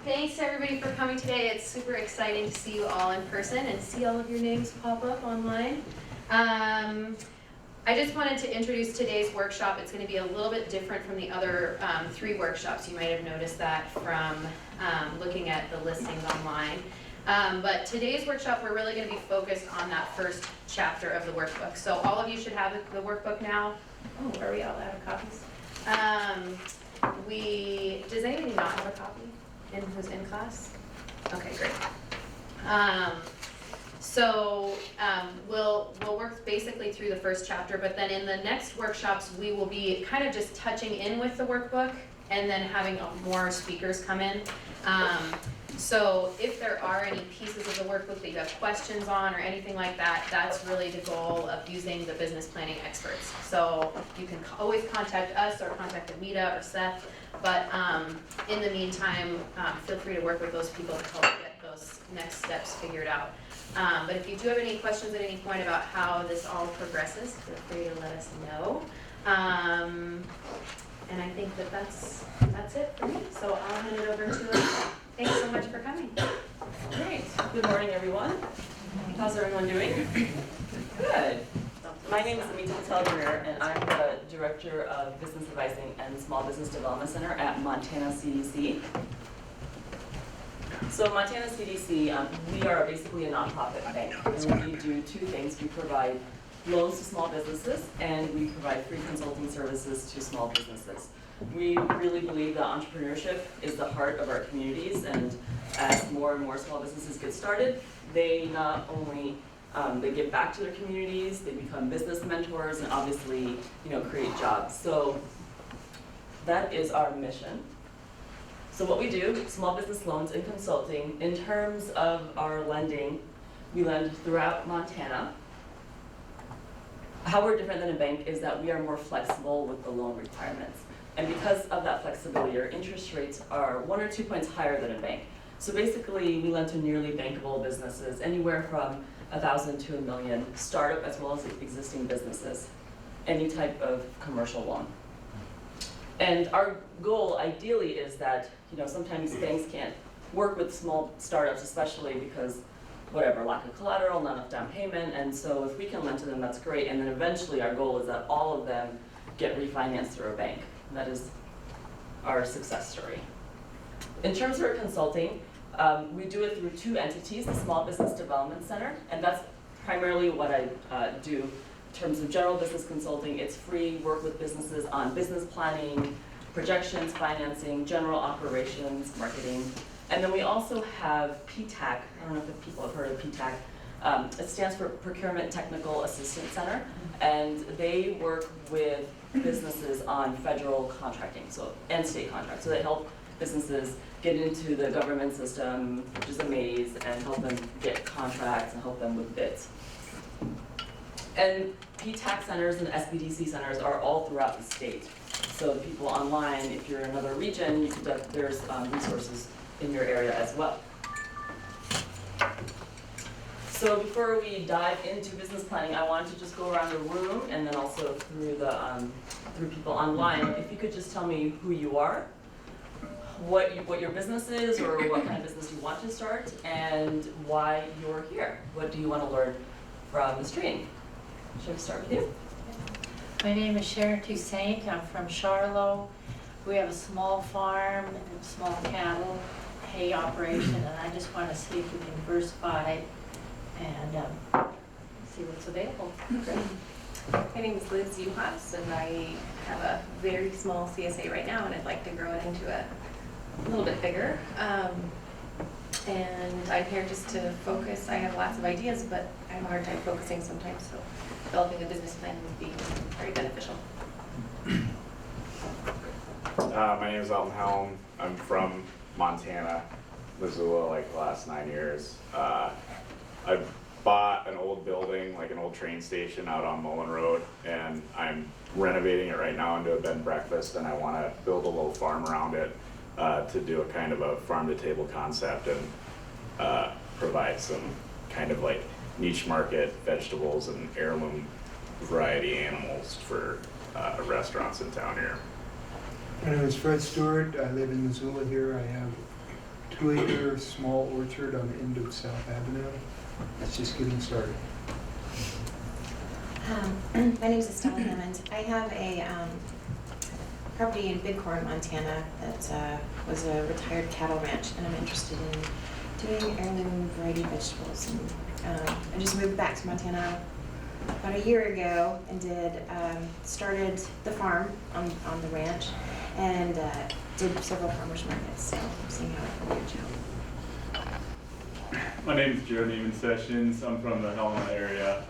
Thanks to everybody for coming today. It's super exciting to see you all in person and see all of your names pop up online. I just wanted to introduce today's workshop. It's going to be a little bit different from the other 3 workshops. You might have noticed that from looking at the listings online. But today's workshop, we're really going to be focused on that first chapter of the workbook. So all of you should have the workbook now. Oh, are we all out of copies? Does anybody not have a copy who's in class? Okay, great. We'll work basically through the first chapter, but then in the next workshops, we will be kind of just touching in with the workbook and then having more speakers come in. So if there are any pieces of the workbook that you have questions on or anything like that, that's really the goal of using the business planning experts. So you can always contact us or contact Amita or Seth, but in the meantime, feel free to work with those people to help get those next steps figured out. But if you do have any questions at any point about how this all progresses, feel free to let us know. And I think that's it for me. So I'll hand it over to Thanks so much for coming. Great. Good morning, everyone. How's everyone doing? Good. My name is Amita and I'm the Director of Business Advising and Small Business Development Center at Montana CDC. So Montana CDC, we are basically a nonprofit bank, and we do 2 things. We provide loans to small businesses, and we provide free consulting services to small businesses. We really believe that entrepreneurship is the heart of our communities, and as more and more small businesses get started, they not only they give back to their communities, they become business mentors, and obviously, create jobs. So that is our mission. So what we do, small business loans and consulting. In terms of our lending, we lend throughout Montana. How we're different than a bank is that we are more flexible with the loan requirements. And because of that flexibility, our interest rates are 1 or 2 points higher than a bank. So basically, we lend to nearly bankable businesses, anywhere from 1,000 to 1 million, startup as well as existing businesses, any type of commercial loan. And our goal, ideally, is that sometimes banks can't work with small startups, especially because lack of collateral, not enough down payment, and so if we can lend to them, that's great. And then eventually, our goal is that all of them get refinanced through a bank. That is our success story. In terms of our consulting, we do it through 2 entities, the Small Business Development Center, and that's primarily what I do in terms of general business consulting. It's free, work with businesses on business planning, projections, financing, general operations, marketing. And then we also have PTAC. I don't know if people have heard of PTAC. It stands for Procurement Technical Assistance Center, and they work with businesses on federal contracting, and state contracts. So they help businesses get into the government system, which is a maze, and help them get contracts and help them with bids. And PTAC centers and SBDC centers are all throughout the state. So people online, if you're in another region, there's resources in your area as well. So before we dive into business planning, I wanted to just go around the room and then also through people online. If you could just tell me who you are, what your business is, or what kind of business you want to start, and why you're here. What do you want to learn from this training? Should we start with you? My name is Sharon Toussaint. I'm from Charlotte. We have a small farm and small cattle hay operation, and I just want to see if we can diversify and see what's available. Great. My name is Liz Uhas, and I have a very small CSA right now, and I'd like to grow it into a little bit bigger. And I'm here just to focus. I have lots of ideas, but I have a hard time focusing sometimes, so developing a business plan would be very beneficial. My name is Elton Helm. I'm from Montana, Missoula, like the last 9 years. I bought an old building, like an old train station out on Mullen Road, and I'm renovating it right now into a bed and breakfast, and I want to build a little farm around it to do a kind of a farm-to-table concept and provide some kind of like niche market vegetables and heirloom variety animals for restaurants in town here. My name is Fred Stewart. I live in Missoula here. I have 2-acre small orchard on the end of South Avenue. It's just getting started. My name is Estella Hammond. I have a property in Bighorn, Montana that was a retired cattle ranch, and I'm interested in doing heirloom variety vegetables. And I just moved back to Montana about a year ago and started the farm on the ranch and did several farmers markets. So I'm seeing how it will reach out. My name is Joe Neiman Sessions. I'm from the Helena area.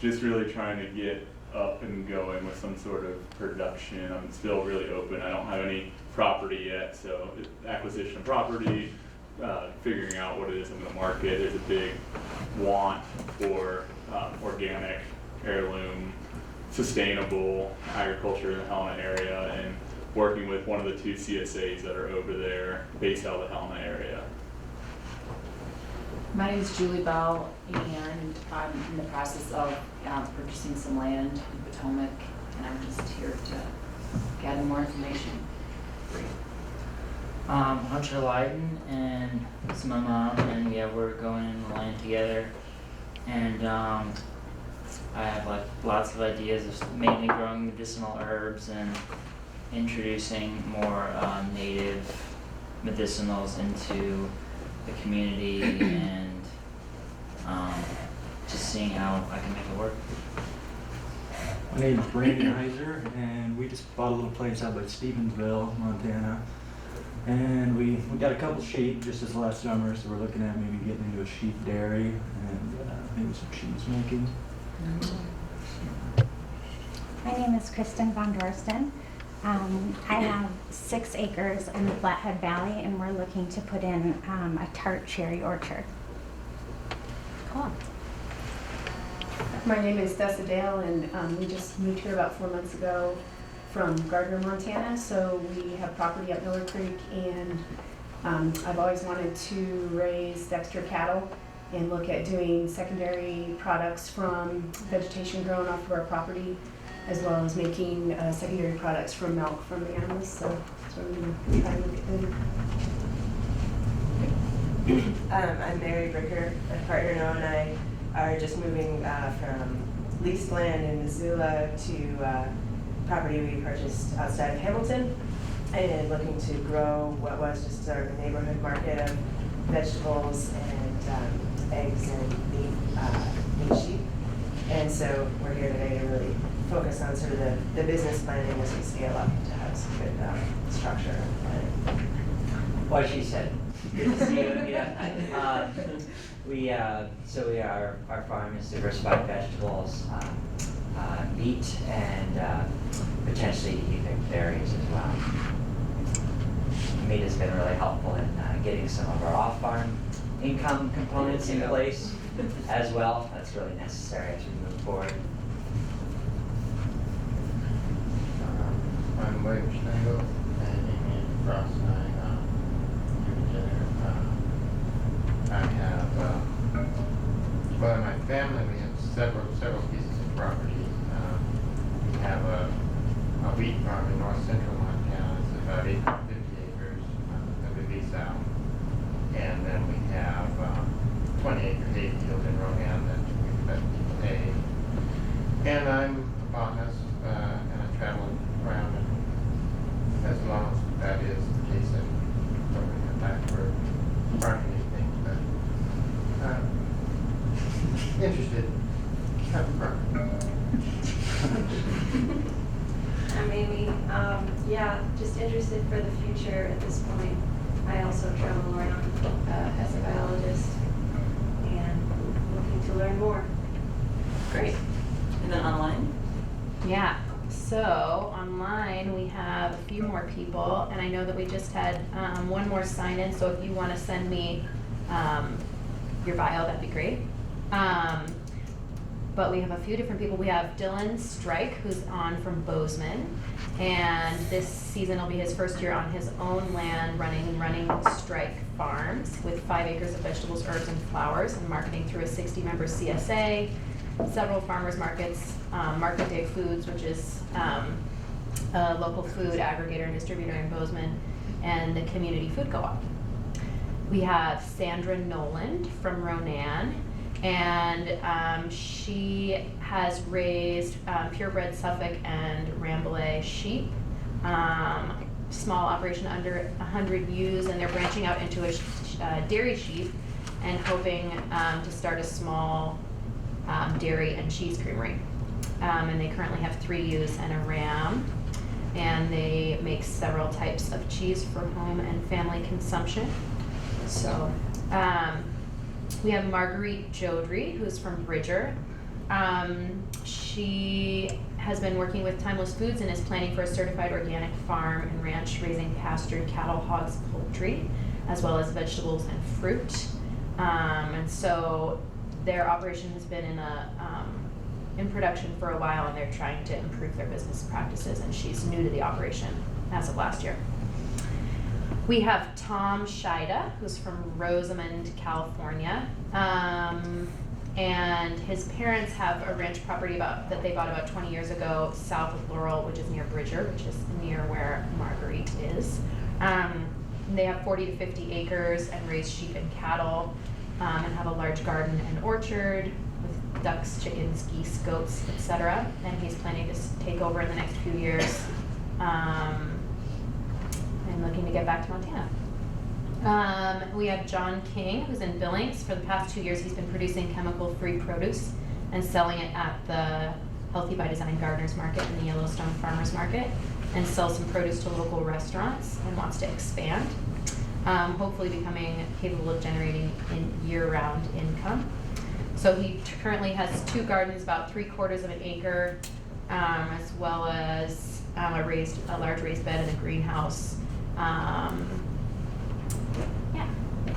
Just really trying to get up and going with some sort of production. I'm still really open. I don't have any property yet, so acquisition of property, figuring out what it is I'm going to market. There's a big want for organic, heirloom, sustainable agriculture in the Helena area, and working with one of the 2 CSAs that are over there based out of the Helena area. My name is Julie Bell, and I'm in the process of purchasing some land in Potomac, and I'm just here to gather more information. Hunter Leiden, and this is my mom, and yeah, we're going in the land together. And I have like lots of ideas of mainly growing medicinal herbs and introducing more native medicinals into the community, and just seeing how I can make it work. My name is Brandon Heiser, and we just bought a little place out by Stevensville, Montana. And we got a couple sheep just this last summer, so we're looking at maybe getting into a sheep dairy and maybe some cheese making. My name is Kristen Von Dorsten. I have 6 acres in the Flathead Valley, and we're looking to put in a tart cherry orchard. Cool. My name is Dessa Dale, and we just moved here about 4 months ago from Gardner, Montana. So we have property at Miller Creek, and I've always wanted to raise Dexter cattle and look at doing secondary products from vegetation grown off of our property, as well as making secondary products from milk from the animals. So that's what we're going to try to look at. I'm Mary Bricker. My partner Noah and I are just moving from leased land in Missoula to property we purchased outside of Hamilton, and looking to grow what was just sort of a neighborhood market of vegetables and eggs and meat sheep. And so we're here today to really focus on sort of the business planning as we scale up to have some good structure and planning. What she said. Good to see you. Yeah. Our farm is diversified vegetables, meat, and potentially even berries as well. Meat has been really helpful in getting some of our off-farm income components in place as well. That's really necessary as we move forward. I'm William Schnagel, and Amy Ross and I live together. I have, well, in my family we have several pieces of property. We have a wheat farm in north central Montana. It's about 850 acres that we lease out. And then we have 20-acre hayfield in Rogan that we let people hay. And I'm a botanist, and I travel around, and as long as that is the case, I don't really have time for farming anything, but interested. Have a farm. I'm Amy. Just interested for the future at this point. I also travel around as a biologist and looking to learn more. Great. And then online? Yeah, so online we have a few more people, and I know that we just had one more sign in, so if you want to send me your bio, that'd be great. But we have a few different people. We have Dylan Strike, who's on from Bozeman, and this season will be his first year on his own land running Strike Farms with 5 acres of vegetables, herbs, and flowers, and marketing through a 60-member CSA, several farmers markets, Market Day Foods, which is a local food aggregator and distributor in Bozeman, and the Community Food Co-op. We have Sandra Noland from Ronan, and she has raised purebred Suffolk and Rambouillet sheep. Small operation under 100 ewes, and they're branching out into a dairy sheep and hoping to start a small dairy and cheese creamery. And they currently have 3 ewes and a ram, and they make several types of cheese for home and family consumption. So we have Marguerite Jodry, who's from Bridger. She has been working with Timeless Foods and is planning for a certified organic farm and ranch, raising pastured cattle, hogs, poultry, as well as vegetables and fruit. And so their operation has been in production for a while, and they're trying to improve their business practices, and she's new to the operation as of last year. We have Tom Shida, who's from Rosamond, California. And his parents have a ranch property that they bought about 20 years ago south of Laurel, which is near Bridger, which is near where Marguerite is. They have 40 to 50 acres and raise sheep and cattle, and have a large garden and orchard with ducks, chickens, geese, goats, etc. And he's planning to take over in the next few years, and looking to get back to Montana. We have John King, who's in Billings. For the past 2 years, he's been producing chemical-free produce and selling it at the Healthy by Design Gardeners Market and the Yellowstone Farmers Market, and sells some produce to local restaurants and wants to expand, hopefully becoming capable of generating year-round income. So he currently has 2 gardens, about 3/4 of an acre, as well as a large raised bed and a greenhouse.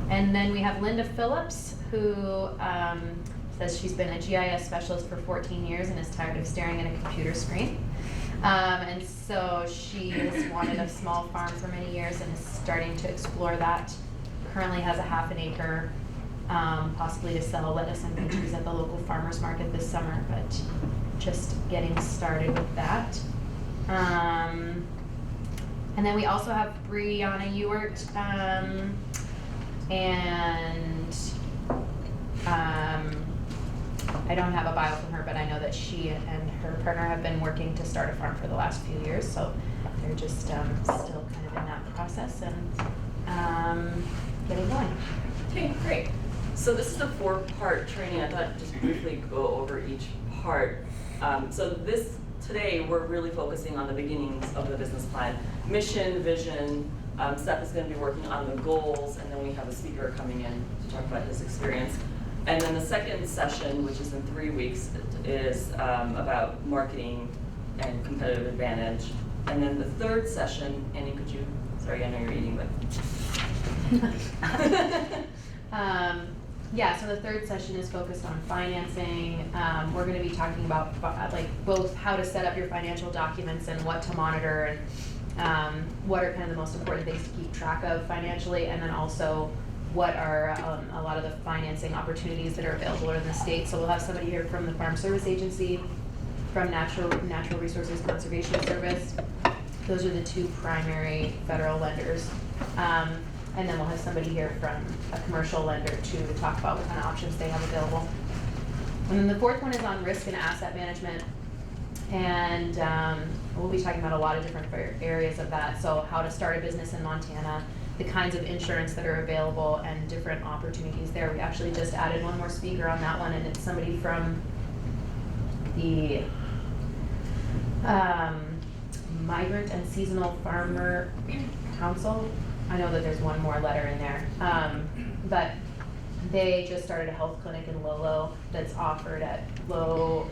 And then we have Linda Phillips, who says she's been a GIS specialist for 14 years and is tired of staring at a computer screen. And so she has wanted a small farm for many years and is starting to explore that. Currently has a 1/2 acre, possibly to sell lettuce and mint trees at the local farmers market this summer, but just getting started with that. And then we also have Brianna Ewart, and I don't have a bio from her, but I know that she and her partner have been working to start a farm for the last few years, so they're just still kind of in that process and getting going. Okay, great. So this is a 4-part training. I thought I'd just briefly go over each part. Today we're really focusing on the beginnings of the business plan. Mission, vision. Seth is going to be working on the goals, and then we have a speaker coming in to talk about his experience. And then the second session, which is in 3 weeks, is about marketing and competitive advantage. And then the third session, Annie, sorry, I know you're eating, but. Yeah, so the third session is focused on financing. We're going to be talking about both how to set up your financial documents and what to monitor, and what are kind of the most important things to keep track of financially, and then also what are a lot of the financing opportunities that are available in the state. So we'll have somebody here from the Farm Service Agency, from Natural Resources Conservation Service. Those are the 2 primary federal lenders. And then we'll have somebody here from a commercial lender to talk about what kind of options they have available. And then the 4th one is on risk and asset management. And we'll be talking about a lot of different areas of that. So how to start a business in Montana, the kinds of insurance that are available, and different opportunities there. We actually just added one more speaker on that one, and it's somebody from the Migrant and Seasonal Farmer Council. I know that there's one more letter in there, but they just started a health clinic in Lolo that's offered at low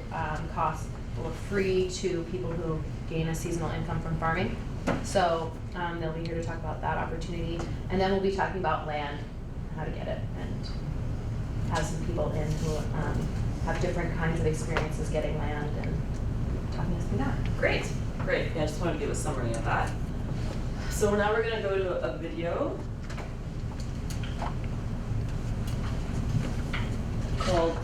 cost or free to people who gain a seasonal income from farming. So they'll be here to talk about that opportunity. And then we'll be talking about land, how to get it, and have some people in who have different kinds of experiences getting land and talking us through that. Great. Yeah, I just wanted to give a summary of that. So now we're going to go to a video called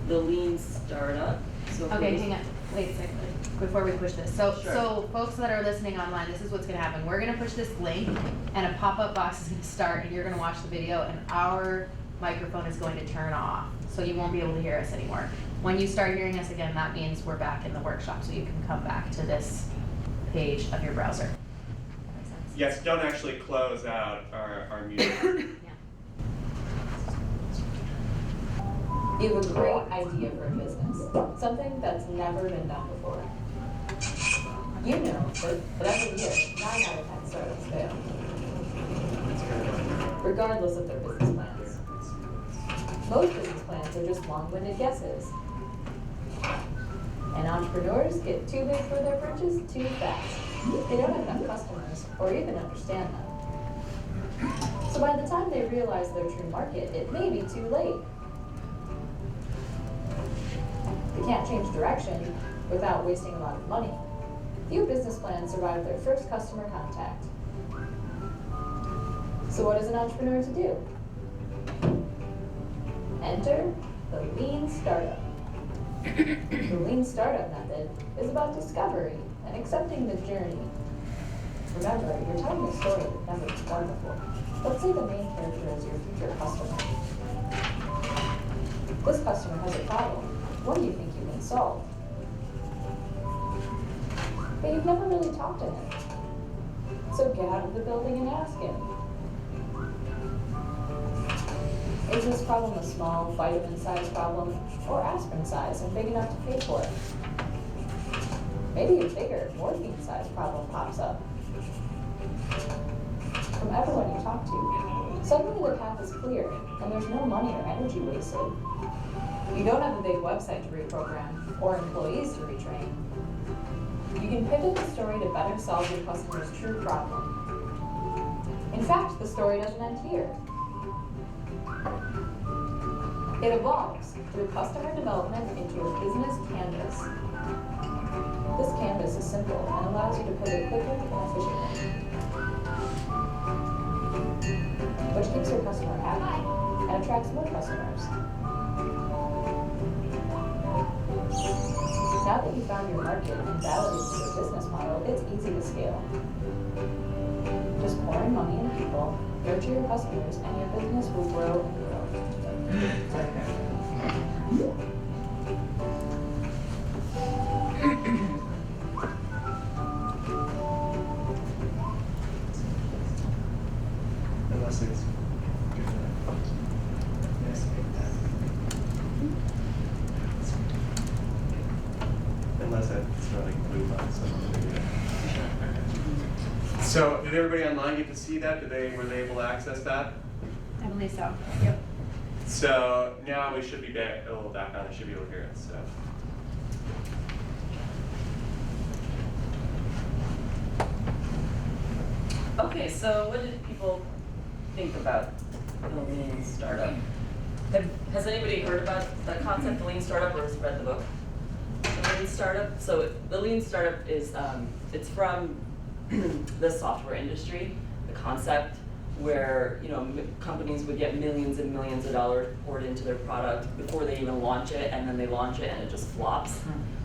The Lean Startup. So Okay, hang on. wait a second, before we push this. So, Sure. so folks that are listening online, this is what's gonna happen. We're gonna push this link and a pop-up box is gonna start and you're gonna watch the video and our microphone is going to turn off. So you won't be able to hear us anymore. When you start hearing us again, that means we're back in the workshop, so you can come back to this page of your browser. That makes sense? Yes, don't actually close out our meeting. You have a great idea for a business, something that's never been done before. You know that every year, 9 out of 10 startups fail, regardless of their business plans. Most business plans are just long-winded guesses. And entrepreneurs get too big for their britches too fast. They don't have enough customers or even understand them. So by the time they realize their true market, it may be too late. They can't change direction without wasting a lot of money. Few business plans survive their first customer contact. So what is an entrepreneur to do? Enter the Lean Startup. The Lean Startup method is about discovery and accepting the journey. Remember, you're telling a story you've never done before. Let's say the main character is your future customer. This customer has a problem. What do you think you can solve? But you've never really talked to him. So get out of the building and ask him. Is this problem a small vitamin-sized problem or aspirin-sized and big enough to pay for it? Maybe a bigger morphine-sized problem pops up. From everyone you talk to, suddenly the path is clear and there's no money or energy wasted. You don't have a big website to reprogram or employees to retrain. You can pivot the story to better solve your customer's true problem. In fact, the story doesn't end here. It evolves through customer development into a business canvas. This canvas is simple and allows you to pivot quickly and efficiently, which keeps your customer happy and attracts more customers. Now that you've found your market and validated your business model, it's easy to scale. Just pour in money and people, nurture your customers, and your business will grow and grow. Unless it's good. Yes. Unless it's running blue on something. So, did everybody online get to see that? Were they able to access that? I believe so. Yep. So now we should be back a little back on. I should be able to hear it. So. Okay, so what did people think about the Lean Startup? Has anybody heard about the concept of Lean Startup or has read the book? The Lean Startup. So the Lean Startup is it's from the software industry. The concept where companies would get millions and millions of dollars poured into their product before they even launch it, and then they launch it and it just flops.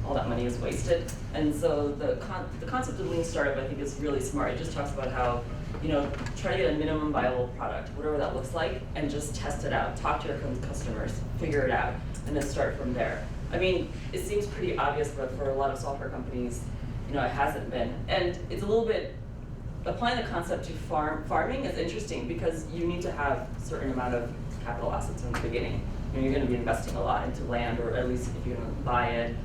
All that money is wasted. And so the concept of Lean Startup, I think, is really smart. It just talks about how try to get a minimum viable product, whatever that looks like, and just test it out. Talk to your customers, figure it out, and then start from there. I mean, it seems pretty obvious, but for a lot of software companies, it hasn't been. And it's a little bit, applying the concept to farming is interesting because you need to have a certain amount of capital assets in the beginning. You're going to be investing a lot into land, or at least if you're going to buy it,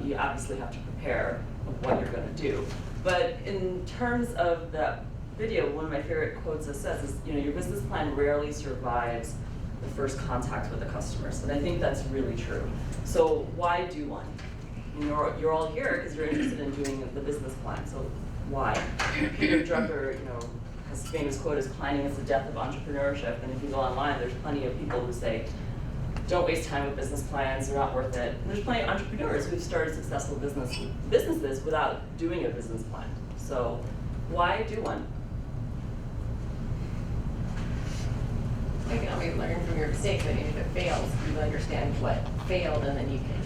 you obviously have to prepare what you're going to do. But in terms of the video, one of my favorite quotes that says is, your business plan rarely survives the first contact with the customers. And I think that's really true. So why do one? You're all here because you're interested in doing the business plan. So why? Peter Drucker, his famous quote is, "Planning is the death of entrepreneurship." And if you go online, there's plenty of people who say, don't waste time with business plans, they're not worth it. And there's plenty of entrepreneurs who've started successful businesses without doing a business plan. So why do one? You can always learn from your mistakes, and if it fails, you understand what failed, and then you can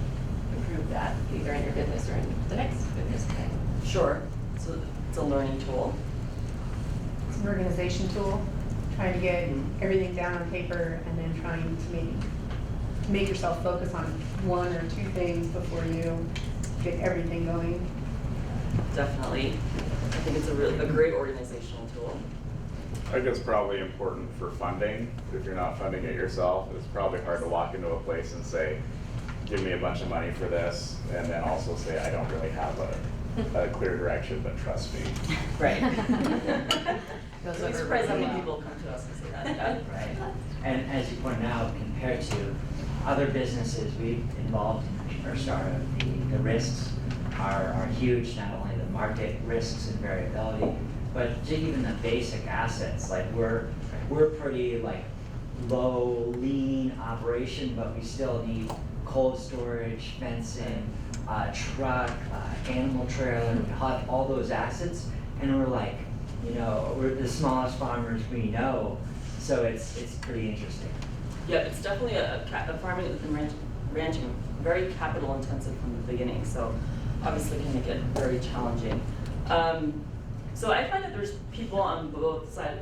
improve with that, either in your business or in the next business plan? Sure, so it's a learning tool. It's an organization tool, trying to get everything down on paper and then trying to make yourself focus on one or two things before you get everything going. Definitely. I think it's a great organizational tool. I think it's probably important for funding. If you're not funding it yourself, it's probably hard to walk into a place and say, give me a bunch of money for this, and then also say, I don't really have a clear direction, but trust me. Right. Goes Be over surprised how really many well. people come to us and say that. Yeah. Right. And as you pointed out, compared to other businesses we've involved in our startup, the risks are huge, not only the market risks and variability, but even the basic assets. Like we're pretty like low, lean operation, but we still need cold storage, fencing, truck, animal trailer, we have all those assets, and we're like, we're the smallest farmers we know, so it's pretty interesting. Yeah, it's definitely a farming and ranching, very capital intensive from the beginning, so obviously can make it very challenging. So I find that there's people on both sides,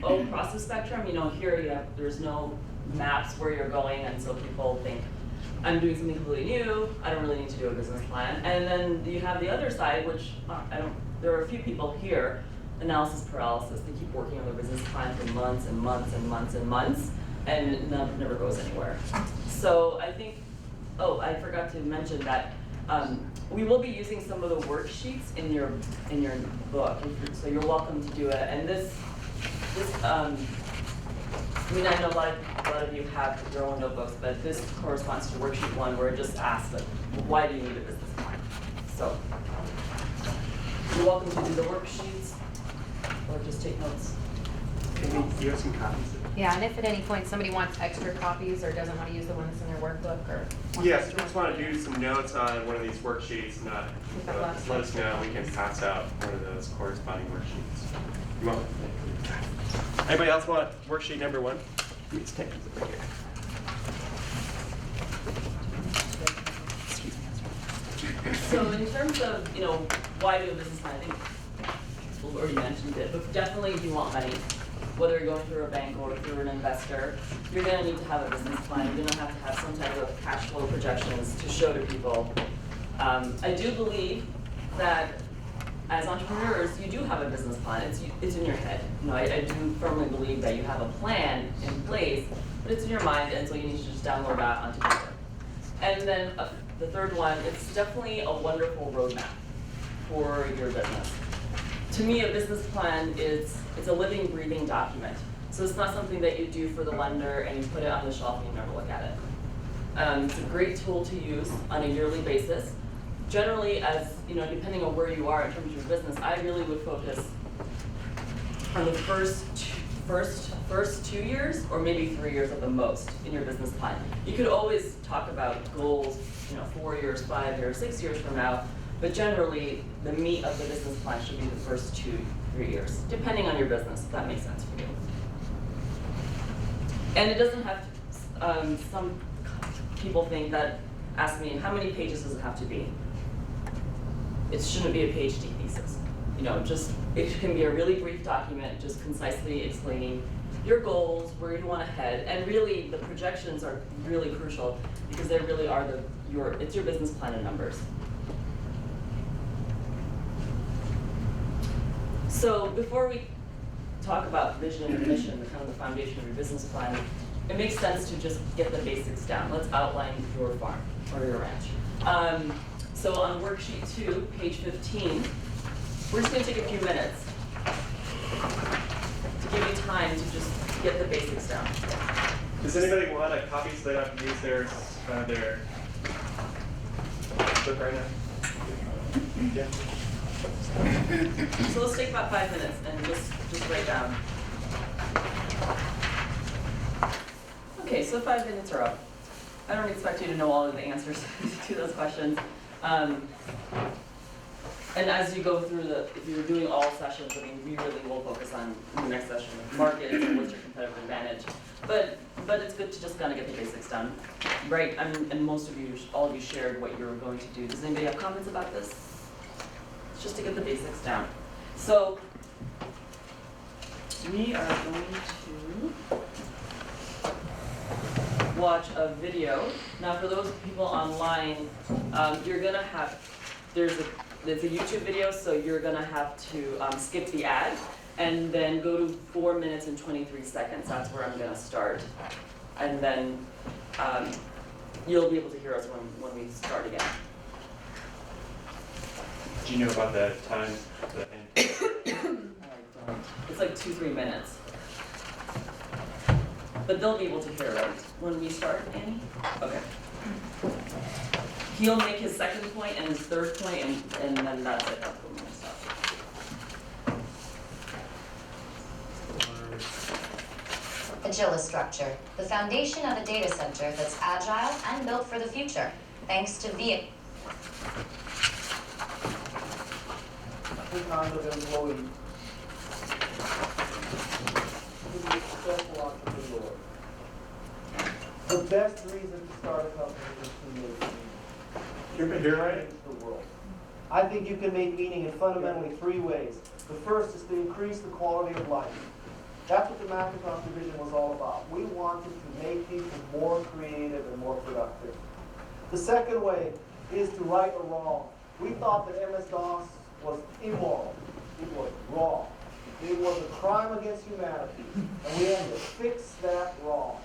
across the spectrum. Here there's no maps where you're going, and so people think, I'm doing something completely new, I don't really need to do a business plan. And then you have the other side, which there are a few people here, analysis paralysis. They keep working on their business plan for months and months and months and months, and it never goes anywhere. So I think, I forgot to mention that we will be using some of the worksheets in your book, so you're welcome to do it. And this I know a lot of you have your own notebooks, but this corresponds to worksheet 1, where it just asks, like, why do you need a business plan? So you're welcome to do the worksheets or just take notes. Maybe you have some copies. Yeah, and if at any point somebody wants extra copies or doesn't want to use the one that's in their workbook or. Yes, if you just want to do some notes on one of these worksheets, just let us know. We can pass out one of those corresponding worksheets. You want? Anybody else want worksheet number 1? Let's take it right here. So in terms of, why do a business plan, I think people already mentioned it, but definitely if you want money, whether you're going through a bank or if you're an investor, you're gonna need to have a business plan. You're gonna have to have some type of cash flow projections to show to people. I do believe that as entrepreneurs, you do have a business plan. It's in your head. I do firmly believe that you have a plan in place, but it's in your mind, and so you need to just download that onto paper. And then the third one, it's definitely a wonderful roadmap for your business. To me, a business plan it's a living, breathing document. So it's not something that you do for the lender and you put it on the shelf and you never look at it. It's a great tool to use on a yearly basis. Generally, as depending on where you are in terms of your business, I really would focus on the first 2 years or maybe 3 years at the most in your business plan. You could always talk about goals, 4 years, 5 years, 6 years from now, but generally the meat of the business plan should be the first 2-3 years, depending on your business, if that makes sense for you. And it doesn't have to, some people ask me, how many pages does it have to be? It shouldn't be a PhD thesis. It can be a really brief document, just concisely explaining your goals, where you want to head, and really the projections are really crucial because they really are it's your business plan in numbers. So before we talk about vision and mission, the kind of the foundation of your business plan, it makes sense to just get the basics down. Let's outline your farm or your ranch. So on worksheet 2, page 15, we're just going to take a few minutes to give you time to just get the basics down. Does anybody want a copy so they don't have to use their book right now? Yeah. So let's take about 5 minutes and just write down. Okay, so 5 minutes are up. I don't expect you to know all of the answers to those questions. And as you go through if you're doing all sessions, we really will focus on in the next session, market and what's your competitive advantage. But it's good to just kind of get the basics done. Right, and most of you, all of you shared what you were going to do. Does anybody have comments about this? It's just to get the basics down. So, we are going to watch a video. Now, for those people online, you're gonna have, there's a YouTube video, so you're gonna have to skip the ad and then go to 4 minutes and 23 seconds. That's where I'm gonna start. And then you'll be able to hear us when we start again. Do you know about the time? It's like 2-3 minutes. But they'll be able to hear right when we start, Annie? Okay. He'll make his second point and his third point, and then that's it. That's when we're gonna stop. Agilist structure, the foundation of a data center that's agile and built for the future, thanks to Two kinds of employees. To be a successful entrepreneur. The best reason to start a company is to make meaning. You're right. Change the world. I think you can make meaning in fundamentally 3 ways. The first is to increase the quality of life. That's what the Macintosh division was all about. We wanted to make people more creative and more productive. The second way is to right a wrong. We thought that MS-DOS was immoral. It was wrong. It was a crime against humanity. And we had to fix that wrong.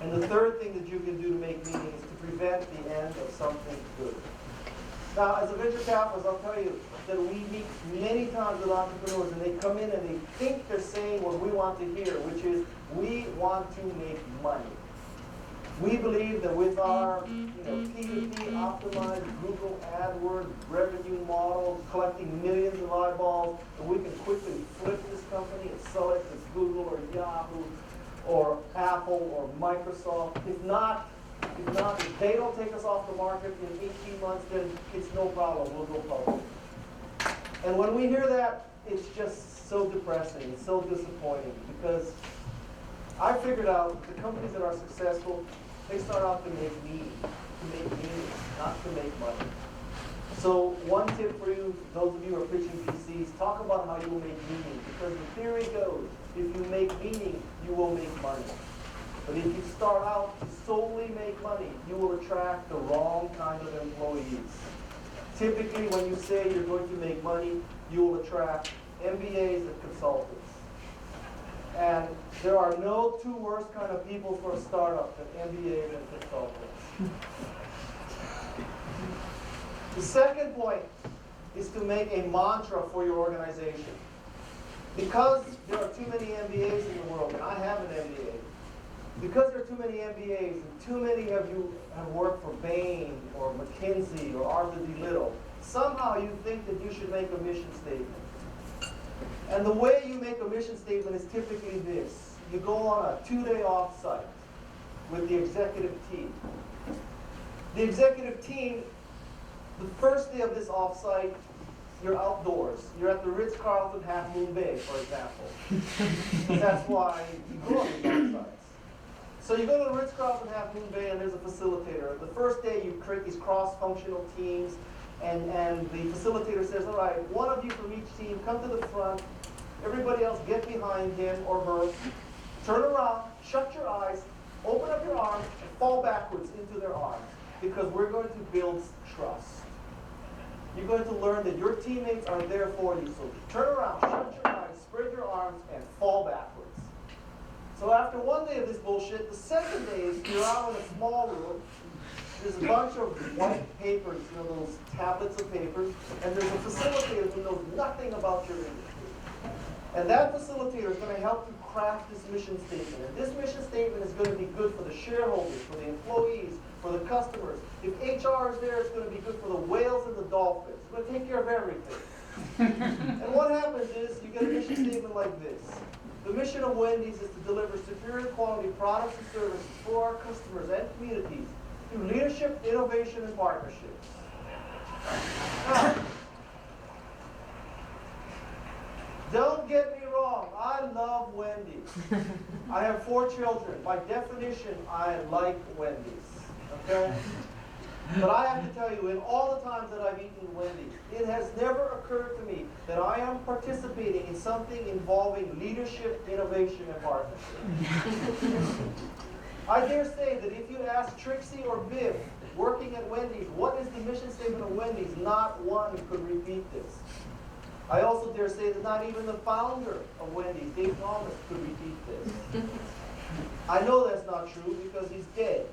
And the third thing that you can do to make meaning is to prevent the end of something good. Now, as a venture capitalist, I'll tell you that we meet many times with entrepreneurs, and they come in and they think they're saying what we want to hear, which is, we want to make money. We believe that with our P2P optimized Google AdWords revenue model, collecting millions of eyeballs, that we can quickly flip this company and sell it to Google or Yahoo or Apple or Microsoft. If they don't take us off the market in 18 months, then it's no problem, we'll go public. And when we hear that, it's just so depressing, it's so disappointing, because I figured out that the companies that are successful, they start out to make meaning, not to make money. So one tip for you, those of you who are pitching VCs, talk about how you will make meaning, because the theory goes, if you make meaning, you will make money. But if you start out to solely make money, you will attract the wrong kind of employees. Typically, when you say you're going to make money, you will attract MBAs and consultants. And there are no 2 worse kind of people for a startup than MBAs and consultants. The second point is to make a mantra for your organization. Because there are too many MBAs in the world, and I have an MBA, because there are too many MBAs and too many of you have worked for Bain or McKinsey or Arthur D. Little, somehow you think that you should make a mission statement. And the way you make a mission statement is typically this. You go on a 2-day offsite with the executive team. The executive team, the first day of this offsite, you're outdoors. You're at the Ritz-Carlton Half Moon Bay, for example. That's why you go on these offsites. So you go to the Ritz-Carlton Half Moon Bay and there's a facilitator. The first day you create these cross-functional teams, and the facilitator says, all right, one of you from each team, come to the front. Everybody else get behind him or her. Turn around, shut your eyes, open up your arms, and fall backwards into their arms. Because we're going to build trust. You're going to learn that your teammates are there for you. So turn around, shut your eyes, spread your arms, and fall backwards. So after 1 day of this bullshit, the second day is you're out in a small room. There's a bunch of white papers, those tablets of papers, and there's a facilitator who knows nothing about your industry. And that facilitator is going to help you craft this mission statement. And this mission statement is going to be good for the shareholders, for the employees, for the customers. If HR is there, it's going to be good for the whales and the dolphins. It's going to take care of everything. And what happens is you get a mission statement like this. The mission of Wendy's is to deliver superior quality products and services for our customers and communities through leadership, innovation, and partnerships. Now, don't get me wrong. I I love Wendy's. I have 4 children. By definition, I like Wendy's, okay? But I have to tell you, in all the times that I've eaten Wendy's, it has never occurred to me that I am participating in something involving leadership, innovation, and partnership. I dare say that if you ask Trixie or Biff, working at Wendy's, what is the mission statement of Wendy's, not one could repeat this. I also dare say that not even the founder of Wendy's, Dave Thomas, could repeat this. I know that's not true because he's dead.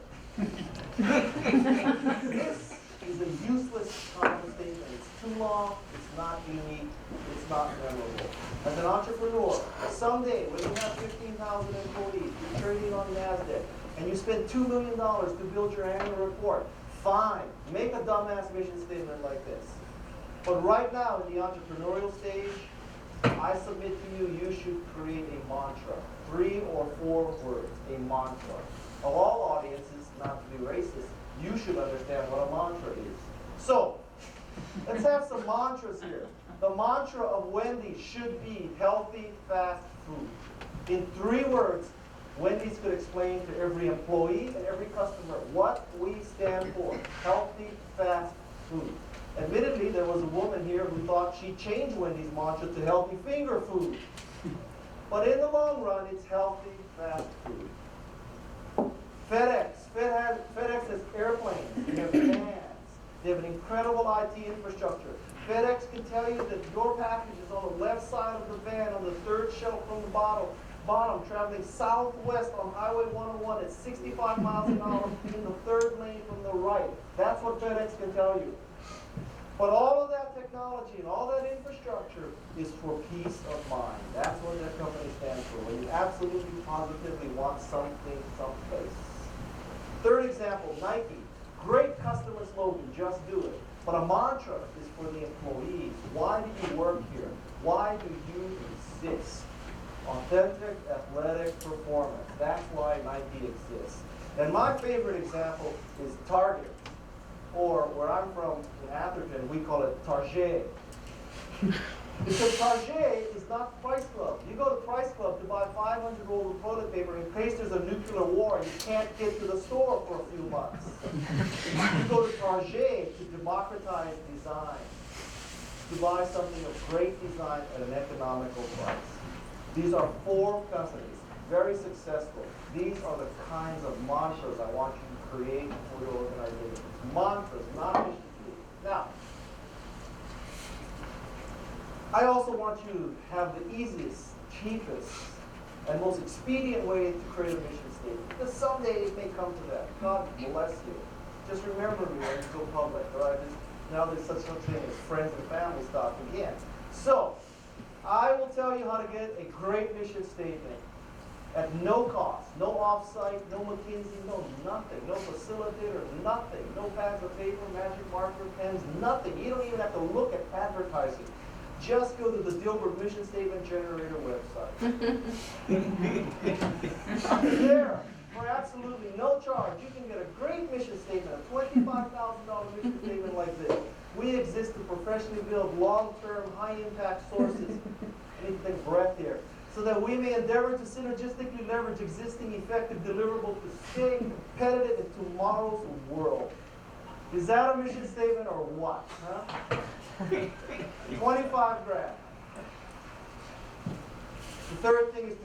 This is a useless common statement. It's too long, it's not unique, it's not memorable. As an entrepreneur, someday when you have 15,000 employees, you're trading on NASDAQ, and you spend $2 million to build your annual report, fine, make a dumbass mission statement like this. But right now, in the entrepreneurial stage, I submit to you, you should create a mantra. 3 or 4 words, a mantra. Of all audiences, not to be racist, you should understand what a mantra is. So, let's have some mantras here. The mantra of Wendy's should be healthy, fast food. In 3 words, Wendy's could explain to every employee and every customer what we stand for. Healthy, fast food. Admittedly, there was a woman here who thought she'd change Wendy's mantra to healthy finger food. But in the long run, it's healthy, fast food. FedEx has airplanes, they have vans, they have an incredible IT infrastructure. FedEx can tell you that your package is on the left side of the van, on the 3rd shelf from the bottom, traveling southwest on Highway 101 at 65 miles an hour in the 3rd lane from the right. That's what FedEx can tell you. But all of that technology and all that infrastructure is for peace of mind. That's what that company stands for, when you absolutely, positively want something someplace. 3rd example, Nike. Great customer slogan, just do it. But a mantra is for the employees. Why do you work here? Why do you exist? Authentic athletic performance. That's why Nike exists. And my favorite example is Target. Or where I'm from in Atherton, we call it Target. Because Target is not Price Club. You go to Price Club to buy 500 rolls of toilet paper in case there's a nuclear war and you can't get to the store for a few months. You go to Target to democratize design, to buy something of great design at an economical price. These are 4 companies, very successful. These are the kinds of mantras I want you to create for your organization. Mantras, not mission statements. Now, I also want you to have the easiest, cheapest, and most expedient way to create a mission statement. Because someday it may come to that. God bless you. Just remember me when you go public, all right? Now there's such a thing as friends and family stuff again. So, I will tell you how to get a great mission statement at no cost, no offsite, no McKinsey, no nothing, no facilitator, nothing, no pads of paper, magic marker, pens, nothing. You don't even have to look at advertising. Just go to the Dilbert Mission Statement Generator website. There, for absolutely no charge, you can get a great mission statement, a $25,000 mission statement like this. We exist to professionally build long-term, high-impact sources. I need to take a breath here. So that we may endeavor to synergistically leverage existing effective deliverables to stay competitive in tomorrow's world. Is that a mission statement or what? Huh? 25 grand. The 3rd thing is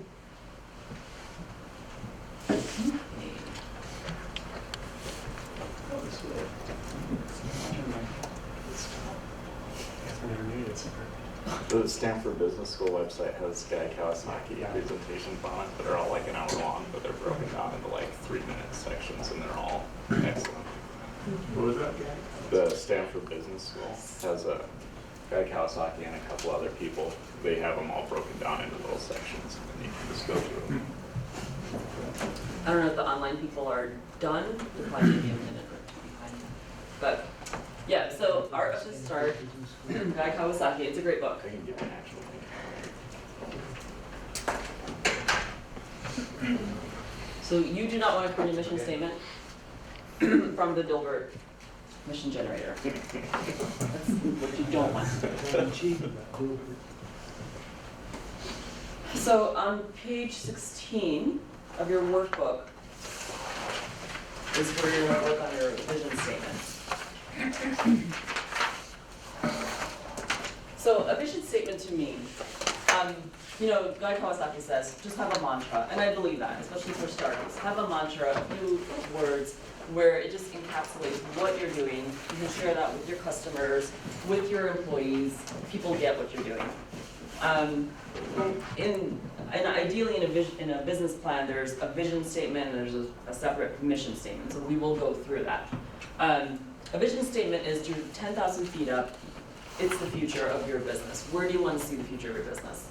The Stanford Business School website has Guy Kawasaki presentations on it that are all like an hour long, but they're broken down into like 3-minute sections, and they're all excellent. What was that? The Stanford Business School has a Guy Kawasaki and a couple other people. They have them all broken down into little sections, and you can just go through them. I don't know if the online people are done. It'll probably be a minute or 2 behind. But yeah, so Art of the Start, Guy Kawasaki, it's a great book. I can give an actual link. So you do not want to create a mission statement from the Dilbert Mission Generator. That's what you don't want. So on page 16 of your workbook is where you're going to work on your vision statement. So a vision statement to me, Guy Kawasaki says, just have a mantra, and I believe that, especially for startups. Have a mantra, a few words where it just encapsulates what you're doing. You can share that with your customers, with your employees. People get what you're doing. And ideally in a business plan, there's a vision statement and there's a separate mission statement. So we will go through that. A vision statement is you're 10,000 feet up. It's the future of your business. Where do you want to see the future of your business?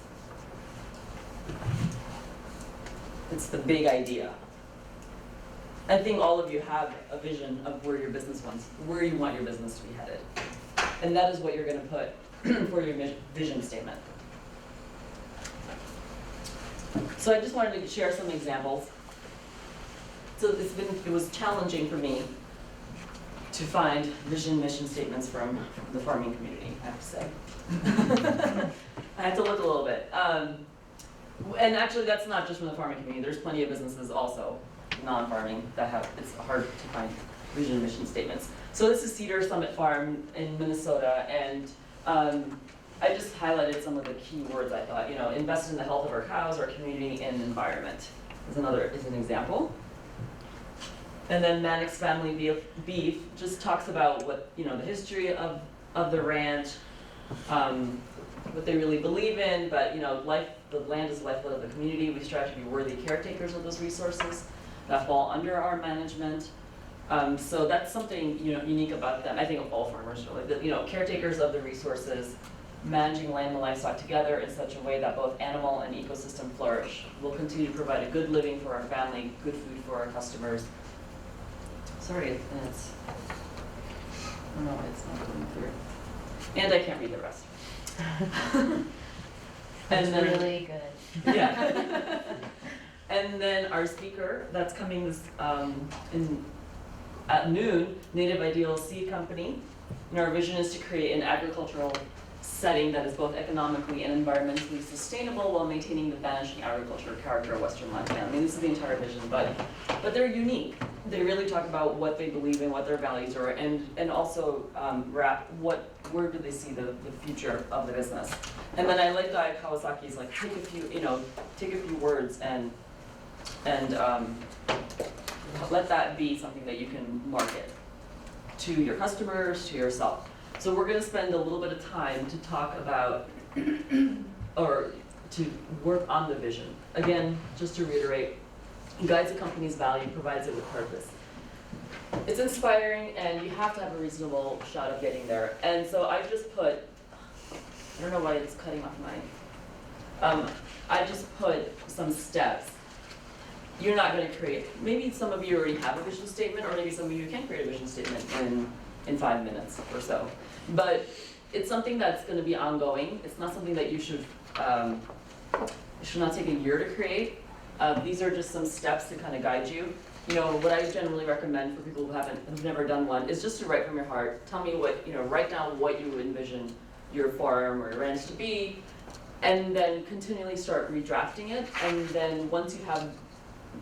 It's the big idea. I think all of you have a vision of where your business wants, where you want your business to be headed. And that is what you're going to put for your vision statement. So I just wanted to share some examples. So it was challenging for me to find vision mission statements from the farming community, I have to say. I had to look a little bit. And actually that's not just from the farming community, there's plenty of businesses also, non-farming, that it's hard to find vision mission statements. So this is Cedar Summit Farm in Minnesota, and I just highlighted some of the key words I thought, invest in the health of our cows, our community, and environment is an example. And then Mannix Family Beef just talks about what, the history of the ranch, what they really believe in, but the land is the lifeblood of the community. We strive to be worthy caretakers of those resources that fall under our management. So that's something unique about them. I think of all farmers really, caretakers of the resources, managing land and livestock together in such a way that both animal and ecosystem flourish. We'll continue to provide a good living for our family, good food for our customers. Sorry, it's not going through. And I can't read the rest. That's really good. Yeah. And then our speaker that's coming at noon, Native Ideal Seed Company. And our vision is to create an agricultural setting that is both economically and environmentally sustainable while maintaining the vanishing agricultural character of Western Montana. I mean, this is the entire vision, but they're unique. They really talk about what they believe in, what their values are, and also where do they see the future of the business. And then I like Guy Kawasaki's take a few words and let that be something that you can market to your customers, to yourself. So we're going to spend a little bit of time to talk about, or to work on the vision. Again, just to reiterate, guides a company's value, provides it with purpose. It's inspiring, and you have to have a reasonable shot of getting there. And so I just put, I don't know why it's cutting off my, I just put some steps. You're not going to create, maybe some of you already have a vision statement, or maybe some of you can create a vision statement in 5 minutes or so. But it's something that's going to be ongoing. It's not something that you should not take a year to create. These are just some steps to kind of guide you. What I generally recommend for people who have never done one is just to write from your heart. Tell me write down what you envision your farm or your ranch to be, and then continually start redrafting it. And then once you have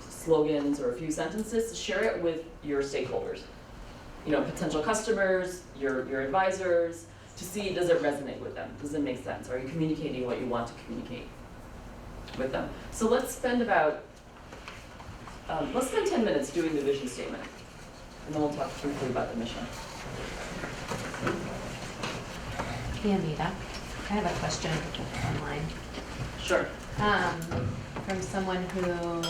slogans or a few sentences, share it with your stakeholders. Potential customers, your advisors, to see, does it resonate with them? Does it make sense? Are you communicating what you want to communicate with them? So let's spend 10 minutes doing the vision statement, and then we'll talk briefly about the mission. Hey Anita, I have a question online. Sure. From someone who,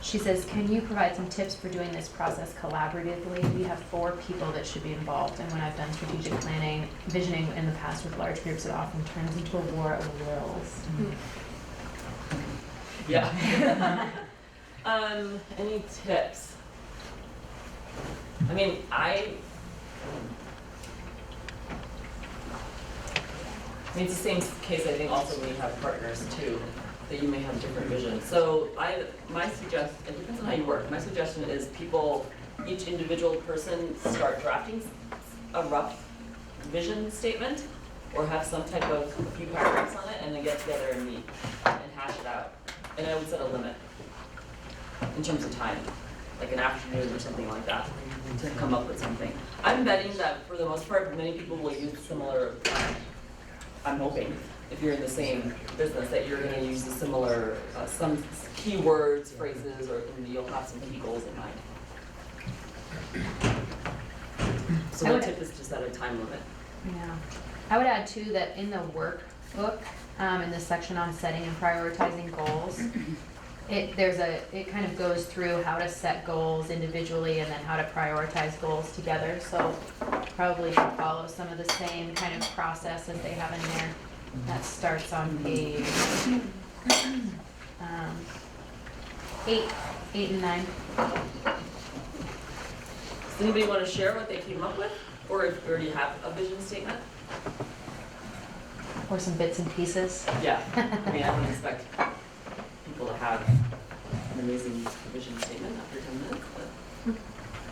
she says, can you provide some tips for doing this process collaboratively? We have 4 people that should be involved, and when I've done strategic planning, visioning in the past with large groups, it often turns into a war of wills. Yeah. Any tips? I mean, it's the same case, I think, also when you have partners too, that you may have different visions. So my suggestion, it depends on how you work. My suggestion is each individual person start drafting a rough vision statement, or have some type of a few paragraphs on it, and then get together and meet and hash it out. And I would set a limit in terms of time, like an afternoon or something like that, to come up with something. I'm betting that for the most part, many people will use similar, I'm hoping, if you're in the same business, that you're gonna use the similar, some keywords, phrases, or you'll have some key goals in mind. So my tip is to set a time limit. Yeah. I would add too that in the workbook, in the section on setting and prioritizing goals, it kind of goes through how to set goals individually and then how to prioritize goals together. So probably should follow some of the same kind of process as they have in there. That starts on page 8 and 9. Does anybody want to share what they came up with? Or if you already have a vision statement? Or some bits and pieces. Yeah, I mean, I wouldn't expect people to have an amazing vision statement after 10 minutes,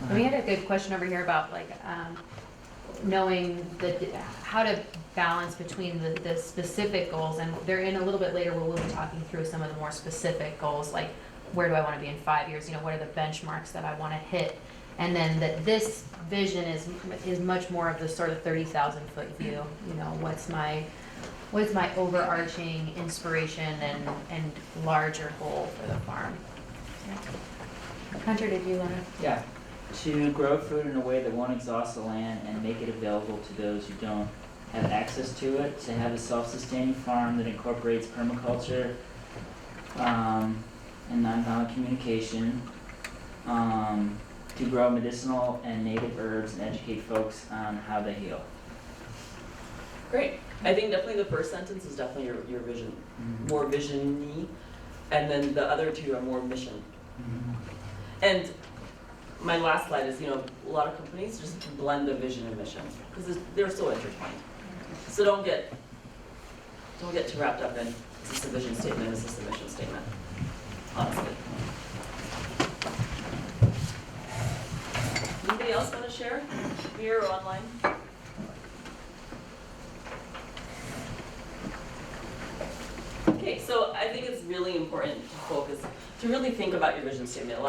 but. We had a good question over here about like knowing how to balance between the specific goals, and they're in a little bit later where we'll be talking through some of the more specific goals, like where do I want to be in 5 years, what are the benchmarks that I want to hit, and then that this vision is much more of the sort of 30,000 foot view, what's my overarching inspiration and larger goal for the farm. Hunter, did you want to? Yeah. To grow food in a way that won't exhaust the land and make it available to those who don't have access to it. To have a self-sustaining farm that incorporates permaculture and nonviolent communication. To grow medicinal and native herbs and educate folks on how they heal. Great. I think definitely the first sentence is definitely your vision, more vision-y, and then the other two are more mission. And my last slide is, a lot of companies just blend the vision and mission because they're so intertwined. So don't get too wrapped up in, is this a vision statement, is this a mission statement, honestly. Anybody else want to share here or online? Okay, so I think it's really important to really think about your vision statement.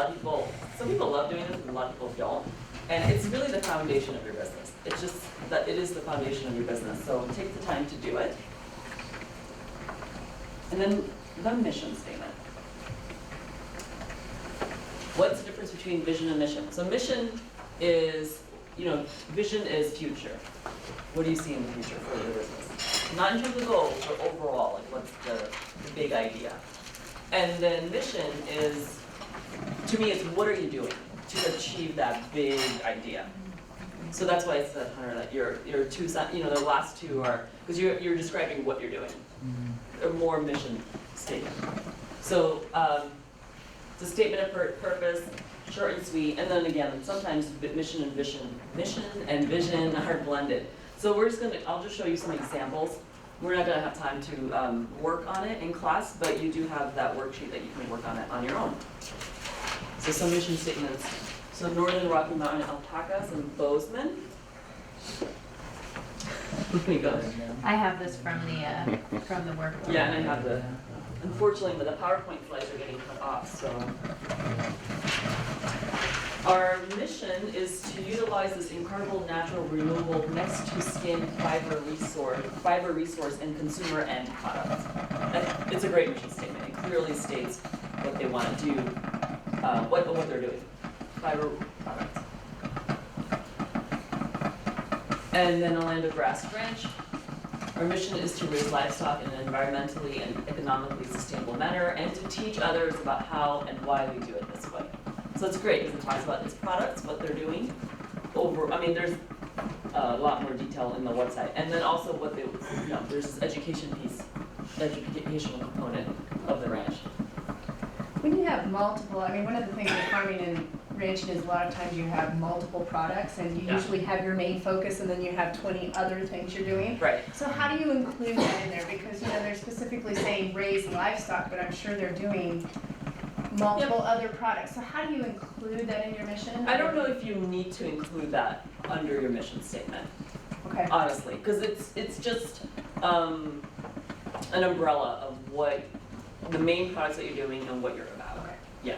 Some people love doing this, and a lot of people don't. And it's really the foundation of your business. It's just that it is the foundation of your business. So take the time to do it. And then the mission statement. What's the difference between vision and mission? So mission is, vision is future. What do you see in the future for your business? Not in terms of goals, but overall, like what's the big idea? And then mission is, to me, it's what are you doing to achieve that big idea? So that's why I said, Hunter, that your two, the last two are, because you're describing what you're doing. A more mission statement. So it's a statement of purpose, short and sweet, and then again, sometimes mission and vision are blended. So I'll just show you some examples. We're not gonna have time to work on it in class, but you do have that worksheet that you can work on it on your own. So some mission statements. So Northern Rocky Mountain alpacas and Bozeman. Let me go. I have this from the workbook. Yeah, and I have unfortunately, the PowerPoint slides are getting cut off, so. Our mission is to utilize this incredible natural renewable next to skin fiber resource in consumer end products. And it's a great mission statement. It clearly states what they want to do, what they're doing. Fiber products. And then Orlando Grass Ranch. Our mission is to raise livestock in an environmentally and economically sustainable manner and to teach others about how and why we do it this way. So it's great because it talks about its products, what they're doing. There's a lot more detail in the website. And then also there's this educational component of the ranch. When you have multiple, one of the things with farming and ranching is a lot of times you have multiple products and you usually have your main focus and then you have 20 other things you're doing. Right. So how do you include that in there? Because they're specifically saying raise livestock, but I'm sure they're doing multiple other products. So how do you include that in your mission? I don't know if you need to include that under your mission statement. Okay. honestly, because it's just an umbrella of what the main products that you're doing and what you're about. Okay. Yeah.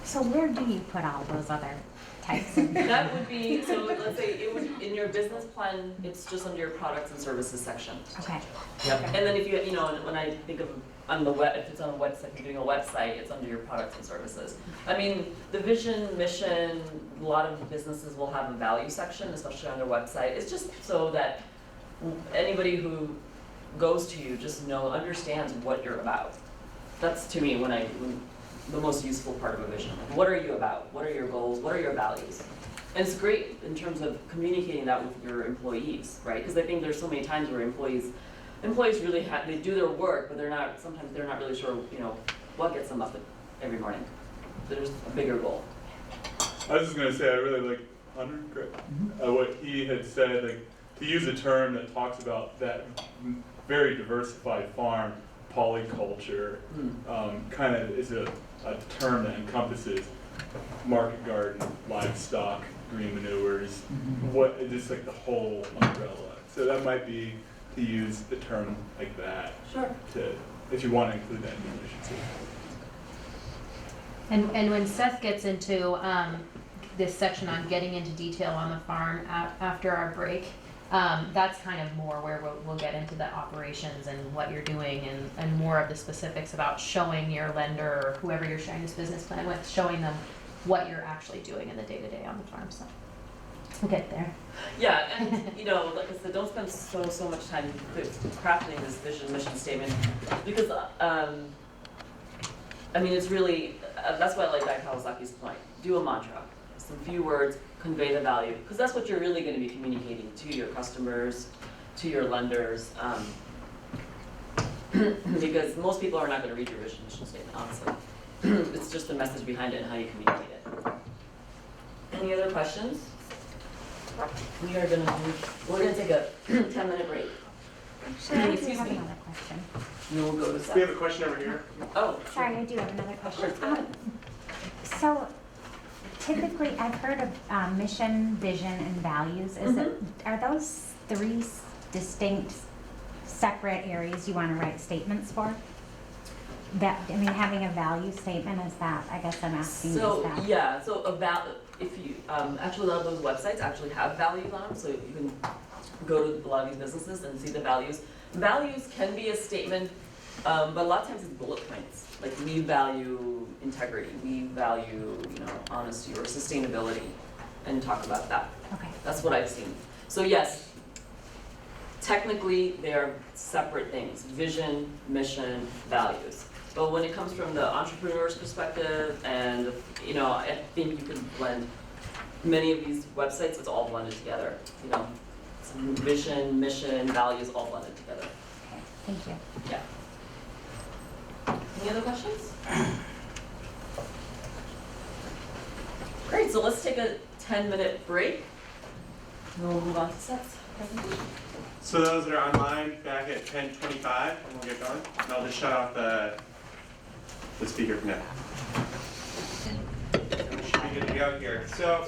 So where do you put all those other types of? That would be, so let's say it would, in your business plan, it's just under your products and services section. Okay. Yep. And then if you know, when I think of on the web, if it's on a website, if you're doing a website, it's under your products and services. I mean, the vision, mission, a lot of businesses will have a value section, especially on their website. It's just so that anybody who goes to you just understands what you're about. That's to me the most useful part of a vision. Like, what are you about? What are your goals? What are your values? And it's great in terms of communicating that with your employees, right? Because I think there's so many times where employees really they do their work, but sometimes they're not really sure, what gets them up every morning. There's a bigger goal. I was just gonna say, I really like Hunter, what he had said, like, to use a term that talks about that very diversified farm, polyculture, kind of is a term that encompasses market garden, livestock, green manures, just like the whole umbrella. So that might be to use the term like that. Sure. If you want to include that in the efficiency. And when Seth gets into this section on getting into detail on the farm after our break, that's kind of more where we'll get into the operations and what you're doing and more of the specifics about showing your lender or whoever you're sharing this business plan with, showing them what you're actually doing in the day-to-day on the farm. So we'll get there. Yeah, and like I said, don't spend so much time crafting this vision mission statement because it's really that's why I like Guy Kawasaki's point. Do a mantra, some few words, convey the value, because that's what you're really going to be communicating to your customers, to your lenders, because most people are not going to read your vision mission statement, honestly. It's just the message behind it and how you communicate it. Any other questions? We're gonna take a 10-minute break. Sure, I do have another question. And then we'll go to Seth. We have a question over here. Oh. Sorry, I do have another question. So typically, I've heard of mission, vision, and values. Are those three distinct, separate areas you want to write statements for? Having a value statement, is that, I guess I'm asking, is that? Yeah, so if you, actually a lot of those websites actually have values on them, so you can go to a lot of these businesses and see the values. Values can be a statement, but a lot of times it's bullet points. Like, we value integrity, we value, honesty or sustainability, and talk about that. Okay. That's what I've seen. So yes, technically they are separate things: vision, mission, values. But when it comes from the entrepreneur's perspective, and I think you can blend many of these websites. It's all blended together. Some vision, mission, values, all blended together. Okay, thank you. Yeah. Any other questions? Great. So let's take a 10-minute break, and we'll move on to Seth's presentation. So those that are online, back at 10:25, and we'll get going. And I'll just shut off the speaker for now. We should be good to go here. So,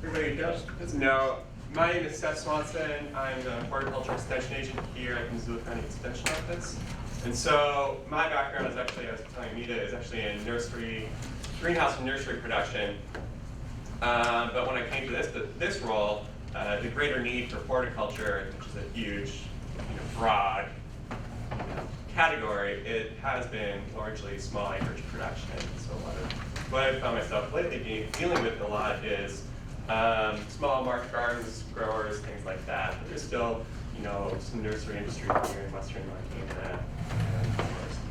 everybody doesn't know, my name is Seth Swanson. I'm the horticulture extension agent here at the Missoula County Extension Office. And so my background is actually, as I was telling Anita, is actually in greenhouse and nursery production. But when I came to this role, the greater need for horticulture, which is a huge, broad category, it has been largely small acreage production. So what I've found myself lately dealing with a lot is small market gardens, growers, things like that. But there's still, some nursery industry here in Western Montana,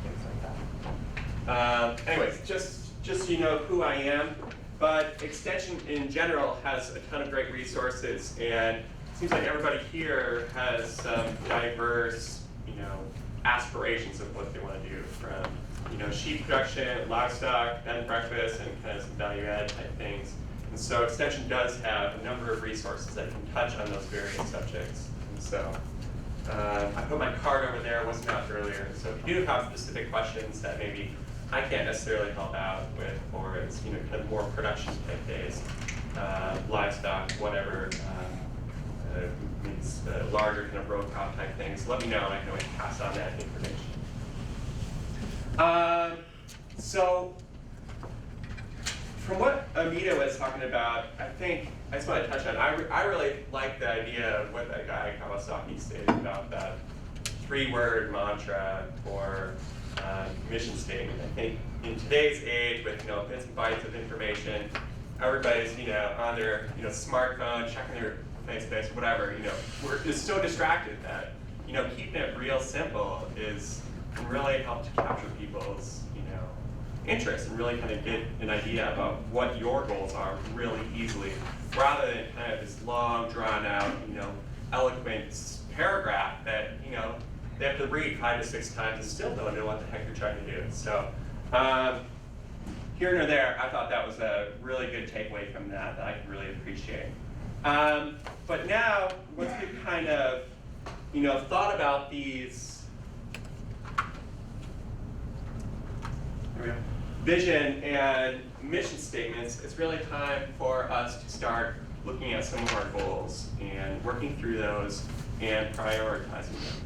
things like that. Anyways, just so you know who I am. But Extension in general has a ton of great resources, and it seems like everybody here has some diverse, aspirations of what they want to do, from, sheep production, livestock, bed and breakfast, and kind of some value add type things. And so Extension does have a number of resources that can touch on those various subjects. And so I put my card over there, wasn't out earlier. So if you do have specific questions that maybe I can't necessarily help out with, or it's, you know, kind of more production type days, livestock, whatever, means larger kind of row crop type things. Let me know, and I can always pass on that information. So, from what Amita was talking about, I just want to touch on, I really like the idea of what that guy Kawasaki stated about that 3-word mantra for mission statement. I think in today's age with, you know, bits and bytes of information, everybody's, you know, on their, you know, smartphone, checking their Facebook, whatever, you know, we're just so distracted that, you know, keeping it real simple can really help to capture people's, you know, interest and really kind of get an idea about what your goals are really easily, rather than kind of this long, drawn out, you know, eloquent paragraph that, you know, they have to read 5 to 6 times and still don't know what the heck you're trying to do. So, here and there, I thought that was a really good takeaway from that I can really appreciate. But now, once we've kind of, you know, thought about these vision and mission statements, it's really time for us to start looking at some of our goals and working through those and prioritizing them.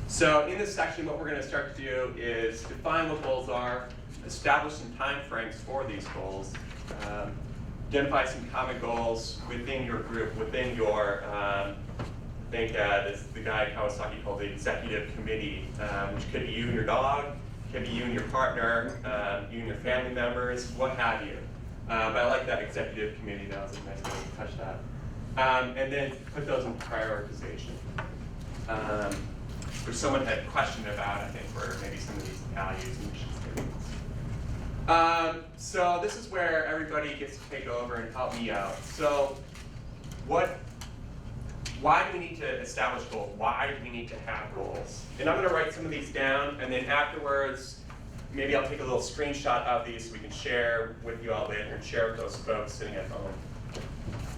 So in this section, what we're going to start to do is define what goals are, establish some time frames for these goals, identify some common goals within your group, within your, I think this, the guy Kawasaki called the executive committee, which could be you and your dog, could be you and your partner, you and your family members, what have you. But I like that executive committee, that was a nice way to touch that. And then put those in prioritization. Which someone had questioned about, I think, were maybe some of these values and mission statements. So this is where everybody gets to take over and help me out. So why do we need to establish goals? Why do we need to have goals? And I'm going to write some of these down, and then afterwards, maybe I'll take a little screenshot of these so we can share with you all later and share with those folks sitting at home.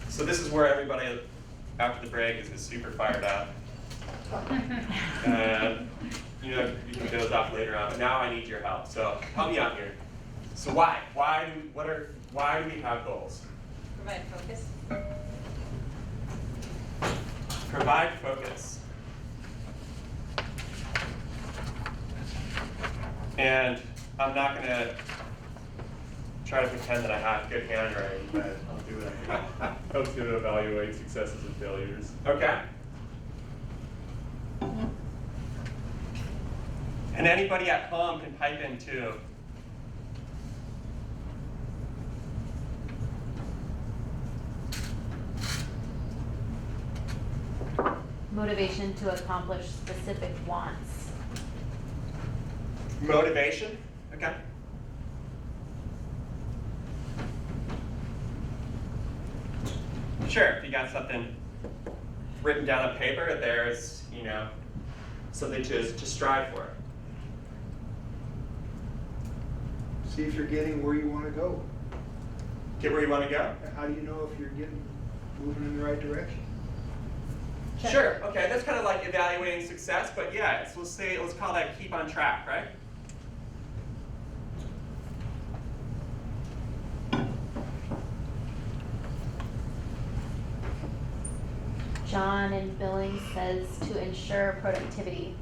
So this is where everybody, after the break, is super fired up. You know, you can get those off later on, but now I need your help. So help me out here. So why? Why do we have goals? Provide focus. Provide focus. And I'm not going to try to pretend that I have good handwriting, but I'll do what I can. Helps you to evaluate successes and failures. Okay. And anybody at home can pipe in too. Motivation to accomplish specific wants. Motivation? Okay. Sure, if you got something written down on paper, there's, you know, something to strive for. See if you're getting where you want to go. Get where you want to go? How do you know if you're moving in the right direction? Sure, okay, that's kind of like evaluating success, but yeah, so let's call that keep on track, right? John in billing says to ensure productivity.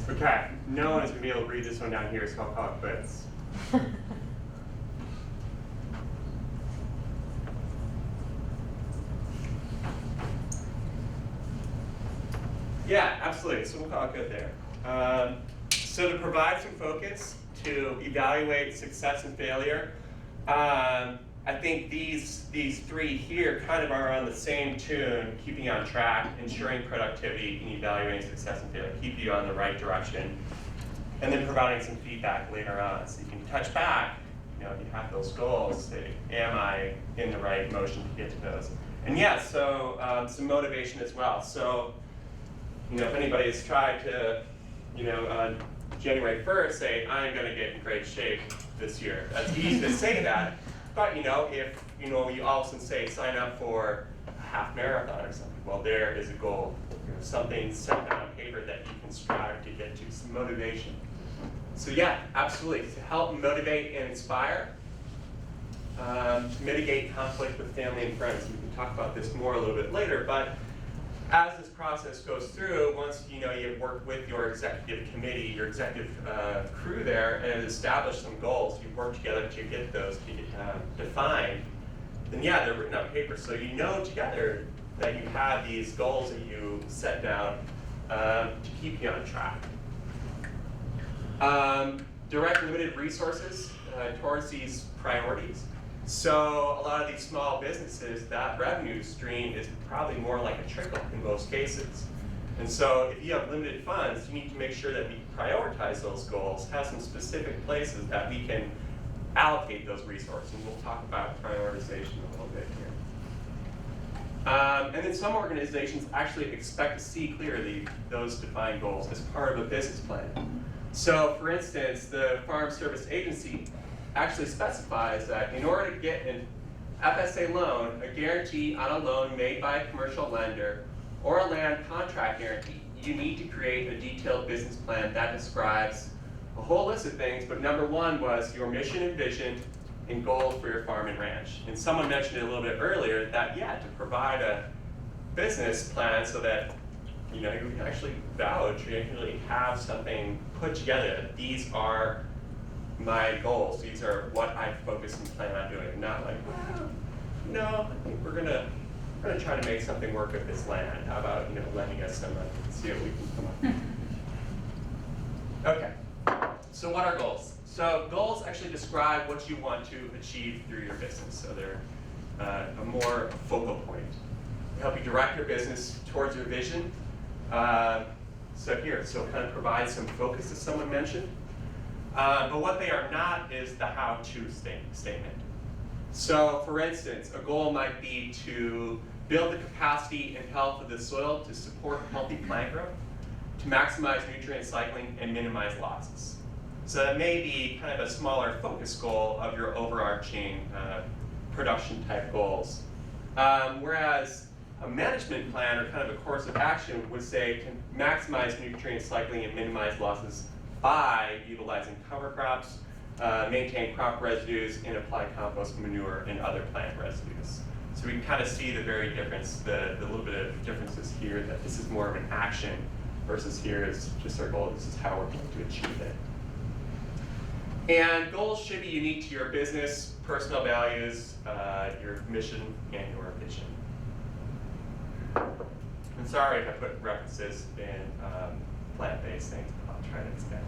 Okay, no one is going to be able to read this one down here, so I'll call it quits. Yeah, absolutely, so we'll call it good there. So to provide some focus, to evaluate success and failure, I think these three here kind of are on the same tune, keeping on track, ensuring productivity, and evaluating success and failure, keep you on the right direction, and then providing some feedback later on. So you can touch back, you know, if you have those goals, say, am I in the right motion to get to those? And yeah, so some motivation as well. So, you know, if anybody has tried to, you know, on January 1st say, I'm gonna get in great shape this year. That's easy to say that. But, you know, if, you know, you all of a sudden say sign up for a half marathon or something, well, there is a goal. You know, something set down on paper that you can strive to get to, some motivation. So yeah, absolutely, to help motivate and inspire, to mitigate conflict with family and friends. We can talk about this more a little bit later, but as this process goes through, once you've worked with your executive committee, your executive crew there, and established some goals, you've worked together to get those defined, then yeah, they're written on paper. So you know together that you have these goals that you set down to keep you on track. Direct limited resources towards these priorities. So a lot of these small businesses, that revenue stream is probably more like a trickle in most cases. And so if you have limited funds, you need to make sure that we prioritize those goals, have some specific places that we can allocate those resources. And we'll talk about prioritization a little bit here. And then some organizations actually expect to see clearly those defined goals as part of a business plan. So for instance, the Farm Service Agency actually specifies that in order to get an FSA loan, a guarantee on a loan made by a commercial lender, or a land contract guarantee, you need to create a detailed business plan that describes a whole list of things, but number one was your mission and vision and goals for your farm and ranch. And someone mentioned it a little bit earlier that, yeah, to provide a business plan so that you can actually vouch, you actually have something put together. These are my goals. These are what I focus and plan on doing. Not like, well, no, I think we're gonna try to make something work with this land. How about lending us some money and see what we can come up with. Okay. So what are goals? So goals actually describe what you want to achieve through your business. So they're a more focal point. They help you direct your business towards your vision. So kind of provide some focus, as someone mentioned. But what they are not is the how-to statement. So for instance, a goal might be to build the capacity and health of the soil to support healthy plant growth, to maximize nutrient cycling and minimize losses. So that may be kind of a smaller focus goal of your overarching production type goals. Whereas a management plan or kind of a course of action would say to maximize nutrient cycling and minimize losses by utilizing cover crops, maintain crop residues, and apply compost manure and other plant residues. So we can kind of see the very difference, the little bit of differences here, that this is more of an action versus here is just our goal. This is how we're going to achieve it. And goals should be unique to your business, personal values, your mission, and your vision. I'm sorry if I put references in plant-based things, but I'll try to expand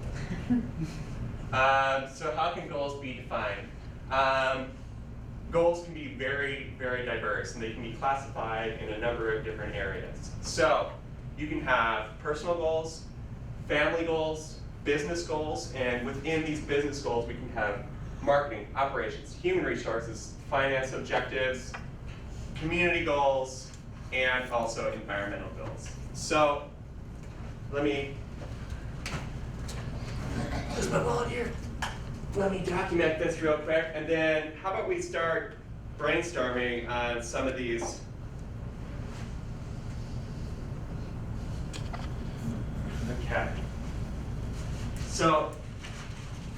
them. So how can goals be defined? Goals can be very, very diverse, and they can be classified in a number of different areas. So you can have personal goals, family goals, business goals, and within these business goals we can have marketing, operations, human resources, finance objectives, community goals, and also environmental goals. So let me just my wallet here. Let me document this real quick, and then how about we start brainstorming on some of these. Okay. So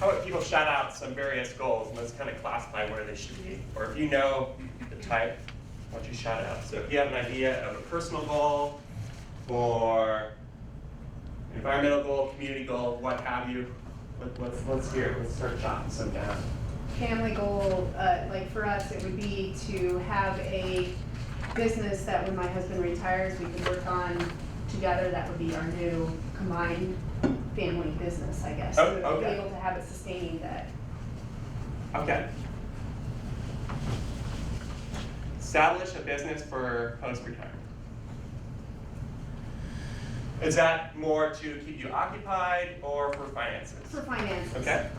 how about people shout out some various goals, and let's kind of classify where they should be. Or if you know the type, why don't you shout it out. So if you have an idea of a personal goal, or environmental goal, community goal, what have you, let's hear it. Let's start jotting some down. Family goal, like for us, it would be to have a business that when my husband retires, we could work on together. That would be our new combined family business, I guess. Oh, So to be okay. able to have it sustaining that. Okay. Establish a business for post-retirement. Is that more to keep you occupied or for finances? For finances. Okay.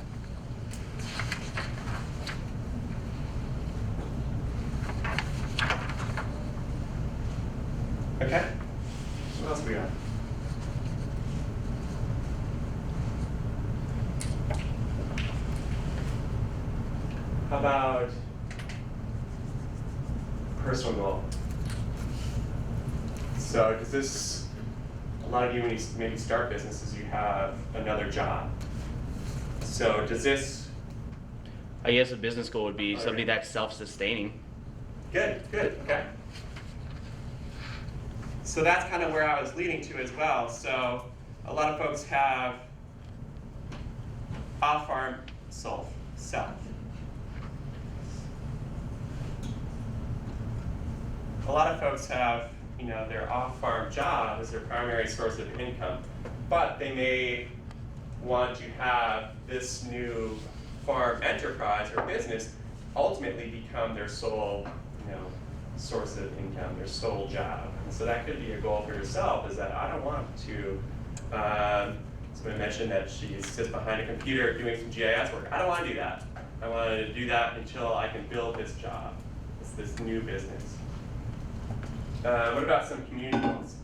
Okay. What else we got? How about personal goal? So does this lot of you, when you maybe start businesses, you have another job. So does this? I guess a business goal would be something that's self-sustaining. Good, okay. So that's kind of where I was leading to as well. So a lot of folks have off-farm self. A lot of folks have, their off-farm job as their primary source of income, but they may want to have this new farm enterprise or business ultimately become their sole, source of income, their sole job. And so that could be a goal for yourself, is that I don't want to, somebody mentioned that she sits behind a computer doing some GIS work. I don't want to do that. I want to do that until I can build this job, this new business. What about some community goals?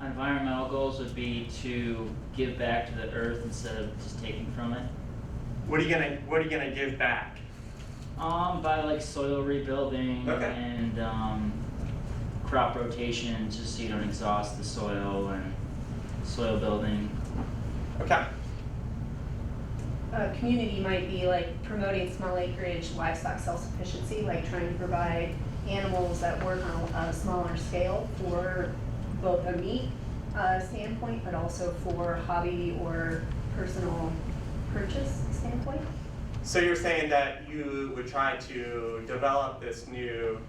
Environmental goals would be to give back to the earth instead of just taking from it. What are you gonna give back? By like soil rebuilding and crop rotation, just so you don't exhaust the soil, and soil building. Okay. Community might be like promoting small acreage livestock self-sufficiency, like trying to provide animals that work on a smaller scale for both a meat standpoint, but also for hobby or personal purchase standpoint. So you're saying that you would try to develop this new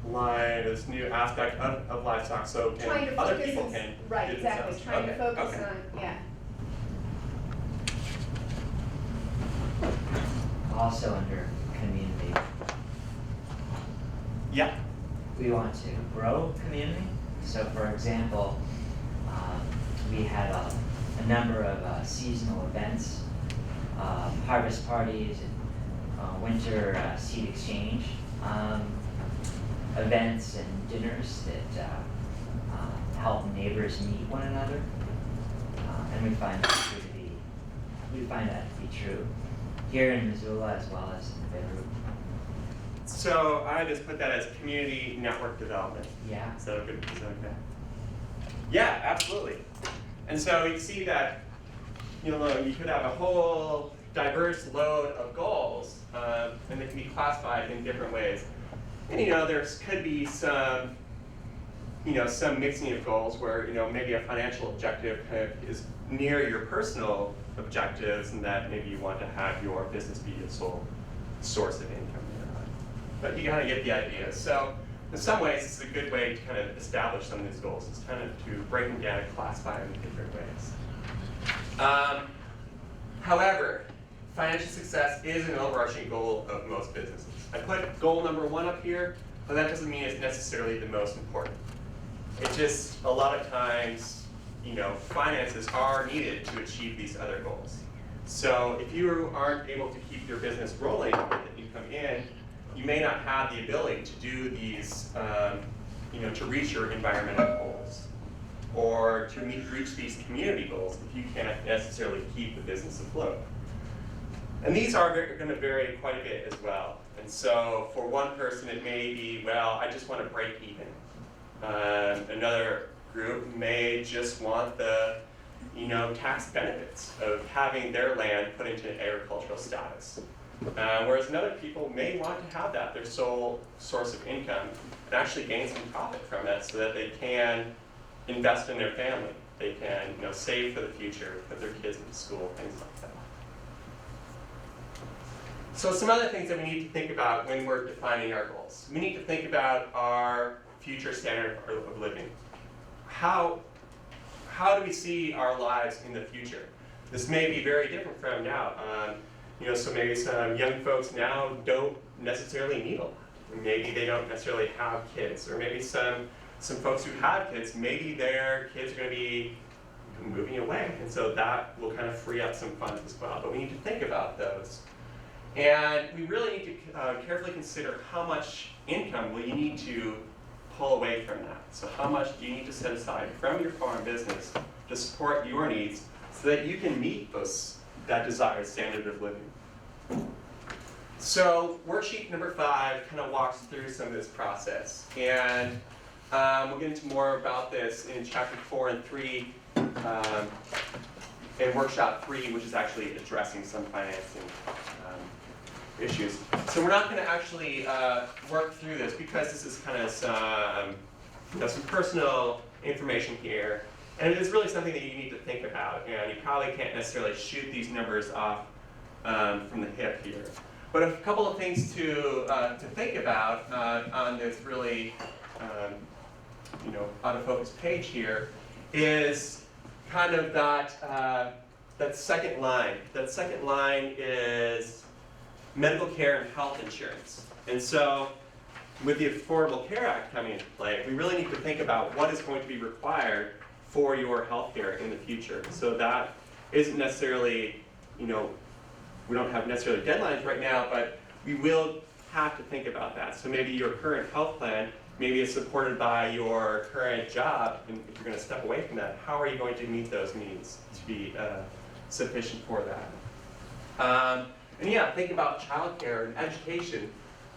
line, this new aspect of livestock, so other people can right, do exactly. themselves. Trying to focus on, yeah. Also under community. Yeah. We want to grow community. So for example, we had a number of seasonal events, harvest parties, and winter seed exchange events and dinners that help neighbors meet one another. And we find that to be true here in Missoula as well as in Beirut. So I just put that as community network development. Yeah. Is that okay? Yeah, absolutely. And so you see that, you could have a whole diverse load of goals, and they can be classified in different ways. And there could be some, some mixing of goals where, maybe a financial objective is near your personal objectives, and that maybe you want to have your business be your sole source of income. But you kind of get the idea. So in some ways, it's a good way to kind of establish some of these goals. It's kind of to break them down and classify them in different ways. However, financial success is an overarching goal of most businesses. I put goal number 1 up here, but that doesn't mean it's necessarily the most important. It's just a lot of times, finances are needed to achieve these other goals. So if you aren't able to keep your business rolling with the income in, you may not have the ability to do these, to reach your environmental goals, or to reach these community goals if you can't necessarily keep the business afloat. And these are going to vary quite a bit as well. And so for one person, it may be, well, I just want to break even. Another group may just want the, tax benefits of having their land put into an agricultural status. Whereas other people may want to have that, their sole source of income, and actually gain some profit from it so that they can invest in their family. They can save for the future, put their kids into school, things like that. So some other things that we need to think about when we're defining our goals. We need to think about our future standard of living. How do we see our lives in the future? This may be very different from now. So maybe some young folks now don't necessarily need a lot. Maybe they don't necessarily have kids, or maybe some folks who have kids, maybe their kids are going to be moving away, and so that will kind of free up some funds as well. But we need to think about those. And we really need to carefully consider how much income will you need to pull away from that. So how much do you need to set aside from your farm business to support your needs so that you can meet that desired standard of living. So worksheet number 5 kind of walks through some of this process. And we'll get into more about this in chapter 4 and 3 and workshop 3, which is actually addressing some financing issues. So we're not going to actually work through this because this is kind of some personal information here, and it is really something that you need to think about. And you probably can't necessarily shoot these numbers off from the hip here. But a couple of things to think about on this really out of focus page here is kind of that second line. That second line is medical care and health insurance. And so with the Affordable Care Act coming into play, we really need to think about what is going to be required for your health care in the future. So that isn't necessarily, we don't have necessarily deadlines right now, but we will have to think about that. So maybe your current health plan, maybe it's supported by your current job, and if you're going to step away from that, how are you going to meet those needs to be sufficient for that? And yeah, think about childcare and education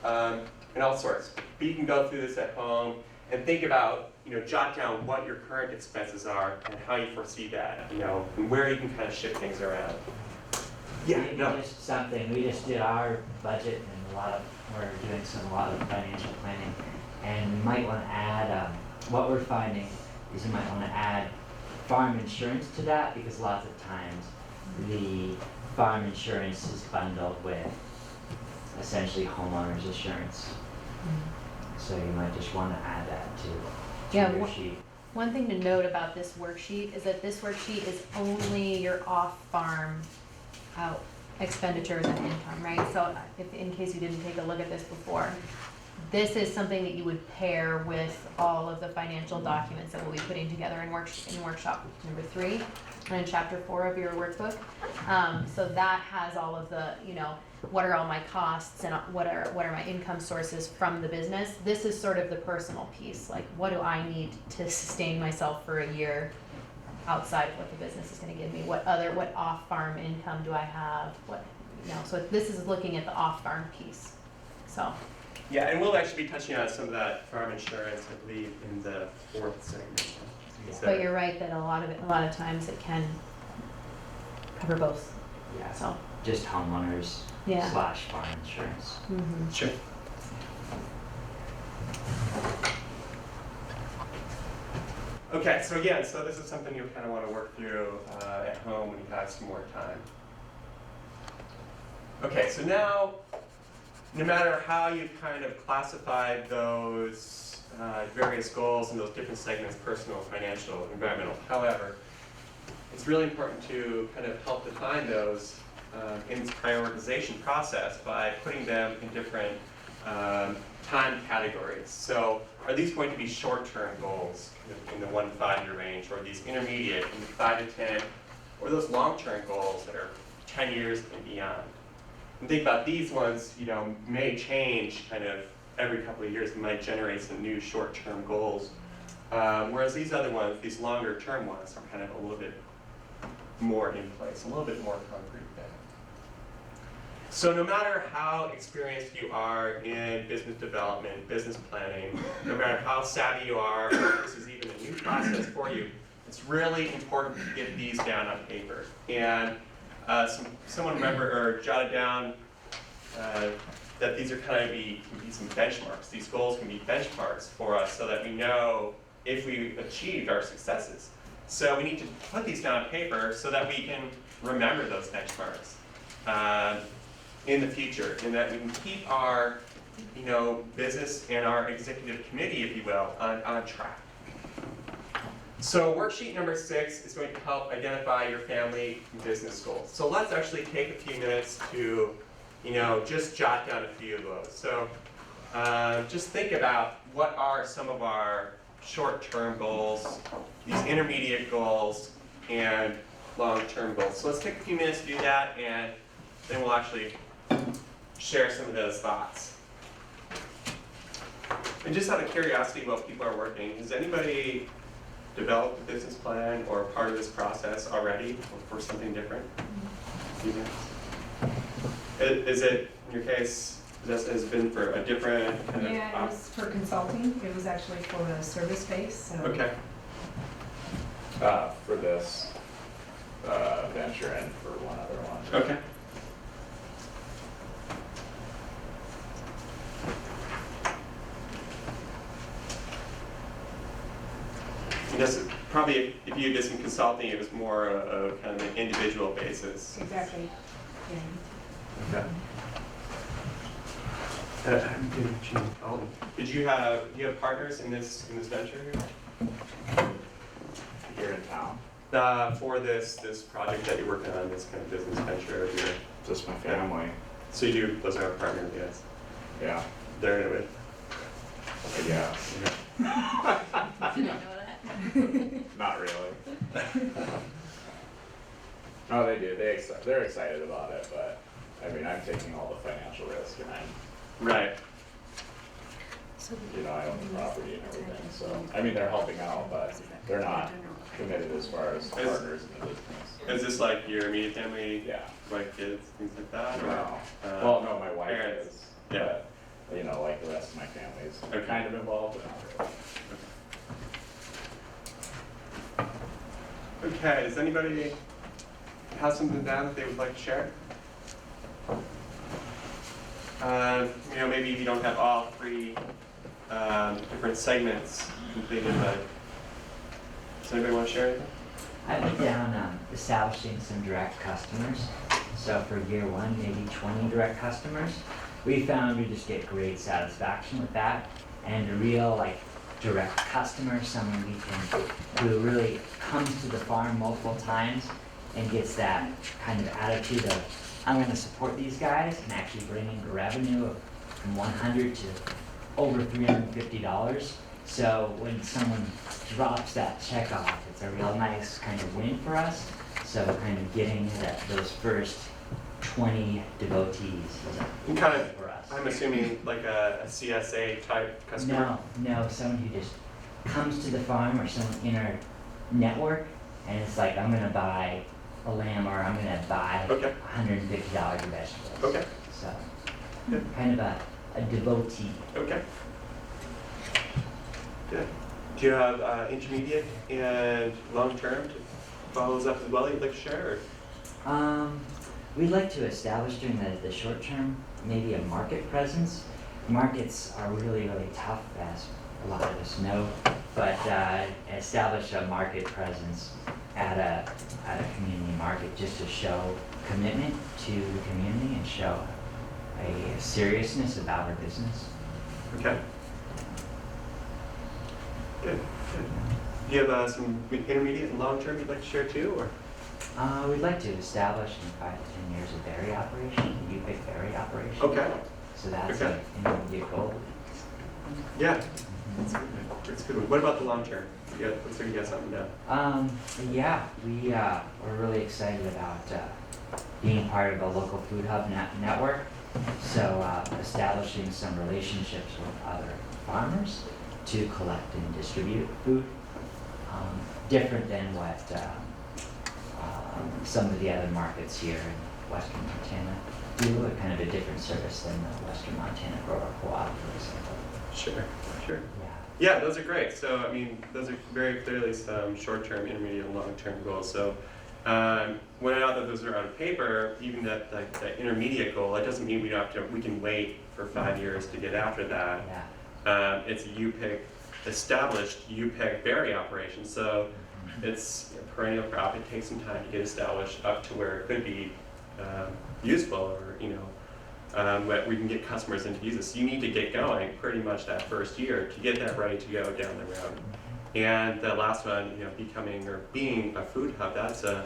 and all sorts. But you can go through this at home and think about, jot down what your current expenses are and how you foresee that, and where you can kind of shift things around. Yeah, Just something, we just did our budget and we're doing a lot of financial planning. And we might want to add, what we're finding is you might want to add farm insurance to that, because lots of times the farm insurance is bundled with essentially homeowner's insurance. So you might just want to add that to your sheet. One thing to note about this worksheet is that this worksheet is only your off-farm expenditures and income, right? So if, in case you didn't take a look at this before, this is something that you would pair with all of the financial documents that we'll be putting together in workshop number 3 and in chapter 4 of your workbook. So that has all of the, what are all my costs and what are my income sources from the business. This is sort of the personal piece, like what do I need to sustain myself for a year outside of what the business is going to give me? What off-farm income do I have? So this is looking at the off-farm piece. So. Yeah, and we'll actually be touching on some of that farm insurance, I believe, in the 4th segment. But you're right that a lot of times it can cover both. Yeah. So. Just homeowners / farm insurance. Mm-hmm. Sure. Okay, so again, this is something you'll kind of want to work through at home when you have some more time. Okay, so now, no matter how you've kind of classified those various goals and those different segments, personal, financial, environmental, however, it's really important to kind of help define those in this prioritization process by putting them in different time categories. So are these going to be short-term goals in the 1 to 5 year range, or these intermediate in the 5 to 10, or those long-term goals that are 10 years and beyond? And think about these ones, may change kind of every couple of years. It might generate some new short-term goals. Whereas these other ones, these longer-term ones, are kind of a little bit more in place, a little bit more concrete there. So no matter how experienced you are in business development, business planning, no matter how savvy you are, or this is even a new process for you, it's really important to get these down on paper. And someone jotted down that these are can be some benchmarks. These goals can be benchmarks for us so that we know if we achieved our successes. So we need to put these down on paper so that we can remember those benchmarks in the future, and that we can keep our business and our executive committee, if you will, on track. So worksheet number 6 is going to help identify your family business goals. So let's actually take a few minutes to, just jot down a few of those. So just think about what are some of our short-term goals, these intermediate goals, and long-term goals. So let's take a few minutes to do that, and then we'll actually share some of those thoughts. And just out of curiosity while people are working, has anybody developed a business plan or part of this process already, or for something different? Is it, in your case, this has been for a different kind of... Yeah, it was for consulting. It was actually for a service base. So. Okay. For this venture and for one other one. Okay. I guess probably if you did some consulting, it was more of kind of an individual basis. Exactly. Okay. Did you have partners in this venture Here in town? For this project that you're working on, this kind of business venture of your? Just my family. So you do, those are our partners, yes. Yeah. They're in it with. I guess. Did I know that? Not really. No, they do. They're excited about it, but I mean, I'm taking all the financial risk, and I'm right. You know, I own the property and everything, so I mean, they're helping out, but they're not committed as far as partners in the business. Is this like your immediate family? Yeah. Like kids, things like that? No. Or, Well, no, my wife parents. is. Yeah. But, you know, like the rest of my family is Okay. kind of involved, but not really. Okay, does anybody have something down that they would like to share? You know, maybe if you don't have all three different segments completed, but does anybody want to share anything? I put down establishing some direct customers. So for year one, maybe 20 direct customers. We found we just get great satisfaction with that. And a real direct customer, someone who really comes to the farm multiple times and gets that kind of attitude of, I'm going to support these guys, and actually bring in revenue of from $100 to over $350. So when someone drops that check off, it's a real nice kind of win for us. So kind of getting those first 20 devotees is Kind of, for us. I'm assuming like a CSA type customer? No, someone who just comes to the farm or someone in our network, and it's like, I'm gonna buy a lamb or I'm gonna buy Okay. $150 of vegetables. Okay. So, Good. kind of a devotee. Okay. Good. Do you have intermediate and long-term to follow those up as well you'd like to share? Or? We'd like to establish during the short term, maybe a market presence. Markets are really, really tough, as a lot of us know, but establish a market presence at a community market just to show commitment to the community and show a seriousness about our business. Okay. Good. Do you have some intermediate and long-term you'd like to share too, or? We'd like to establish in 5 to 10 years a dairy operation, a UPIC dairy operation. Okay. So that's Okay. an intermediate goal. Yeah. That's good. That's a good one. What about the long-term? Looks like you got something down. Yeah, we're really excited about being part of a local food hub network. So establishing some relationships with other farmers to collect and distribute food. Different than what some of the other markets here in Western Montana do, a kind of a different service than the Western Montana Grower Co-op, for example. Sure. Yeah. Yeah, those are great. So, I mean, those are very clearly some short-term, intermediate, and long-term goals. So, when I know that those are on paper, even that intermediate goal, that doesn't mean we can wait for 5 years to get after that. Yeah. It's a UPIC, established UPIC berry operation. So, it's a perennial crop. It takes some time to get established up to where it could be useful, or where we can get customers in to use this. You need to get going pretty much that first year to get that ready to go down the road. And the last one, becoming or being a food hub, that's a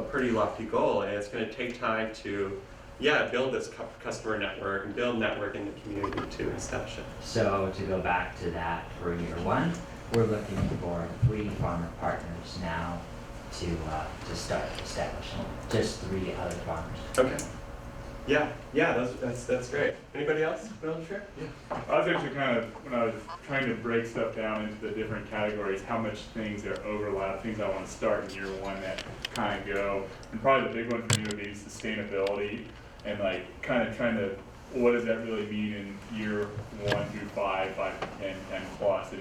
pretty lofty goal, and it's going to take time to, build this customer network and build network in the community to establish it. So to go back to that for year one, we're looking for 3 farmer partners now to start establishing, just 3 other farmers. Okay. Yeah, that's great. Anybody else want to share? Yeah. I was actually when I was trying to break stuff down into the different categories, how much things are overlap, things I want to start in year one that kind of go. And probably the big one for me would be sustainability, and kind of trying to, what does that really mean in year 1 through 5, 5 to 10, 10 plus.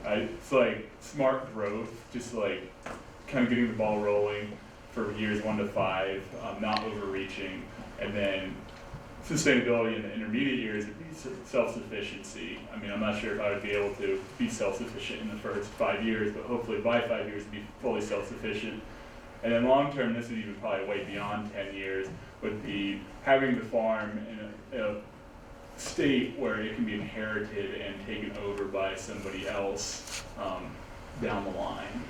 And it's smart growth, just kind of getting the ball rolling for years 1 to 5, not overreaching, and then sustainability in the intermediate years would be self-sufficiency. I mean, I'm not sure if I would be able to be self-sufficient in the first 5 years, but hopefully by 5 years be fully self-sufficient. And then long term, this is even probably way beyond 10 years, would be having the farm in a state where it can be inherited and taken over by somebody else down the line.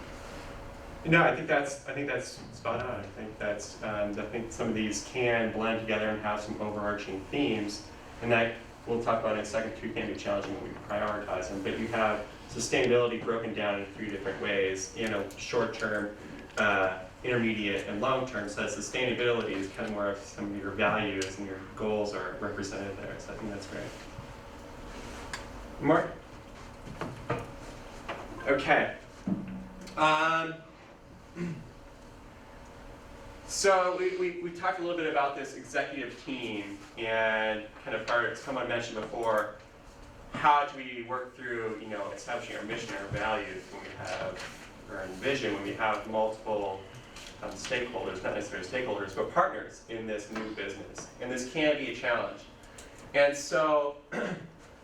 No, I think that's spot on. I think some of these can blend together and have some overarching themes, and that we'll talk about in a second too. Can be challenging when we prioritize them, but you have sustainability broken down in 3 different ways. You know, short term, intermediate, and long term. So that sustainability is kind of more of some of your values and your goals are represented there. So I think that's great. Mark. Okay. So we talked a little bit about this executive team and kind of part of someone mentioned before, how do we work through, you know, establishing our mission, our values when we have, or our vision when we have multiple stakeholders, not necessarily stakeholders, but partners in this new business. And this can be a challenge. And so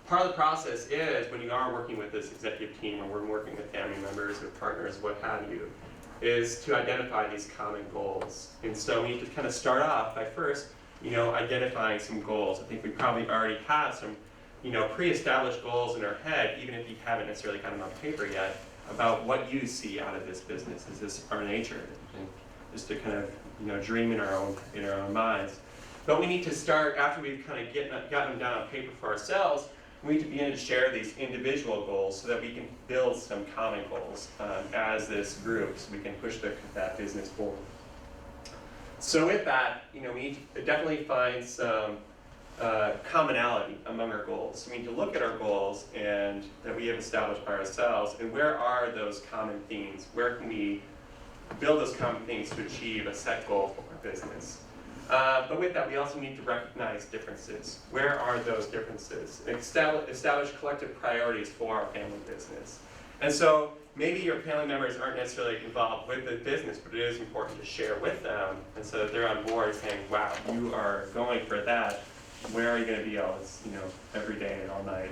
part of the process is when you are working with this executive team or we're working with family members or partners, what have you, is to identify these common goals. And so we need to kind of start off by first, you know, identifying some goals. I think we probably already have some, you know, pre-established goals in our head, even if you haven't necessarily got them on paper yet, about what you see out of this business. Is this our nature? And just to kind of, you know, dream in our own minds. But we need to start, after we've kind of gotten them down on paper for ourselves, we need to begin to share these individual goals so that we can build some common goals as this group, so we can push that business forward. So with that, you know, we need to definitely find some commonality among our goals. So we need to look at our goals and that we have established by ourselves, and where are those common themes? Where can we build those common themes to achieve a set goal for our business? But with that, we also need to recognize differences. Where are those differences? Establish collective priorities for our family business. And so maybe your family members aren't necessarily involved with the business, but it is important to share with them, and so that they're on board saying, wow, you are going for that. Where are you going to be all this, you know, every day and all night?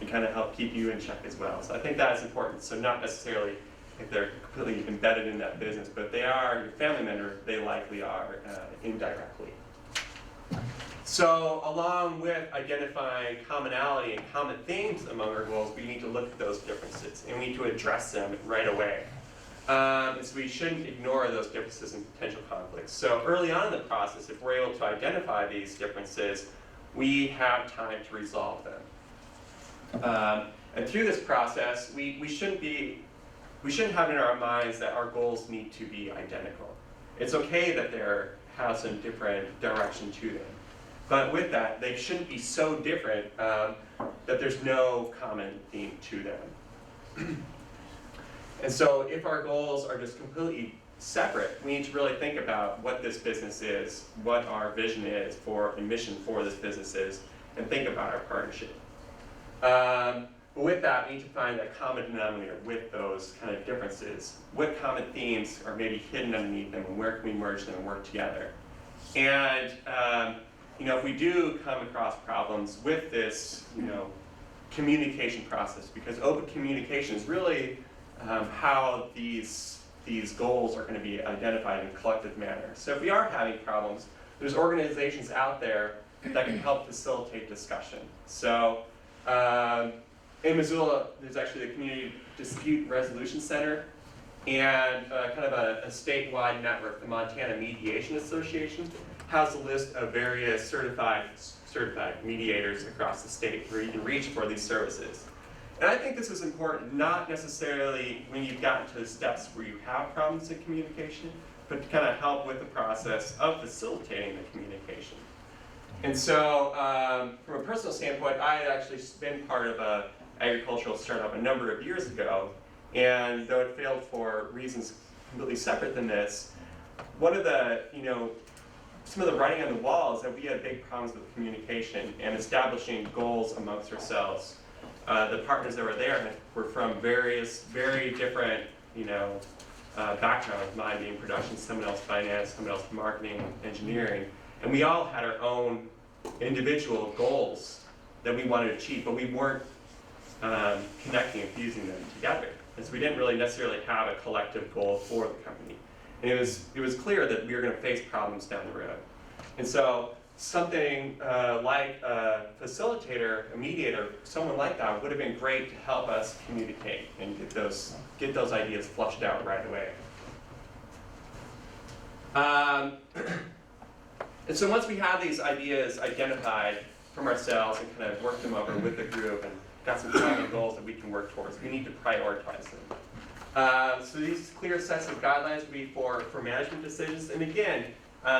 And kind of help keep you in check as well. So I think that is important. So not necessarily if they're completely embedded in that business, but they are your family member, they likely are indirectly. So along with identifying commonality and common themes among our goals, we need to look at those differences and we need to address them right away. So we shouldn't ignore those differences and potential conflicts. So early on in the process, if we're able to identify these differences, we have time to resolve them. And through this process, we shouldn't have in our minds that our goals need to be identical. It's okay that there has some different direction to them. But with that, they shouldn't be so different that there's no common theme to them. And so if our goals are just completely separate, we need to really think about what this business is, what our vision is for and mission for this business is, and think about our partnership. But with that, we need to find that common denominator with those kind of differences. What common themes are maybe hidden underneath them, and where can we merge them and work together? And you know, if we do come across problems with this, you know, communication process, because open communication is really how these goals are going to be identified in a collective manner. So if we are having problems, there's organizations out there that can help facilitate discussion. So in Missoula, there's actually the Community Dispute Resolution Center and kind of a statewide network, the Montana Mediation Association, has a list of various certified mediators across the state where you can reach for these services. And I think this is important, not necessarily when you've gotten to the steps where you have problems in communication, but to kind of help with the process of facilitating the communication. And so from a personal standpoint, I had actually been part of an agricultural startup a number of years ago, and though it failed for reasons completely separate than this, one of the, you know, some of the writing on the wall is that we had big problems with communication and establishing goals amongst ourselves. The partners that were there were from various, very different, you know, background, mine being production, someone else finance, someone else marketing, engineering, and we all had our own individual goals that we wanted to achieve, but we weren't connecting and fusing them together. And so we didn't really necessarily have a collective goal for the company. And it was clear that we were going to face problems down the road. And so something like a facilitator, a mediator, someone like that would have been great to help us communicate and get those ideas flushed out right away. And so once we have these ideas identified from ourselves and kind of worked them over with the group and got some common goals that we can work towards, we need to prioritize them. So these clear sets of guidelines would be for management decisions. And again,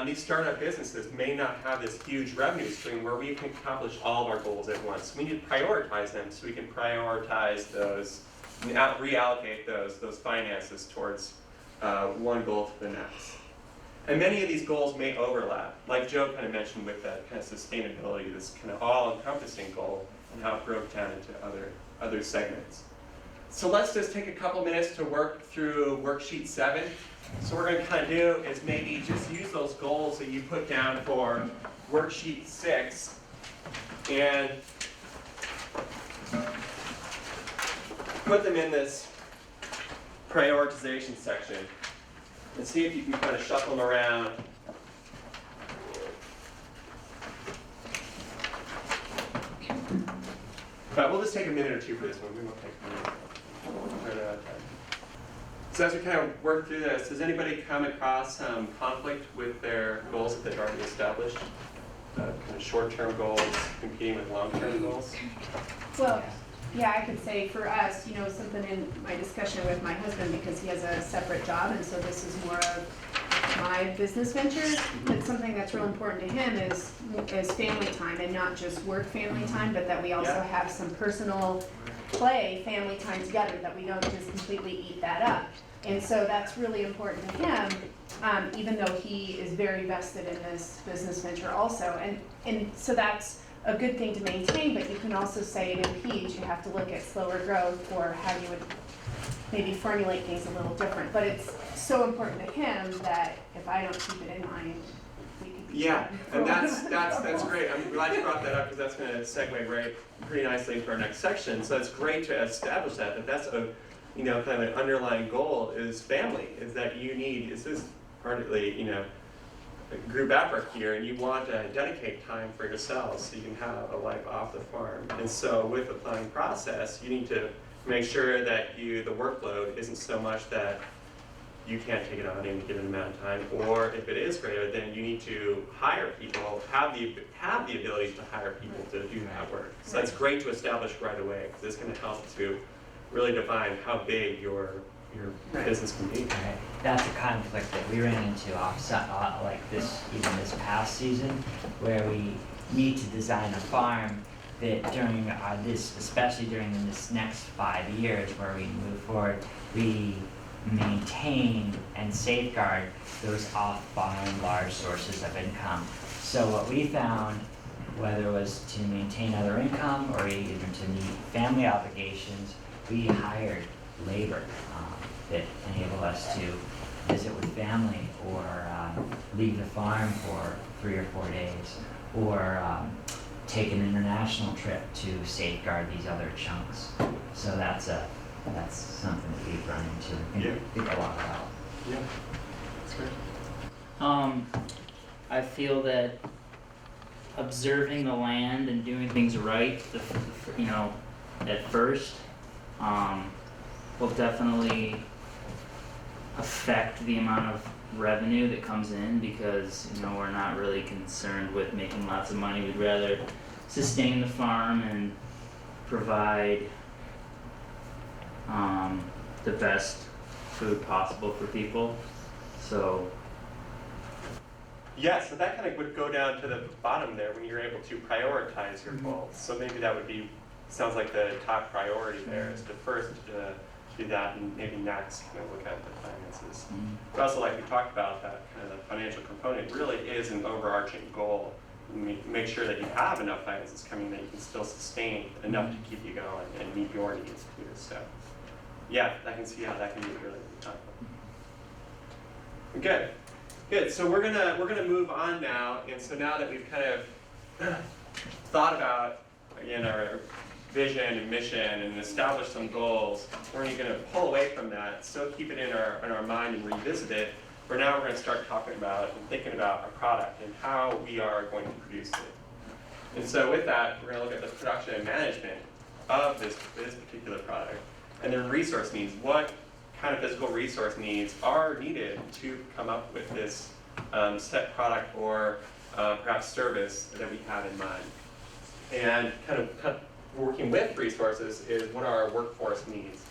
these startup businesses may not have this huge revenue stream where we can accomplish all of our goals at once. We need to prioritize them so we can prioritize those, and reallocate those finances towards one goal to the next. And many of these goals may overlap, like Joe kind of mentioned with that kind of sustainability, this kind of all-encompassing goal, and how it broke down into other segments. So let's just take a couple minutes to work through worksheet 7. So what we're going to kind of do is maybe just use those goals that you put down for worksheet 6 and put them in this prioritization section and see if you can kind of shuffle them around. But we'll just take a minute or two for this one. We won't take a minute. We'll turn it out of time. So as we kind of work through this, has anybody come across some conflict with their goals that they've already established? Kind of short-term goals competing with long-term goals? Well, yeah, I could say for us, you know, something in my discussion with my husband, because he has a separate job, and so this is more of my business venture, but something that's real important to him is family time, and not just work family time, but that we also have some personal play family time together, that we don't just completely eat that up. And so that's really important to him, even though he is very vested in this business venture also. And so that's a good thing to maintain, but you can also say it impedes. You have to look at slower growth or how you would maybe formulate things a little different. But it's so important to him that if I don't keep it in mind, we could be and that's great. I'm glad you brought that up, because that's going to segue pretty nicely into our next section. So it's great to establish that that's a, you know, kind of an underlying goal is family, is that you need, this is partly, you know, a group effort here, and you want to dedicate time for yourselves so you can have a life off the farm. And so with the planning process, you need to make sure that the workload isn't so much that you can't take it on in a given amount of time, or if it is greater, then you need to hire people, have the ability to hire people to do that work. So that's great to establish right away, because it's going to help to really define how big your business can be. Right. That's a conflict that we ran into like this, even this past season, where we need to design a farm that during especially during this next 5 years where we move forward, we maintain and safeguard those off-farm large sources of income. So what we found, whether it was to maintain other income or even to meet family obligations, we hired labor that enabled us to visit with family or leave the farm for 3 or 4 days, or take an international trip to safeguard these other chunks. So that's something that we've run into and think a lot about. Yeah, that's great. I feel that observing the land and doing things right, you know, at first, will definitely affect the amount of revenue that comes in, because, you know, we're not really concerned with making lots of money. We'd rather sustain the farm and provide the best food possible for people. So yeah, so that kind of would go down to the bottom there when you're able to prioritize your goals. So maybe that would be, sounds like the top priority there is to first do that, and maybe next kind of look at the finances. But also, like we talked about, that kind of the financial component really is an overarching goal. Make sure that you have enough finances coming that you can still sustain enough to keep you going and meet your needs too. So yeah, I can see how that can be really tough. Good, good. So we're gonna move on now, and so now that we've kind of thought about again our vision and mission and established some goals, we're gonna pull away from that, still keep it in our mind and revisit it. For now, we're gonna start talking about and thinking about our product and how we are going to produce it. And so with that, we're gonna look at the production and management of this particular product, and then resource needs. What kind of physical resource needs are needed to come up with this set product or perhaps service that we have in mind. And kind of working with resources is what are our workforce needs.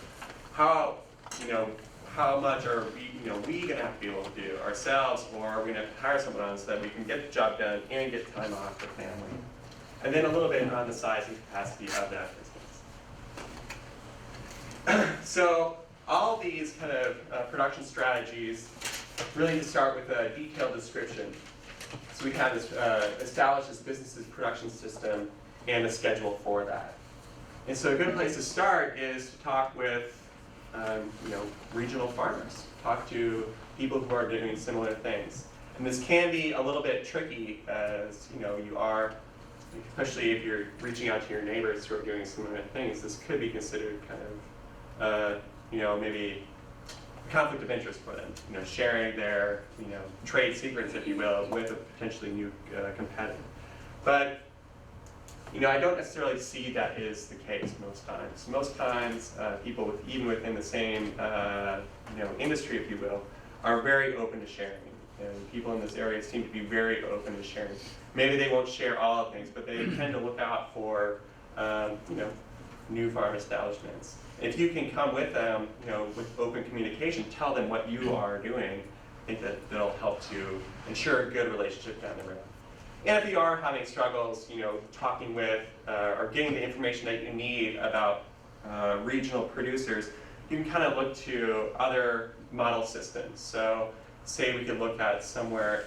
How much are we gonna have to be able to do ourselves, or are we gonna have to hire someone on so that we can get the job done and get time off for family? And then a little bit on the size and capacity of that business. So all these kind of production strategies really start with a detailed description. So we have this established this business's production system and a schedule for that. And so a good place to start is to talk with regional farmers, talk to people who are doing similar things. And this can be a little bit tricky as you are, especially if you're reaching out to your neighbors who are doing similar things. This could be considered kind of maybe a conflict of interest for them, sharing their trade secrets, if you will, with a potentially new competitor. But I don't necessarily see that is the case most times. Most times, people even within the same industry, if you will, are very open to sharing. And people in this area seem to be very open to sharing. Maybe they won't share all of things, but they tend to look out for new farm establishments. If you can come with them, with open communication, tell them what you are doing, I think that that'll help to ensure a good relationship down the road. And if you are having struggles, talking with or getting the information that you need about regional producers, you can kind of look to other model systems. So say we could look at somewhere,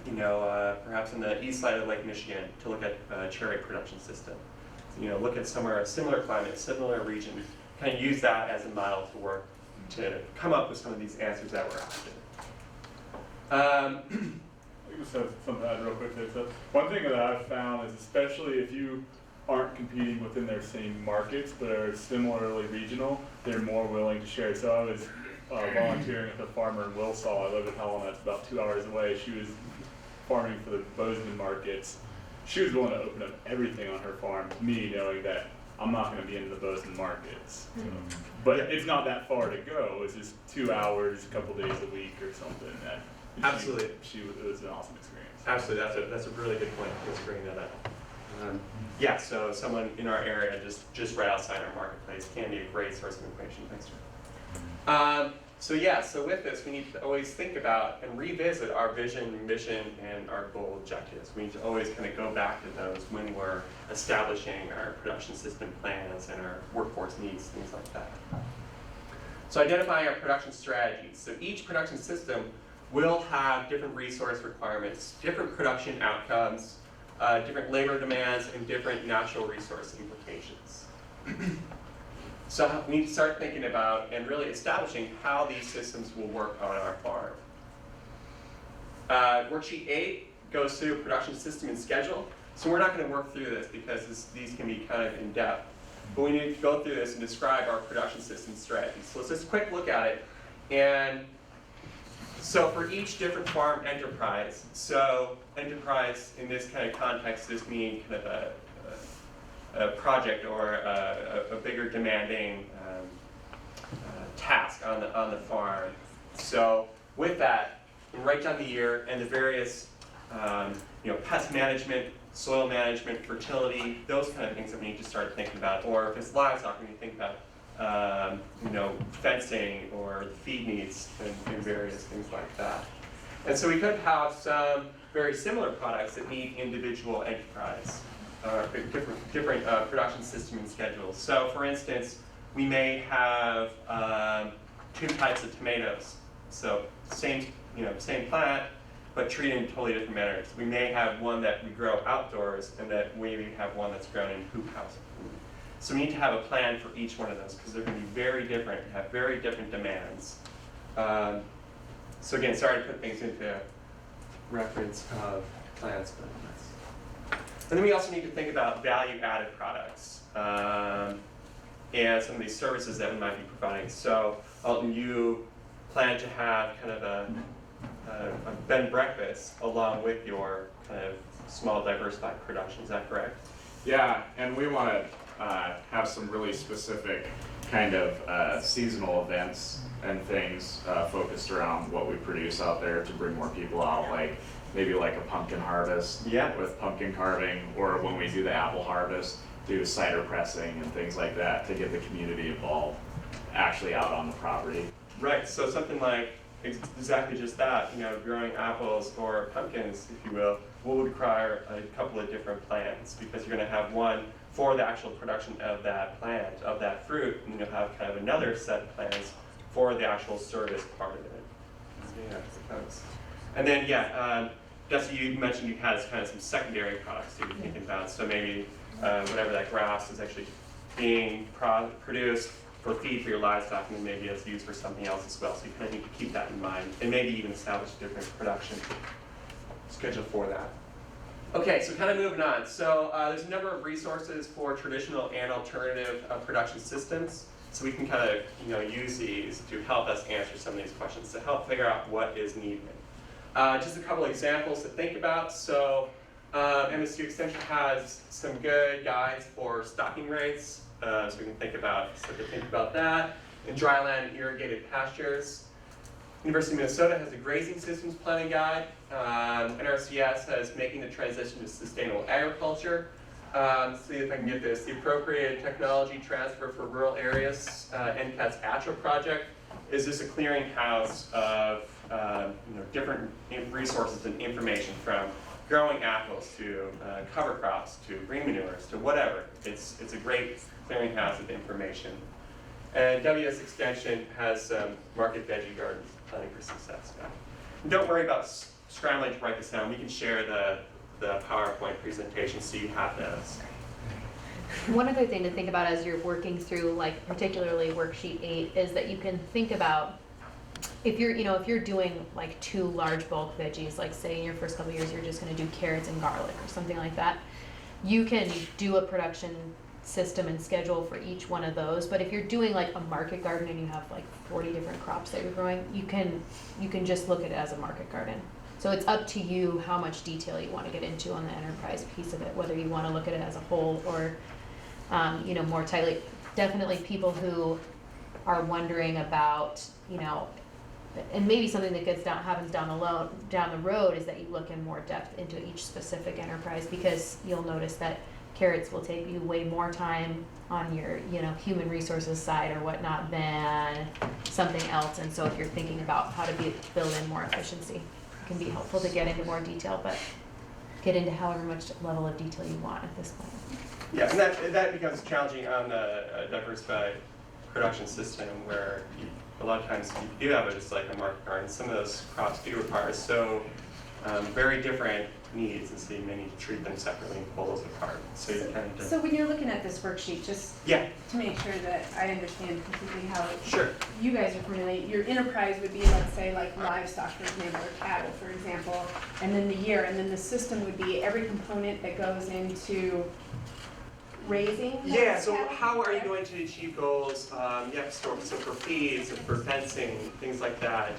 perhaps in the east side of Lake Michigan to look at a cherry production system. So, look at somewhere a similar climate, similar region, kind of use that as a model to work to come up with some of these answers that we're after. I just have something to add real quick there. So one thing that I've found is, especially if you aren't competing within their same markets but are similarly regional, they're more willing to share. So I was volunteering with a farmer in Wilsaw. I live in Helena, it's about 2 hours away. She was farming for the Bozeman markets. She was willing to open up everything on her farm, me knowing that I'm not going to be in the Bozeman markets. But it's not that far to go. It's just 2 hours, a couple days a week or something. Absolutely. It was an awesome experience. Absolutely, that's a really good point. Let's bring that up. Yeah, so someone in our area, just right outside our marketplace, can be a great source of information. Thanks, John. So with this, we need to always think about and revisit our vision, mission, and our goal objectives. We need to always kind of go back to those when we're establishing our production system plans and our workforce needs, things like that. So identifying our production strategies. So each production system will have different resource requirements, different production outcomes, different labor demands, and different natural resource implications. So we need to start thinking about and really establishing how these systems will work on our farm. Worksheet 8 goes through production system and schedule. So we're not going to work through this because these can be kind of in depth. But we need to go through this and describe our production system strategy. So let's just quick look at it. And so for each different farm enterprise, so enterprise in this kind of context just means kind of a project or a bigger demanding task on the farm. So with that, we write down the year and the various pest management, soil management, fertility, those kind of things that we need to start thinking about. Or if it's livestock, we need to think about fencing or feed needs and various things like that. And so we could have some very similar products that need individual enterprise, different production system and schedules. So for instance, we may have 2 types of tomatoes. So same plant, but treated in totally different manners. We may have one that we grow outdoors and that we have one that's grown in hoop houses. So we need to have a plan for each one of those because they're going to be very different, have very different demands. So again, sorry to put things into reference of plants, but that's. And then we also need to think about value-added products and some of these services that we might be providing. So Alton, you plan to have kind of a bed and breakfast along with your kind of small diversified production, is that correct? Yeah, and we want to have some really specific kind of seasonal events and things focused around what we produce out there to bring more people out, like maybe like a pumpkin harvest with pumpkin carving, or when we do the apple harvest, do cider pressing and things like that to get the community involved actually out on the property. Right, so something like exactly just that, you know, growing apples or pumpkins, if you will would require a couple of different plans, because you're going to have one for the actual production of that plant, of that fruit, and you'll have kind of another set of plans for the actual service part of it. Yeah, I suppose. And then, Jesse, you mentioned you had kind of some secondary products that you're thinking about, so maybe whatever that grass is actually being produced for feed for your livestock, and then maybe it's used for something else as well. So you kind of need to keep that in mind, and maybe even establish a different production schedule for that. Okay, so kind of moving on. So there's a number of resources for traditional and alternative production systems. So we can kind of use these to help us answer some of these questions, to help figure out what is needed. Just a couple examples to think about. So MSU Extension has some good guides for stocking rates. So we can think about that. In dryland and irrigated pastures. University of Minnesota has a grazing systems planning guide. NRCS has making the transition to sustainable agriculture. See if I can get this. The appropriate technology transfer for rural areas. NCAT's ATRA project is just a clearinghouse of different resources and information, from growing apples to cover crops to green manures to whatever. It's a great clearinghouse of information. And WS Extension has market veggie gardens planning for success. Don't worry about scrambling to write this down. We can share the PowerPoint presentation so you have those. One other thing to think about as you're working through, like particularly worksheet 8, is that you can think about if you're doing like 2 large bulk veggies, like say in your first couple of years you're just going to do carrots and garlic or something like that. You can do a production system and schedule for each one of those. But if you're doing like a market garden and you have like 40 different crops that you're growing, you can just look at it as a market garden. So it's up to you how much detail you want to get into on the enterprise piece of it, whether you want to look at it as a whole or more tightly. Definitely people who are wondering about, and maybe something that happens down the road is that you look in more depth into each specific enterprise, because you'll notice that carrots will take you way more time on your human resources side or whatnot than something else. And so if you're thinking about how to build in more efficiency, it can be helpful to get into more detail, but get into however much level of detail you want at this point. Yeah, and that becomes challenging on the diversified production system, where a lot of times you do have just like a market garden. Some of those crops do require so very different needs, and so you may need to treat them separately and pull those apart. So you kind of. So when you're looking at this worksheet, just to make sure that I understand completely how you guys are familiar, your enterprise would be, let's say, like livestock, for example, or cattle, for example, and then the year, and then the system would be every component that goes into raising? Yeah, so how are you going to achieve goals? So for feeds and for fencing, things like that.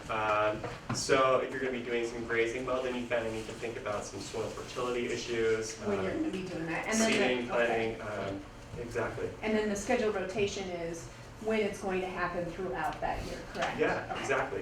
So if you're going to be doing some grazing, well, then you kind of need to think about some soil fertility issues. When you're going to be doing that. And then seeding, planting, exactly. And then the scheduled rotation is when it's going to happen throughout that year, correct? Yeah, okay. Exactly.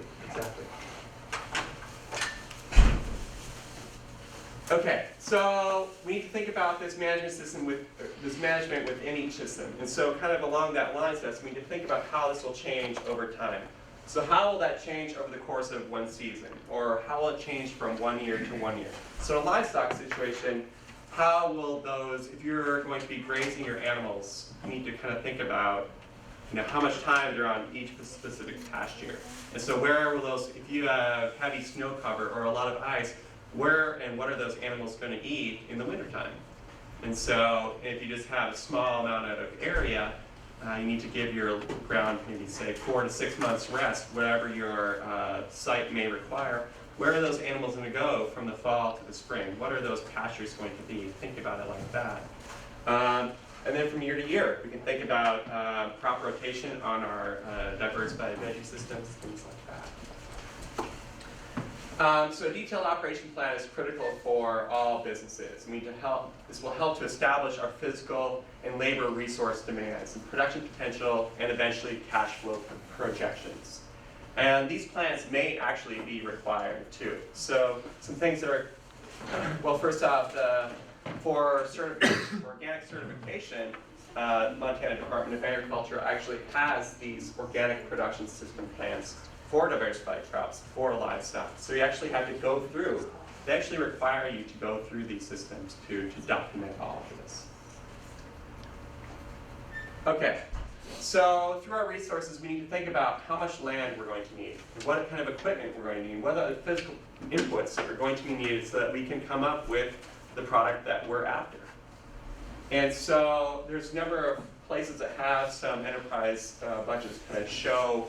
Okay, so we need to think about this management system within each system. And so kind of along that line, we need to think about how this will change over time. So how will that change over the course of one season? Or how will it change from 1 year to 1 year? So in a livestock situation, how will those, if you're going to be grazing your animals, you need to kind of think about how much time they're on each specific pasture. And so where will those, if you have heavy snow cover or a lot of ice, where and what are those animals going to eat in the wintertime? And so if you just have a small amount of area, you need to give your ground maybe say 4 to 6 months rest, whatever your site may require. Where are those animals going to go from the fall to the spring? What are those pastures going to be? Think about it like that. And then from year to year, we can think about crop rotation on our diversified veggie systems, things like that. So a detailed operation plan is critical for all businesses. This will help to establish our physical and labor resource demands and production potential and eventually cash flow projections. And these plans may actually be required too. So some things that are, well, first off, for organic certification, Montana Department of Agriculture actually has these organic production system plans for diversified crops, for livestock. So you actually have to go through, they actually require you to go through these systems to document all of this. Okay, so through our resources, we need to think about how much land we're going to need, and what kind of equipment we're going to need, what are the physical inputs that are going to be needed so that we can come up with the product that we're after. And so there's a number of places that have some enterprise budgets kind of show,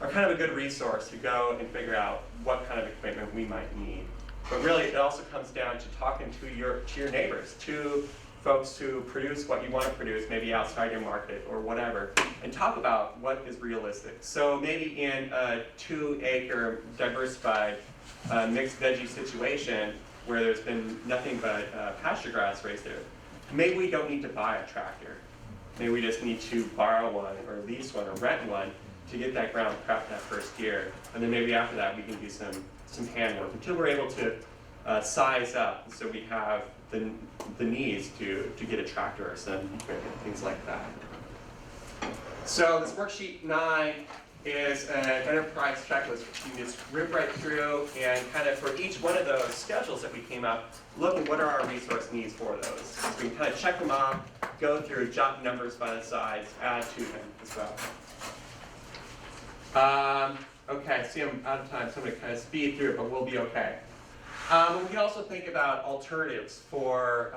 are kind of a good resource to go and figure out what kind of equipment we might need. But really it also comes down to talking to your neighbors, to folks who produce what you want to produce, maybe outside your market or whatever, and talk about what is realistic. So maybe in a 2-acre diversified mixed veggie situation where there's been nothing but pasture grass raised there, maybe we don't need to buy a tractor. Maybe we just need to borrow one or lease one or rent one to get that ground prepped that first year. And then maybe after that we can do some handwork until we're able to size up so we have the needs to get a tractor or some equipment, things like that. So this worksheet 9 is an enterprise checklist. You can just rip right through and kind of for each one of those schedules that we came up, look at what are our resource needs for those. So we can kind of check them off, go through, jot numbers by the sides, add to them as well. Okay, see I'm out of time, so I'm going to kind of speed through it, but we'll be okay. We can also think about alternatives for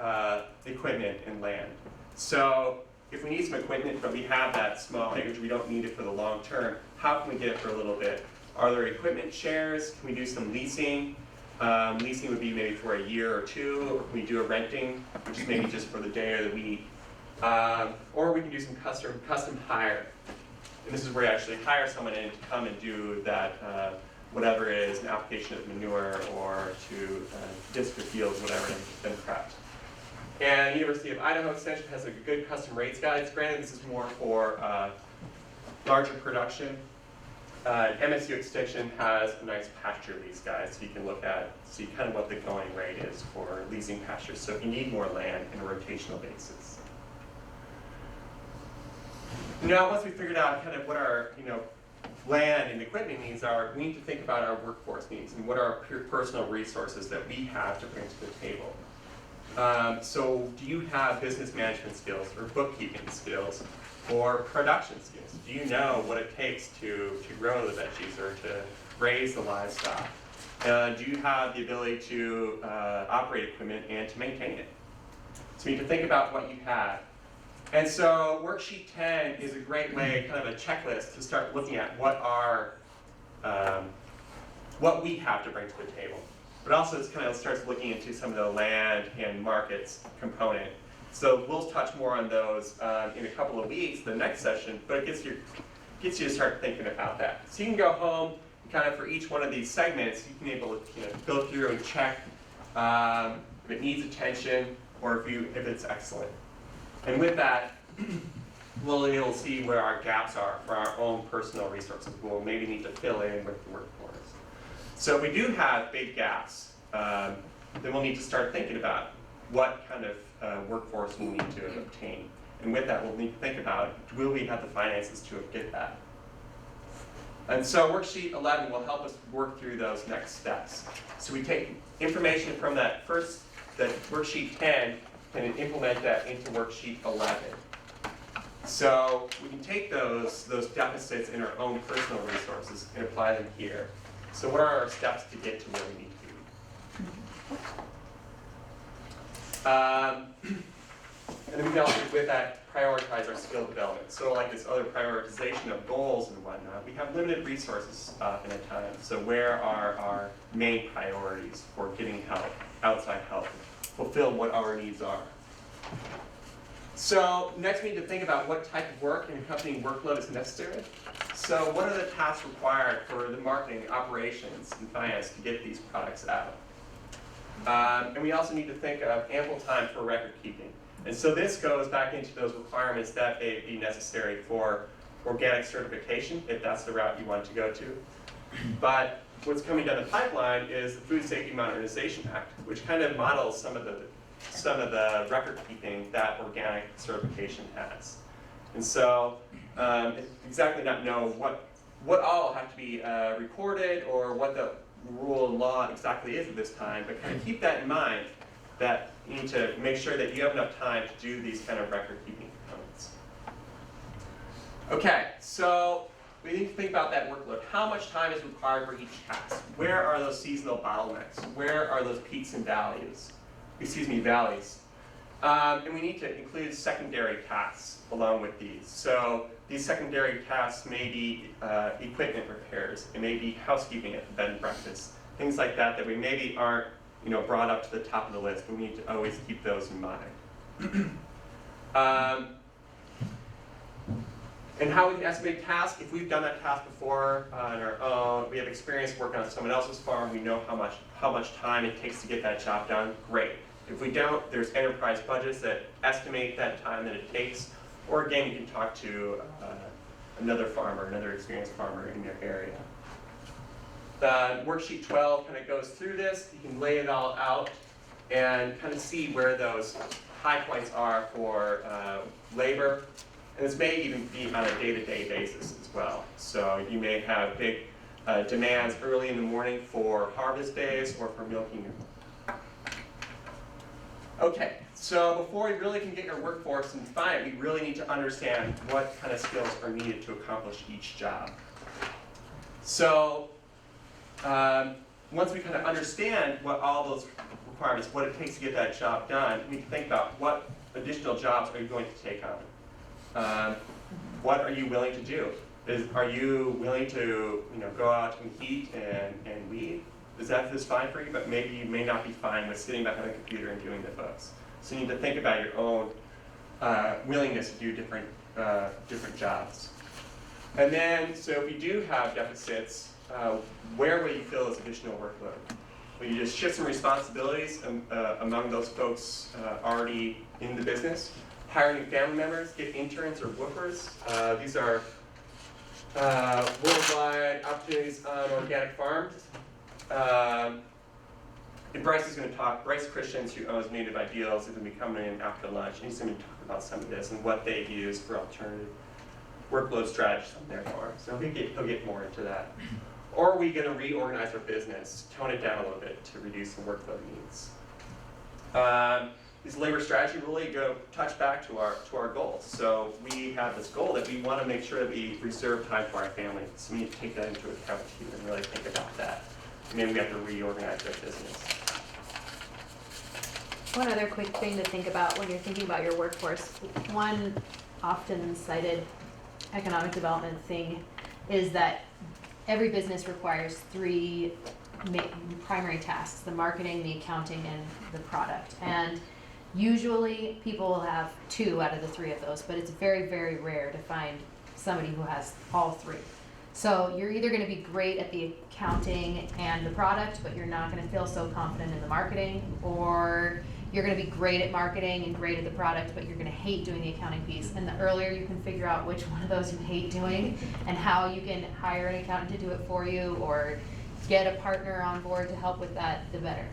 equipment and land. So if we need some equipment, but we have that small acreage, we don't need it for the long term, how can we get it for a little bit? Are there equipment shares? Can we do some leasing? Leasing would be maybe for a year or two, or can we do a renting, which is maybe just for the day or the week? Or we can do some custom hire. And this is where you actually hire someone in to come and do that, whatever it is, an application of manure or to disc the fields, whatever has been prepped. And University of Idaho Extension has a good custom rates guides. Granted, this is more for larger production. MSU Extension has a nice pasture lease guide, so you can look at, see kind of what the going rate is for leasing pastures. So if you need more land in a rotational basis. Now, once we figured out kind of what our land and equipment needs are, we need to think about our workforce needs and what are our personal resources that we have to bring to the table. So do you have business management skills or bookkeeping skills or production skills? Do you know what it takes to grow the veggies or to raise the livestock? Do you have the ability to operate equipment and to maintain it? So you need to think about what you have. And so worksheet 10 is a great way, kind of a checklist to start looking at what we have to bring to the table. But also it kind of starts looking into some of the land and markets component. So we'll touch more on those in a couple of weeks, the next session, but it gets you to start thinking about that. So you can go home and kind of for each one of these segments, you can be able to go through and check if it needs attention or if it's excellent. And with that, we'll see where our gaps are for our own personal resources. We'll maybe need to fill in with the workforce. So if we do have big gaps, then we'll need to start thinking about what kind of workforce we'll need to obtain. And with that, we'll need to think about, will we have the finances to get that? And so worksheet 11 will help us work through those next steps. So we take information from that worksheet 10, and implement that into worksheet 11. So we can take those deficits in our own personal resources and apply them here. So what are our steps to get to where we need to be? And then we can also, with that, prioritize our skill development. So like this other prioritization of goals and whatnot, we have limited resources often at times. So where are our main priorities for getting help, outside help, fulfill what our needs are? So next we need to think about what type of work and accompanying workload is necessary. So what are the tasks required for the marketing, operations, and finance to get these products out? And we also need to think of ample time for record keeping. And so this goes back into those requirements that may be necessary for organic certification, if that's the route you want to go to. But what's coming down the pipeline is the Food Safety Modernization Act, which kind of models some of the record keeping that organic certification has. And so exactly not know what all have to be recorded or what the rule and law exactly is at this time, but kind of keep that in mind that you need to make sure that you have enough time to do these kind of record keeping components. Okay, so we need to think about that workload. How much time is required for each task? Where are those seasonal bottlenecks? Where are those peaks and valleys? Valleys. And we need to include secondary tasks along with these. So these secondary tasks may be equipment repairs. It may be housekeeping at the bed and breakfast. Things like that we maybe aren't brought up to the top of the list. We need to always keep those in mind. And how we can estimate tasks, if we've done that task before on our own, we have experience working on someone else's farm, we know how much time it takes to get that job done, great. If we don't, there's enterprise budgets that estimate that time that it takes, or again, you can talk to another farmer, another experienced farmer in your area. The worksheet 12 kind of goes through this. You can lay it all out and kind of see where those high points are for labor. And this may even be on a day-to-day basis as well. So you may have big demands early in the morning for harvest days or for milking. Okay, so before we really can get your workforce and define it, we really need to understand what kind of skills are needed to accomplish each job. So once we kind of understand what all those requirements, what it takes to get that job done, we need to think about what additional jobs are you going to take on. What are you willing to do? Are you willing to go out and heat and weed? Is that just fine for you? But maybe you may not be fine with sitting behind a computer and doing the books. So you need to think about your own willingness to do different jobs. And then, so if you do have deficits, where will you fill this additional workload? Will you just shift some responsibilities among those folks already in the business? Hire new family members, get interns or woofers. These are worldwide opportunities on organic farms. And Bryce is going to talk, Bryce Christians, who owns Native Ideals, is going to be coming in after lunch. And he's going to talk about some of this and what they use for alternative workload strategies on their farm. So he'll get more into that. Or are we going to reorganize our business, tone it down a little bit to reduce the workload needs? These labor strategy really touch back to our goals. So we have this goal that we want to make sure that we reserve time for our family. So we need to take that into account too and really think about that. Maybe we have to reorganize our business. One other quick thing to think about when you're thinking about your workforce, one often cited economic development thing is that every business requires three primary tasks: the marketing, the accounting, and the product. And usually people will have 2 out of the 3 of those, but it's very, very rare to find somebody who has all 3. So you're either going to be great at the accounting and the product, but you're not going to feel so confident in the marketing, or you're going to be great at marketing and great at the product, but you're going to hate doing the accounting piece. And the earlier you can figure out which one of those you hate doing and how you can hire an accountant to do it for you or get a partner on board to help with that, the better.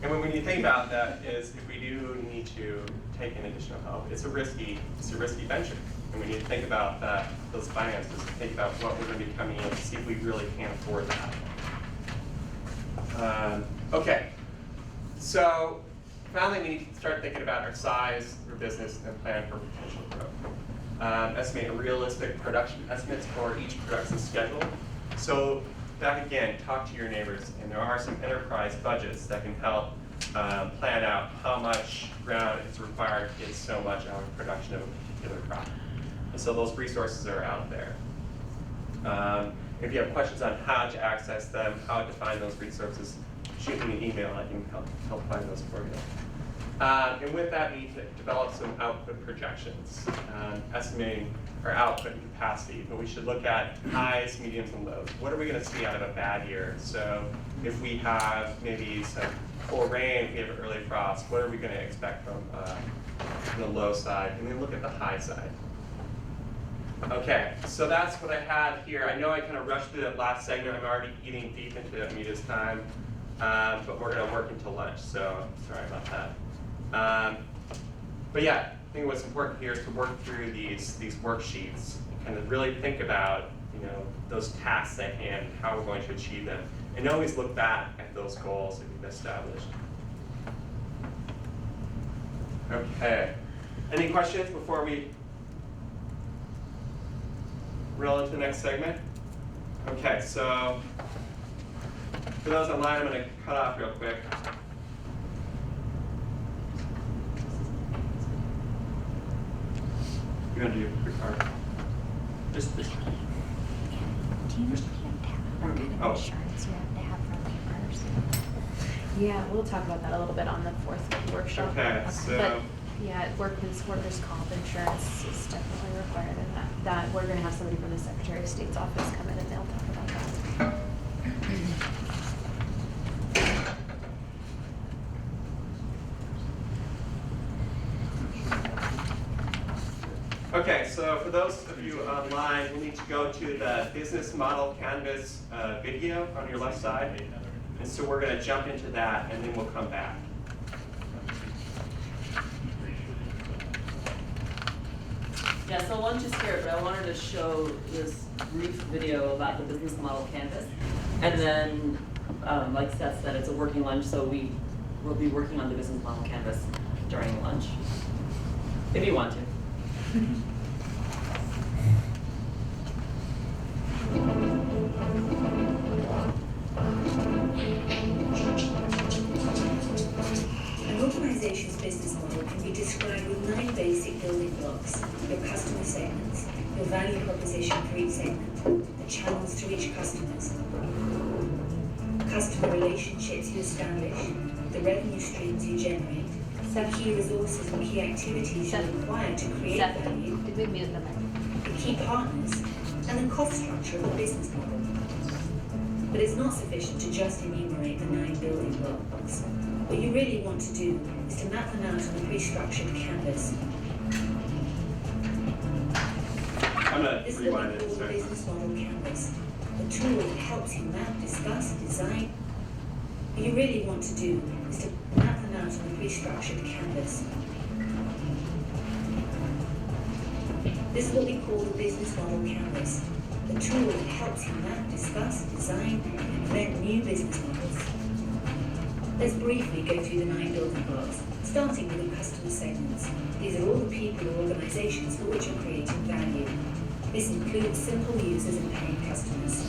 And when you think about that is if we do need to take in additional help, it's a risky venture. And we need to think about those finances, and think about what we're going to be coming in to see if we really can afford that. Okay, so finally we need to start thinking about our size, our business, and plan for potential growth. Estimate realistic production estimates for each production schedule. So back again, talk to your neighbors, and there are some enterprise budgets that can help plan out how much ground is required to get so much out of production of a particular crop. And so those resources are out there. If you have questions on how to access them, how to find those resources, shoot me an email. I can help find those for you. And with that, we need to develop some output projections, estimating our output and capacity. But we should look at highs, mediums, and lows. What are we going to see out of a bad year? So if we have maybe some poor rain, if we have an early frost, what are we going to expect from the low side? And then look at the high side. Okay, so that's what I have here. I know I kind of rushed through that last segment. I'm already eating deep into Amita's time, but we're going to work until lunch, so sorry about that. But yeah, I think what's important here is to work through these worksheets and kind of really think about, you know, those tasks at hand, how we're going to achieve them, and always look back at those goals that we've established. Okay, any questions before we roll into the next segment? Okay, so for those online, I'm going to cut off real quick. You're going to do a quick part. Just this. Do you have to have what kind of insurance you have to have for laborers? Yeah, we'll talk about that a little bit on the fourth workshop. Okay, so. But yeah, workers' comp insurance is definitely required in that we're gonna have somebody from the Secretary of State's office come in and they'll talk about that. Okay, so for those of you online, we'll need to go to the business model canvas video on your left side. And so we're going to jump into that and then we'll come back. Yeah, so lunch is here, but I wanted to show this brief video about the business model canvas. And then, like Seth said, it's a working lunch, so we will be working on the business model canvas during lunch, if you want to. An organization's business model can be described with 9 basic building blocks: your customer segments, your value proposition for each segment, the channels to reach customers, customer relationships you establish, the revenue streams you generate, the key resources and key activities you require to create value, the key partners, and the cost structure of the business model. But it's not sufficient to just enumerate the 9 building blocks. What you really want to do is to map them out on a pre-structured canvas. I'm going This to is what rewind we it a call the second. business model canvas, a tool that helps you map, discuss, design. What you really want to do is to map them out on a pre-structured canvas. This is what we call the business model canvas, a tool that helps you map, discuss, design, and invent new business models. Let's briefly go through the 9 building blocks, starting with the customer segments. These are all the people or organizations for which you're creating value. This includes simple users and paying customers.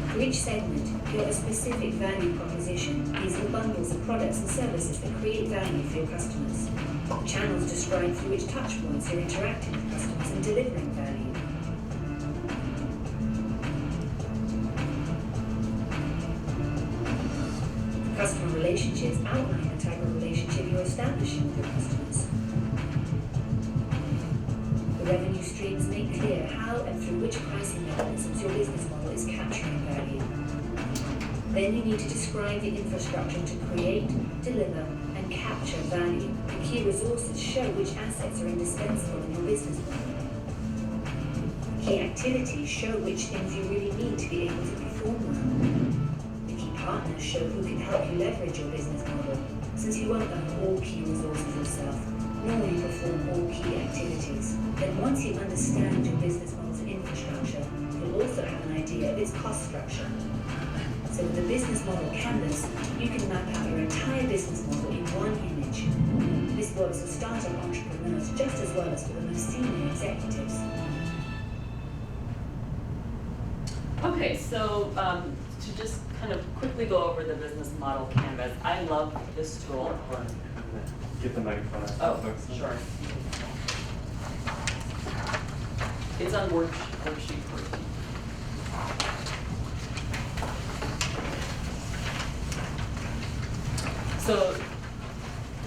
For each segment, you have a specific value proposition. These are the bundles of products and services that create value for your customers. The channels describe through which touchpoints you're interacting with customers and delivering value. Customer relationships outline the type of relationship you're establishing with your customers. The revenue streams make clear how and through which pricing mechanisms your business model is capturing value. Then you need to describe the infrastructure to create, deliver, and capture value. The key resources show which assets are indispensable in your business model. Key activities show which things you really need to be able to perform well. Partners show who can help you leverage your business model, since you won't own all key resources yourself, nor will you perform all key activities. Then once you understand your business model's infrastructure, you'll also have an idea of its cost structure. So with the business model canvas, you can map out your entire business model in one image. This works for startup entrepreneurs just as well as for the most senior executives. Okay, so to just kind of quickly go over the business model canvas, I love this tool. Get the microphone out. Oh, sure. It's on worksheet 14. So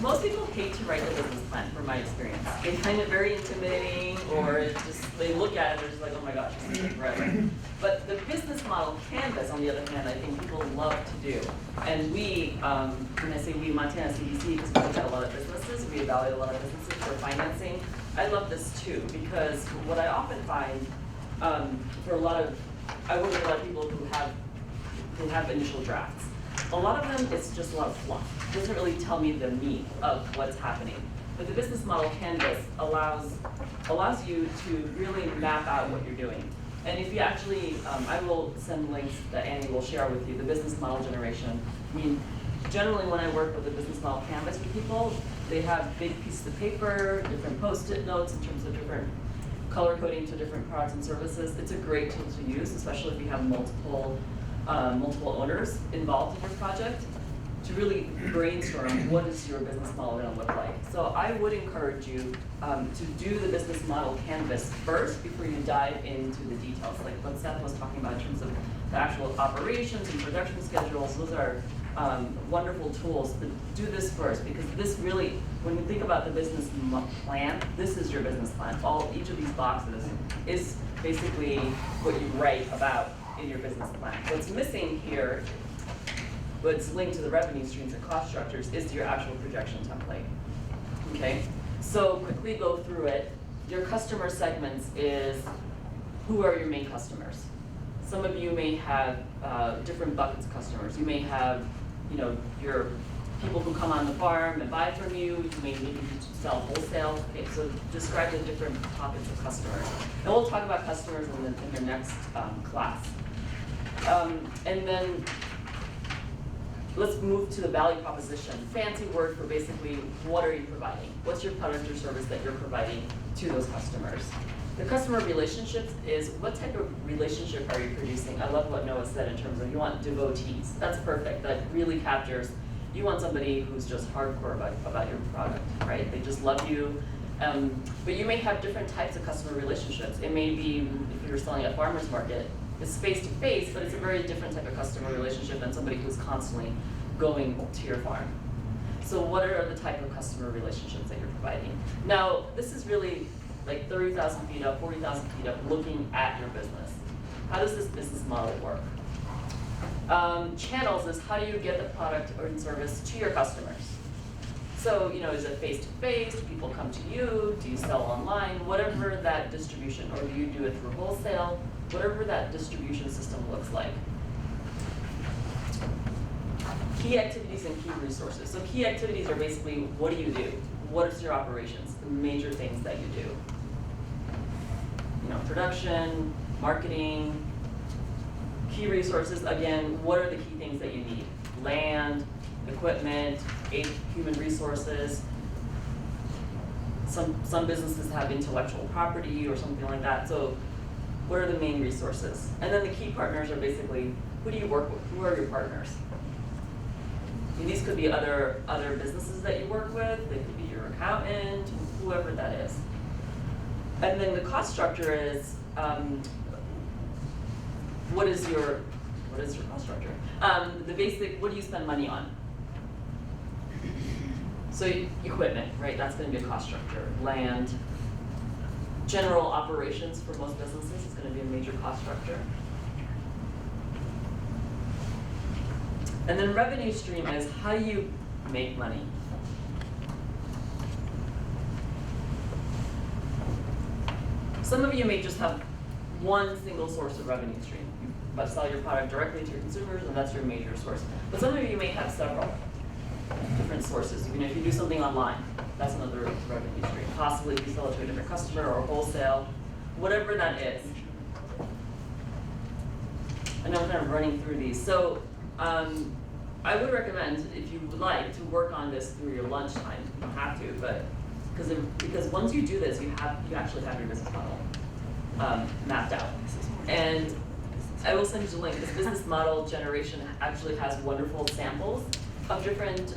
most people hate to write the business plan, from my experience. They find it very intimidating, or it just, they look at it, they're just like, oh my gosh, this is forever. But the business model canvas, on the other hand, I think people love to do. And we, when I say we, Montana CDC, because we look at a lot of businesses, we evaluate a lot of businesses for financing. I love this too, because what I often find, for a lot of, I work with a lot of people who have initial drafts. A lot of them, it's just a lot of fluff. It doesn't really tell me the meat of what's happening. But the business model canvas allows you to really map out what you're doing. And if you actually, I will send links that Annie will share with you, the business model generation. I mean, generally when I work with the business model canvas with people, they have big pieces of paper, different Post-it notes in terms of different color coding to different products and services. It's a great tool to use, especially if you have multiple owners involved in your project, to really brainstorm what is your business model going to look like. So I would encourage you to do the business model canvas first before you dive into the details, like what Seth was talking about in terms of the actual operations and production schedules. Those are wonderful tools, but do this first, because this really, when you think about the business plan, this is your business plan. Each of these boxes is basically what you write about in your business plan. What's missing here, what's linked to the revenue streams and cost structures, is your actual projection template. Okay, so quickly go through it. Your customer segments is, who are your main customers? Some of you may have different buckets of customers. You may have, your people who come on the farm and buy from you. You may need to sell wholesale. Okay, so describe the different pockets of customers. And we'll talk about customers in the next class. And then let's move to the value proposition. Fancy word for basically what are you providing? What's your product or service that you're providing to those customers? The customer relationships is, what type of relationship are you producing? I love what Noah said in terms of you want devotees. That's perfect. That really captures, you want somebody who's just hardcore about your product, right? They just love you. But you may have different types of customer relationships. It may be, if you're selling at a farmer's market, it's face-to-face, but it's a very different type of customer relationship than somebody who's constantly going to your farm. So what are the type of customer relationships that you're providing? Now, this is really like 30,000 feet up, 40,000 feet up, looking at your business. How does this business model work? Channels is, how do you get the product or service to your customers? So, is it face-to-face? Do people come to you? Do you sell online? Whatever that distribution, or do you do it through wholesale? Whatever that distribution system looks like. Key activities and key resources. So key activities are basically, what do you do? What is your operations? The major things that you do. Production, marketing. Key resources, again, what are the key things that you need? Land, equipment, human resources. Some businesses have intellectual property or something like that. So what are the main resources? And then the key partners are basically, who do you work with? Who are your partners? And these could be other businesses that you work with. They could be your accountant, whoever that is. And then the cost structure is, what is your cost structure? The basic, what do you spend money on? So equipment, right? That's going to be a cost structure. Land. General operations for most businesses is going to be a major cost structure. And then revenue stream is, how do you make money? Some of you may just have one single source of revenue stream. You sell your product directly to your consumers, and that's your major source. But some of you may have several different sources. If you do something online, that's another revenue stream. Possibly if you sell it to a different customer or wholesale, whatever that is. I know I'm kind of running through these. So I would recommend, if you would like, to work on this through your lunchtime. You don't have to, but because once you do this, you actually have your business model mapped out. And I will send you the link. This business model generation actually has wonderful samples of different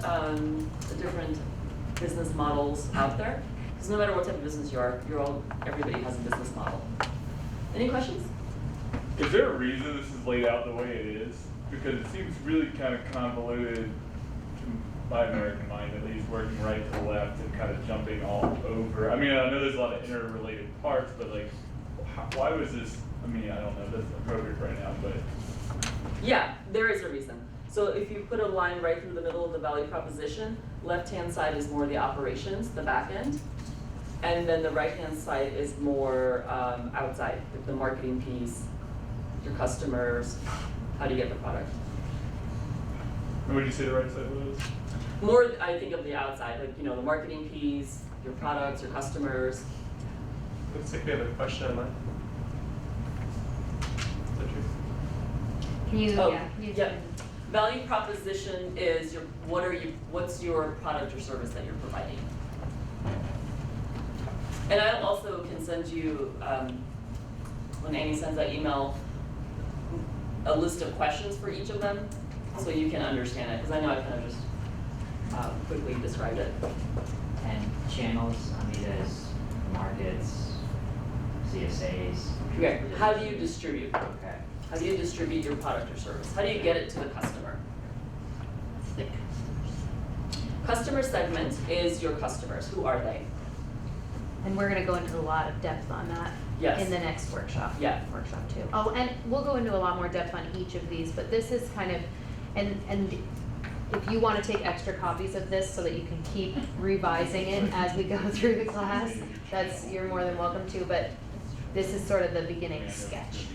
business models out there. Because no matter what type of business you are, everybody has a business model. Any questions? Is there a reason this is laid out the way it is? Because it seems really kind of convoluted to my American mind, at least, working right to left and kind of jumping all over. I mean, I know there's a lot of interrelated parts, but like, why was this? I mean, I don't know if that's appropriate right now, but. Yeah, there is a reason. So if you put a line right through the middle of the value proposition, left-hand side is more the operations, the back end. And then the right-hand side is more outside, like the marketing piece, your customers, how do you get the product. And what did you say the right side was? More, I think, of the outside, like, the marketing piece, your products, your customers. Looks like we have a question online. Is that true? Can you, Oh, yeah, can you? Yep. Value proposition is what's your product or service that you're providing? And I also can send you, when Amy sends that email, a list of questions for each of them, so you can understand it, because I know I kind of just quickly described it. And channels, Amidas, markets, CSAs. Okay, how do you distribute? Okay. How do you distribute your product or service? How do you get it to the customer? Customer segment is your customers. Who are they? And we're gonna go into a lot of depth on that. Yes. In the next workshop. Yeah. Workshop 2. Oh, and we'll go into a lot more depth on each of these, but this is kind of, and if you wanna take extra copies of this so that you can keep revising it as we go through the class, you're more than welcome to, but this is sort of the beginning sketch.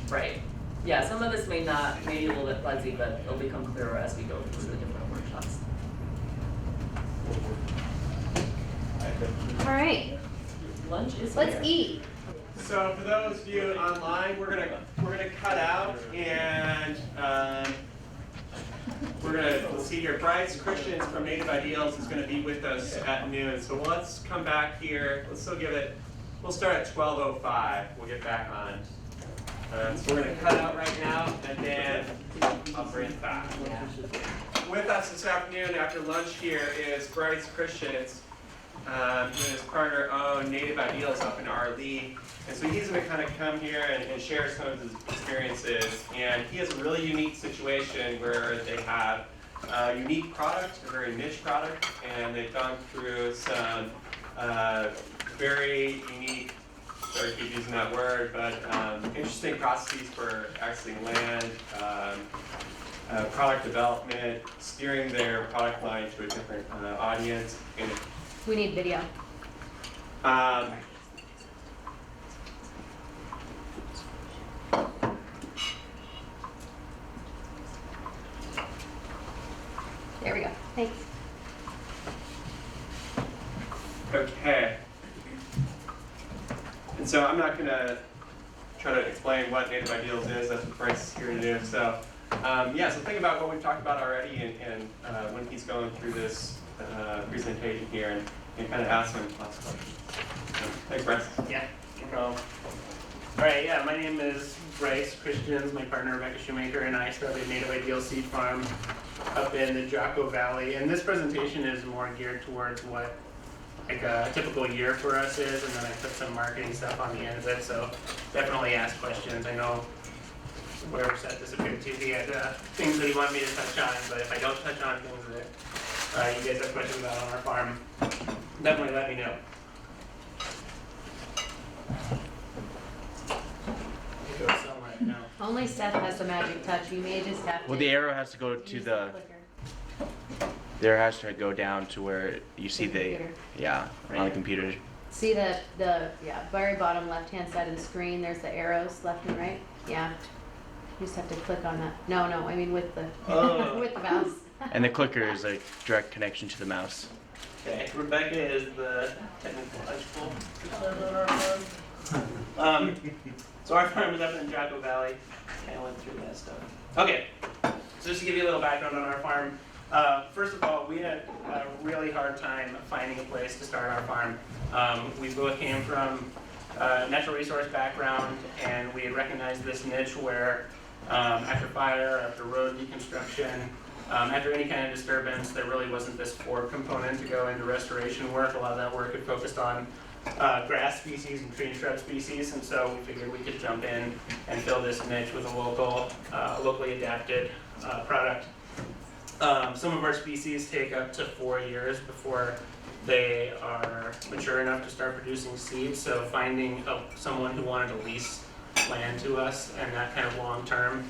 Right. Yeah, some of this may be a little bit fuzzy, but it'll become clearer as we go through the different workshops. All right, Lunch is let's here. eat. So for those of you online, we're gonna cut out and let's see here. Bryce Christians from Native Ideals is gonna be with us at noon. So let's come back here. We'll start at 12:05. We'll get back on. So we're gonna cut out right now, and then I'll bring it back. With us this afternoon after lunch here is Bryce Christians, who and his partner own Native Ideals up in Arlee. And so he's gonna kind of come here and share some of his experiences. And he has a really unique situation where they have a unique product, a very niche product, and they've gone through some very unique, sorry to keep using that word, but interesting processes for accessing land, product development, steering their product line to a different audience. And We need video. There we go. Thanks. Okay. And so I'm not going to try to explain what Native Ideals is. That's what Bryce is here to do. So so think about what we've talked about already and when he's going through this presentation here and kind of ask him lots of questions. Thanks, Bryce. Yeah, no problem. All right, yeah, my name is Bryce Christians. My partner Rebecca Shoemaker and I started Native Ideal Seed Farm up in the Draco Valley. And this presentation is more geared towards what like a typical year for us is, and then I put some marketing stuff on the end of it. So definitely ask questions. I know wherever Seth disappeared to, he had things that he wanted me to touch on, but if I don't touch on things that you guys have questions about on our farm, definitely let me know. Go somewhere, no. Only Seth has the magic touch. You may just have to. Well, the arrow has to go to use the. clicker. The arrow has to go down to where you see the. computer. Yeah, on the computer. See the very bottom left-hand side of the screen, there's the arrows, left and right? Yeah. You just have to click on that. No, I mean with the, with the mouse. And the clicker is a direct connection to the mouse. Okay, Rebecca is the technological consultant on our farm. So our farm is up in Draco Valley. I went through that stuff. Okay, so just to give you a little background on our farm. First of all, we had a really hard time finding a place to start our farm. We both came from natural resource background, and we had recognized this niche where after fire, after road deconstruction, after any kind of disturbance, there really wasn't this forward component to go into restoration work. A lot of that work had focused on grass species and tree and shrub species, and so we figured we could jump in and fill this niche with a locally adapted product. Some of our species take up to 4 years before they are mature enough to start producing seeds, so finding someone who wanted to lease land to us and that kind of long term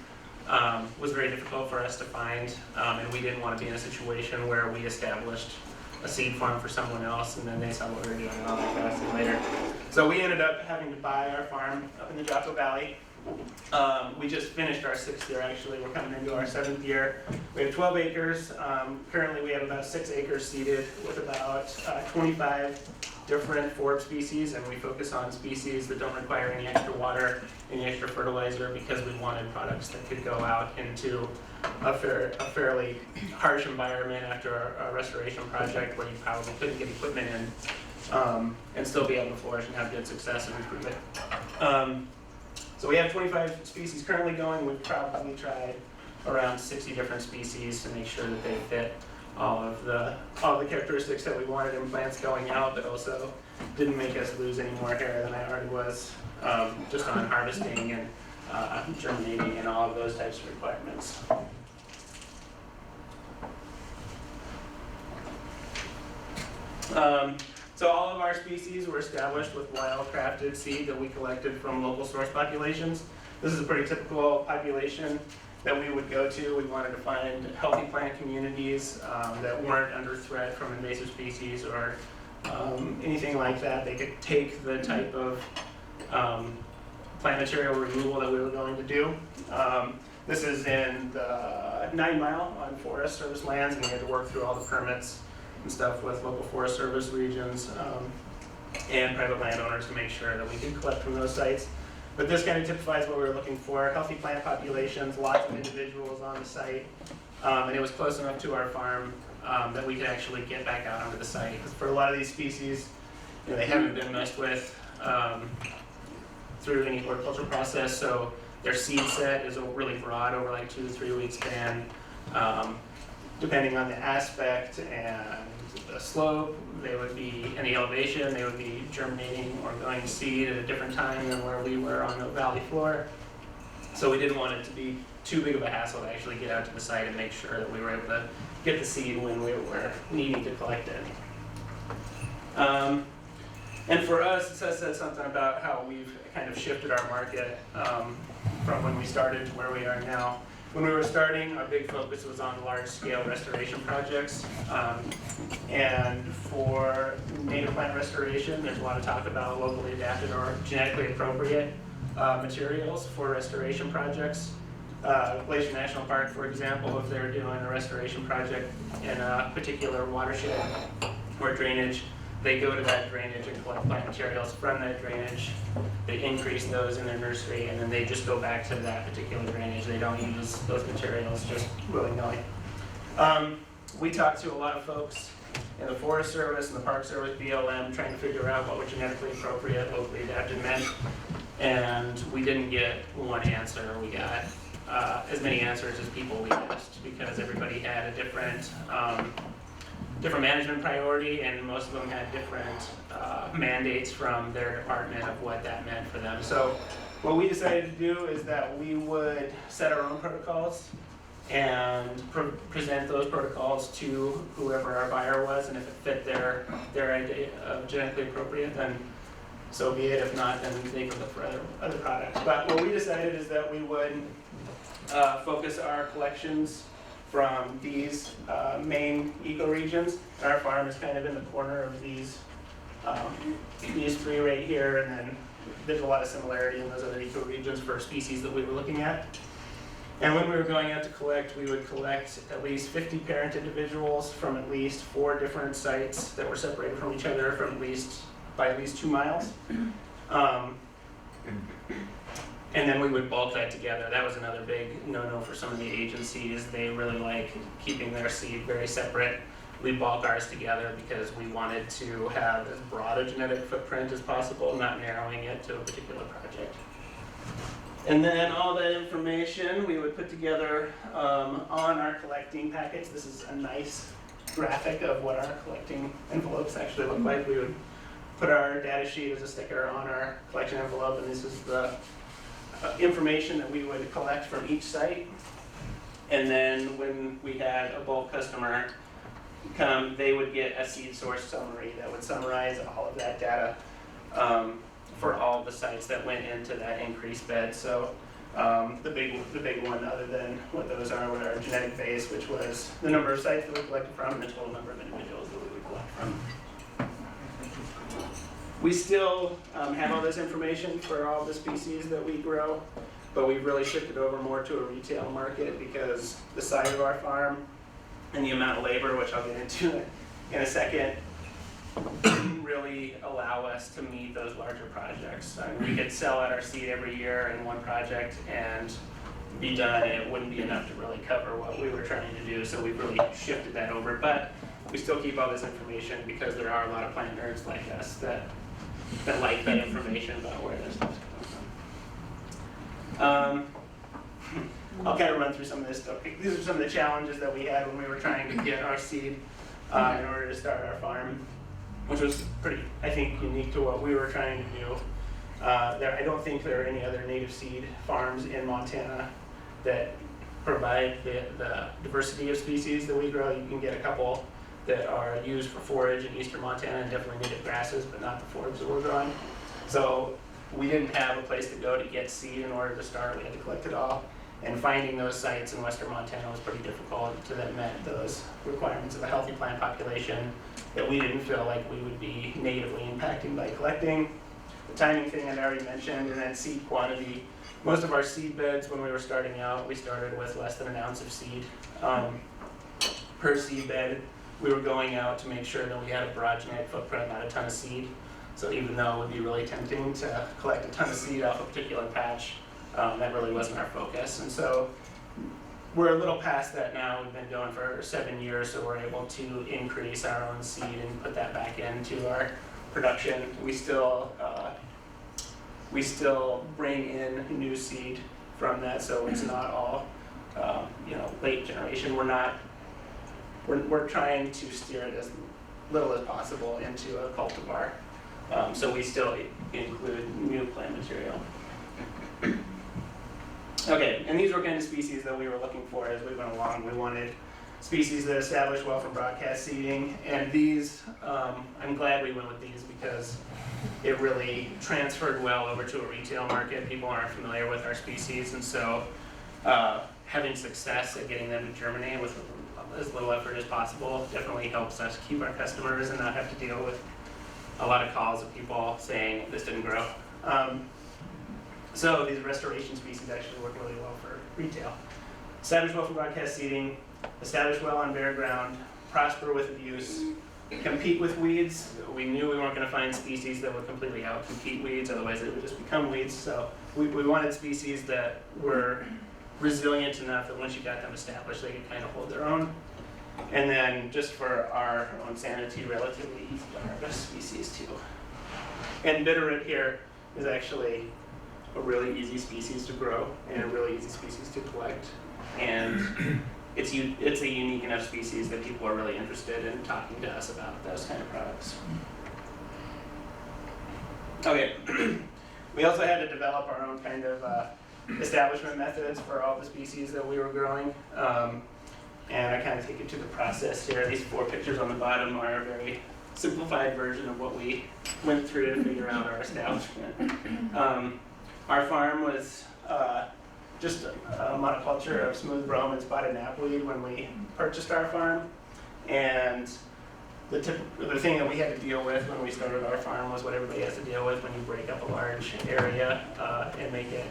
was very difficult for us to find, and we didn't want to be in a situation where we established a seed farm for someone else and then they saw what we were doing and all that kind of stuff later. So we ended up having to buy our farm up in the Jocko Valley. We just finished our 6th year actually. We're coming into our 7th year. We have 12 acres. Currently we have about 6 acres seeded with about 25 different forb species, and we focus on species that don't require any extra water, any extra fertilizer, because we wanted products that could go out into a fairly harsh environment after a restoration project where you probably couldn't get equipment in and still be able to flourish and have good success and improvement. So we have 25 species currently going. We've probably tried around 60 different species to make sure that they fit all of the characteristics that we wanted in plants going out, but also didn't make us lose any more hair than I already was, just on harvesting and germinating and all of those types of requirements. So all of our species were established with wild-crafted seed that we collected from local source populations. This is a pretty typical population that we would go to. We wanted to find healthy plant communities that weren't under threat from invasive species or anything like that. They could take the type of plant material removal that we were going to do. This is in the 9 Mile on Forest Service lands, and we had to work through all the permits and stuff with local Forest Service regions and private landowners to make sure that we could collect from those sites. But this kind of typifies what we were looking for: healthy plant populations, lots of individuals on the site, and it was close enough to our farm that we could actually get back out onto the site. Because for a lot of these species, they haven't been messed with through any horticultural process, so their seed set is really broad over like 2 to 3 week span. Depending on the aspect and the slope, they would be, and the elevation, they would be germinating or going to seed at a different time than where we were on the valley floor. So we didn't want it to be too big of a hassle to actually get out to the site and make sure that we were able to get the seed when we were needing to collect it. And for us, it says something about how we've kind of shifted our market from when we started to where we are now. When we were starting, our big focus was on large-scale restoration projects. And for native plant restoration, there's a lot of talk about locally adapted or genetically appropriate materials for restoration projects. Glacier National Park, for example, if they're doing a restoration project in a particular watershed or drainage, they go to that drainage and collect plant materials from that drainage. They increase those in their nursery, and then they just go back to that particular drainage. They don't use those materials just willy-nilly. We talked to a lot of folks in the Forest Service and the Park Service, BLM, trying to figure out what would genetically appropriate, locally adapted meant, and we didn't get one answer. We got as many answers as people we asked, because everybody had a different management priority, and most of them had different mandates from their department of what that meant for them. So what we decided to do is that we would set our own protocols and present those protocols to whoever our buyer was, and if it fit their idea of genetically appropriate, then so be it. If not, then they could look for other products. But what we decided is that we would focus our collections from these main ecoregions. Our farm is kind of in the corner of these 3 right here, and then there's a lot of similarity in those other ecoregions for species that we were looking at. And when we were going out to collect, we would collect at least 50 parent individuals from at least 4 different sites that were separated from each other by at least 2 miles. And then we would bulk that together. That was another big no-no for some of the agencies. They really like keeping their seed very separate. we bulk ours together because we wanted to have as broad a genetic footprint as possible, not narrowing it to a particular project. And then all that information we would put together on our collecting package. This is a nice graphic of what our collecting envelopes actually look like. We would put our data sheet as a sticker on our collection envelope, and this is the information that we would collect from each site. And then when we had a bulk customer come, they would get a seed source summary that would summarize all of that data for all the sites that went into that increased bed. So the big one, other than what those are, were our genetic base, which was the number of sites that we collected from and the total number of individuals that we would collect from. We still have all this information for all the species that we grow, but we've really shifted over more to a retail market because the size of our farm and the amount of labor, which I'll get into in a second, didn't really allow us to meet those larger projects. I mean, we could sell out our seed every year in one project and be done, and it wouldn't be enough to really cover what we were trying to do, so we've really shifted that over. But we still keep all this information because there are a lot of plant nerds like us that like that information about where this stuff's coming from. I'll kind of run through some of this stuff. These are some of the challenges that we had when we were trying to get our seed in order to start our farm, which was pretty, I think, unique to what we were trying to do. I don't think there are any other native seed farms in Montana that provide the diversity of species that we grow. You can get a couple that are used for forage in eastern Montana and definitely native grasses, but not the forage that we're growing. So we didn't have a place to go to get seed in order to start. We had to collect it all. And finding those sites in western Montana was pretty difficult to that met those requirements of a healthy plant population that we didn't feel like we would be natively impacting by collecting. The timing thing I'd already mentioned, and then seed quantity. Most of our seed beds when we were starting out, we started with less than an ounce of seed per seed bed. We were going out to make sure that we had a broad genetic footprint, not a ton of seed. So even though it would be really tempting to collect a ton of seed off a particular patch, that really wasn't our focus. And so we're a little past that now. We've been going for 7 years, so we're able to increase our own seed and put that back into our production. We still bring in new seed from that, so it's not all late generation. We're trying to steer it as little as possible into a cultivar. So we still include new plant material. Okay, and these were kind of species that we were looking for as we went along. We wanted species that established well from broadcast seeding, and these, I'm glad we went with these because it really transferred well over to a retail market. People aren't familiar with our species, and so having success at getting them to germinate with as little effort as possible definitely helps us keep our customers and not have to deal with a lot of calls of people saying this didn't grow. So these restoration species actually work really well for retail. Establish well from broadcast seeding, establish well on bare ground, prosper with abuse, compete with weeds. We knew we weren't going to find species that would completely outcompete weeds, otherwise it would just become weeds. So we wanted species that were resilient enough that once you got them established, they could kind of hold their own. And then just for our own sanity, relatively easy to harvest species too. And bitterroot here is actually a really easy species to grow and a really easy species to collect. And it's a unique enough species that people are really interested in talking to us about those kind of products. Okay, we also had to develop our own kind of establishment methods for all the species that we were growing. And I kind of take you to the process here. These 4 pictures on the bottom are a very simplified version of what we went through to figure out our establishment. Our farm was just a monoculture of smooth brome and spotted knapweed when we purchased our farm. And the thing that we had to deal with when we started our farm was what everybody has to deal with when you break up a large area and make it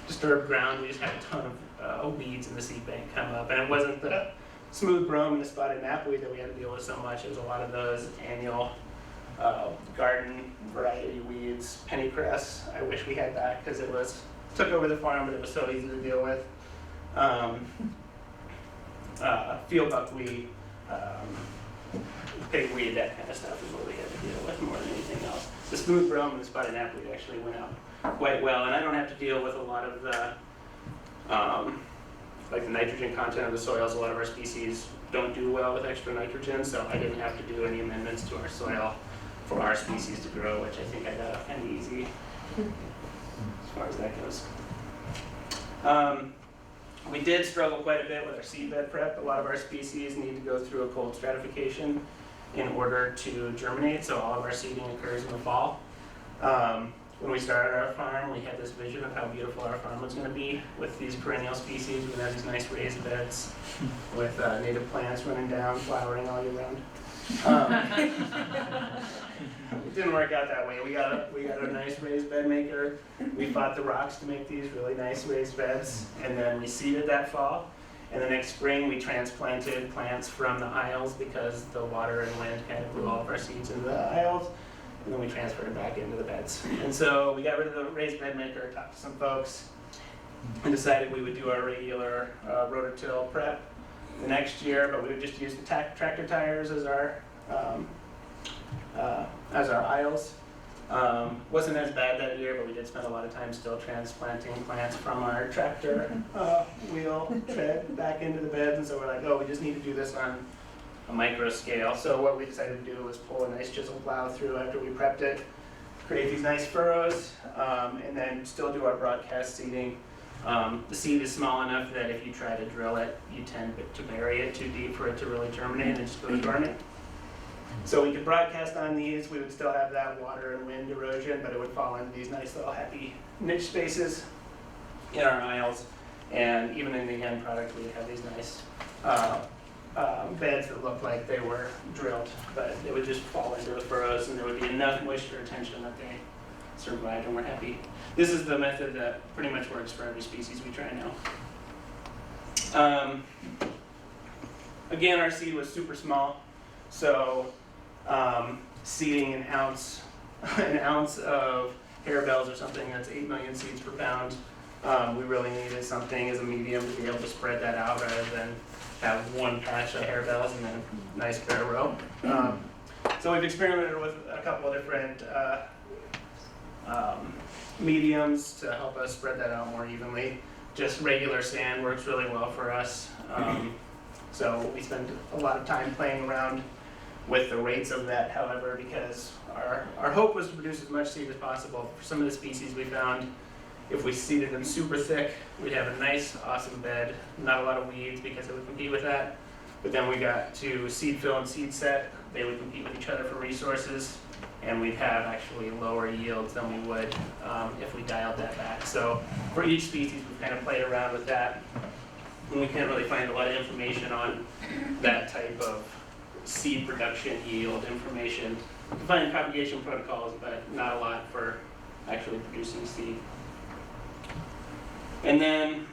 disturbed ground. We just had a ton of weeds in the seed bank come up. And it wasn't the smooth brome and the spotted knapweed that we had to deal with so much. It was a lot of those annual garden variety weeds, pennycress. I wish we had that because it took over the farm, but it was so easy to deal with. Field buckwheat, pigweed, that kind of stuff is what we had to deal with more than anything else. The smooth brome and the spotted knapweed actually went out quite well, and I don't have to deal with a lot of the like the nitrogen content of the soils. A lot of our species don't do well with extra nitrogen, so I didn't have to do any amendments to our soil for our species to grow, which I think I got off kind of easy as far as that goes. We did struggle quite a bit with our seedbed prep. A lot of our species need to go through a cold stratification in order to germinate, so all of our seeding occurs in the fall. When we started our farm, we had this vision of how beautiful our farm was going to be with these perennial species. We had these nice raised beds with native plants running down, flowering all year round. It didn't work out that way. We got a nice raised bed maker. We fought the rocks to make these really nice raised beds, and then we seeded that fall. And the next spring, we transplanted plants from the aisles because the water and wind kind of blew all of our seeds into the aisles. And then we transferred it back into the beds. And so we got rid of the raised bed maker, talked to some folks, and decided we would do our regular rototill prep the next year, but we would just use the tractor tires as our aisles. Wasn't as bad that year, but we did spend a lot of time still transplanting plants from our tractor wheel tread back into the beds, and so we're like, oh, we just need to do this on a micro scale. So what we decided to do was pull a nice chisel plow through after we prepped it, create these nice furrows, and then still do our broadcast seeding. The seed is small enough that if you try to drill it, you tend to bury it too deep for it to really germinate and just go dormant. So we could broadcast on these. We would still have that water and wind erosion, but it would fall into these nice little happy niche spaces in our aisles. And even in the end product, we'd have these nice beds that looked like they were drilled, but they would just fall into the furrows, and there would be enough moisture retention that they survived and were happy. This is the method that pretty much works for every species we try now. Again, our seed was super small, so seeding an ounce of harebells or something that's 8 million seeds per pound, we really needed something as a medium to be able to spread that out rather than have one patch of harebells and then a nice bare row. So we've experimented with a couple of different mediums to help us spread that out more evenly. Just regular sand works really well for us. So we spend a lot of time playing around with the rates of that, however, because our hope was to produce as much seed as possible. For some of the species we found, if we seeded them super thick, we'd have a nice, awesome bed, not a lot of weeds because it would compete with that. But then we got to seed fill and seed set, they would compete with each other for resources, and we'd have actually lower yields than we would if we dialed that back. So for each species, we've kind of played around with that, and we can't really find a lot of information on that type of seed production yield information. We can find propagation protocols, but not a lot for actually producing seed. And then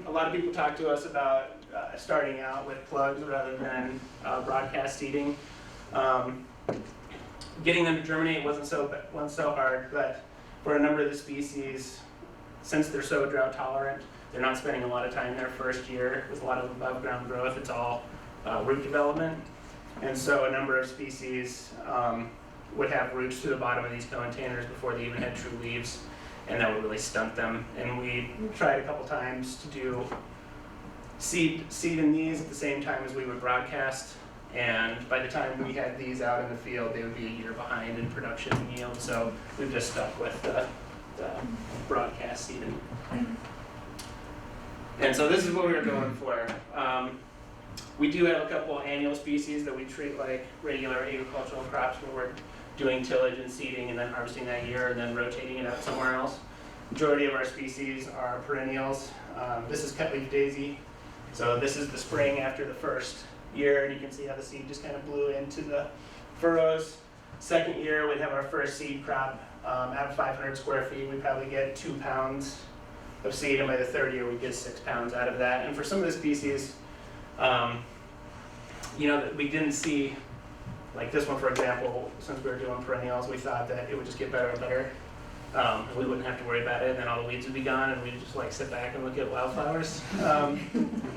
a lot of people talk to us about starting out with plugs rather than broadcast seeding. Getting them to germinate wasn't so hard, but for a number of the species, since they're so drought tolerant, they're not spending a lot of time their first year with a lot of above ground growth. It's all root development. And so a number of species would have roots to the bottom of these containers before they even had true leaves, and that would really stunt them. And we tried a couple times to do seed in these at the same time as we would broadcast, and by the time we had these out in the field, they would be a year behind in production and yield, so we've just stuck with the broadcast seeding. And so this is what we were going for. We do have a couple annual species that we treat like regular agricultural crops where we're doing tillage and seeding and then harvesting that year and then rotating it out somewhere else. Majority of our species are perennials. This is cutleaf daisy. So this is the spring after the first year, and you can see how the seed just kind of blew into the furrows. Second year, we'd have our first seed crop. Out of 500 square feet, we probably get 2 pounds of seed, and by the third year, we get 6 pounds out of that. And for some of the species, we didn't see, like this one, for example, since we were doing perennials, we thought that it would just get better and better. And we wouldn't have to worry about it, and then all the weeds would be gone, and we'd just like sit back and look at wildflowers.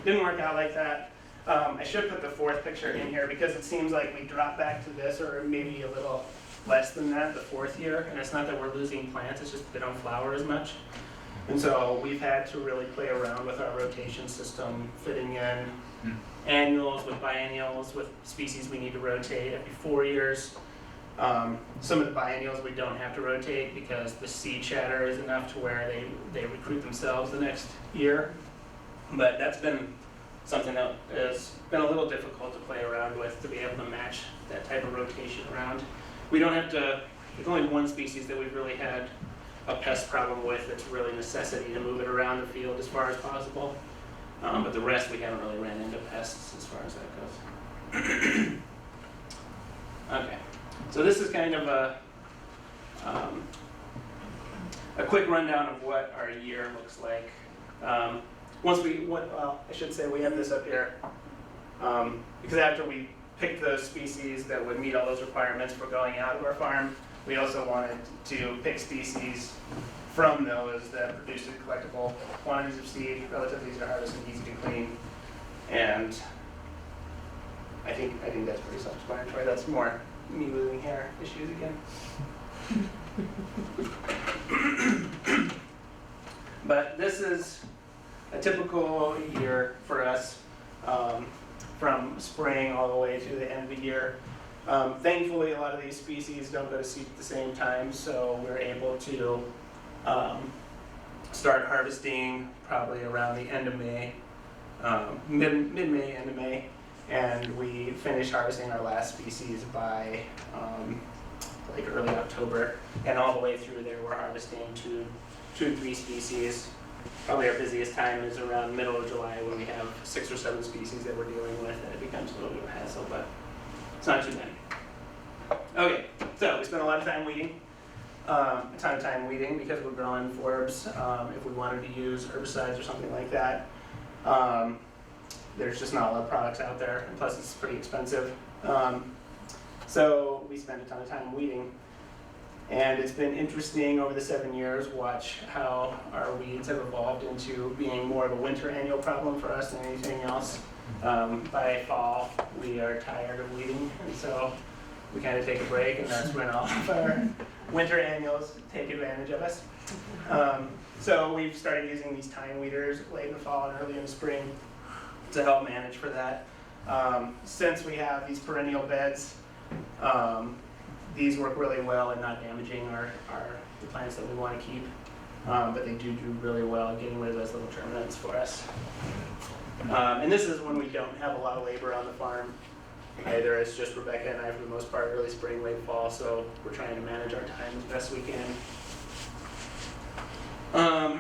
Didn't work out like that. I should put the fourth picture in here because it seems like we drop back to this or maybe a little less than that the fourth year. And it's not that we're losing plants, it's just that they don't flower as much. And so we've had to really play around with our rotation system, fitting in annuals with biennials with species we need to rotate every 4 years. Some of the biennials we don't have to rotate because the seed chatter is enough to where they recruit themselves the next year. But that's been something that has been a little difficult to play around with, to be able to match that type of rotation around. We don't have to, there's only one species that we've really had a pest problem with that's really a necessity to move it around the field as far as possible. But the rest we haven't really ran into pests as far as that goes. Okay, so this is kind of a quick rundown of what our year looks like. I should say we have this up here because after we picked those species that would meet all those requirements for going out of our farm, we also wanted to pick species from those that produce collectible quantities of seed, relatively easy to harvest and easy to clean. And I think that's pretty self-explanatory. That's more me losing hair issues again. But this is a typical year for us, from spring all the way to the end of the year. Thankfully, a lot of these species don't go to seed at the same time, so we're able to start harvesting probably around the end of May, mid-May, end of May, and we finish harvesting our last species by like early October, and all the way through there we're harvesting two to 3 species. Probably our busiest time is around middle of July when we have 6 or 7 species that we're dealing with, and it becomes a little bit of a hassle, but it's not too many. Okay, so we spent a lot of time weeding, a ton of time weeding because we're growing forbs. If we wanted to use herbicides or something like that, there's just not a lot of products out there, and plus it's pretty expensive. So we spent a ton of time weeding. And it's been interesting over the 7 years, watch how our weeds have evolved into being more of a winter annual problem for us than anything else. By fall, we are tired of weeding, and so we kind of take a break, and that's when all of our winter annuals take advantage of us. So we've started using these tine weeders late in the fall and early in the spring to help manage for that. Since we have these perennial beds, these work really well in not damaging the plants that we want to keep, but they do really well at getting rid of those little terminants for us. And this is when we don't have a lot of labor on the farm either. It's just Rebecca and I for the most part, early spring, late fall, so we're trying to manage our time as best we can.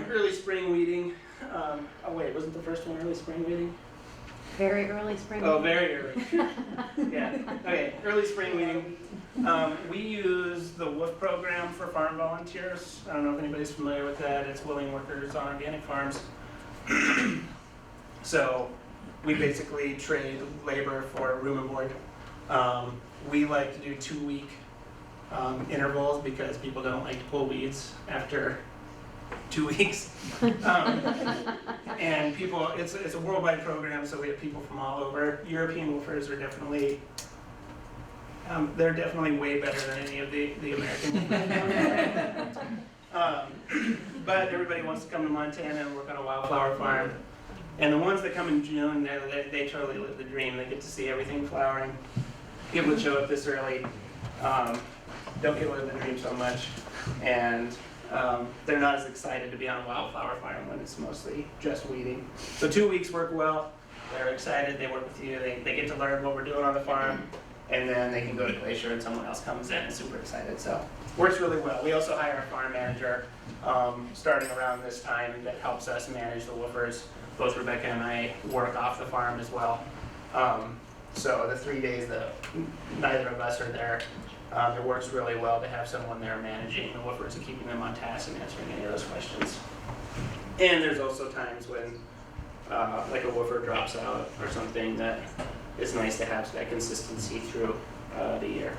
Early spring weeding. Oh wait, wasn't the first one early spring weeding? Very early spring. Oh, very early. Yeah. Okay. Early spring weeding. We use the WOOF program for farm volunteers. I don't know if anybody's familiar with that. It's willing workers on organic farms. So we basically trade labor for room and board. We like to do 2-week intervals because people don't like to pull weeds after 2 weeks. And people, it's a worldwide program, so we have people from all over. European woofers are definitely, they're definitely way better than any of the American. But everybody wants to come to Montana and work on a wildflower farm. And the ones that come in June, they totally live the dream. They get to see everything flowering. People that show up this early don't get to live the dream so much. And they're not as excited to be on a wildflower farm when it's mostly just weeding. So 2 weeks work well. They're excited, they work with you, they get to learn what we're doing on the farm, and then they can go to Glacier and someone else comes in and super excited. So works really well. We also hire a farm manager starting around this time that helps us manage the woofers. Both Rebecca and I work off the farm as well. So the 3 days that neither of us are there, it works really well to have someone there managing the woofers and keeping them on task and answering any of those questions. And there's also times when like a woofer drops out or something that it's nice to have that consistency through the year.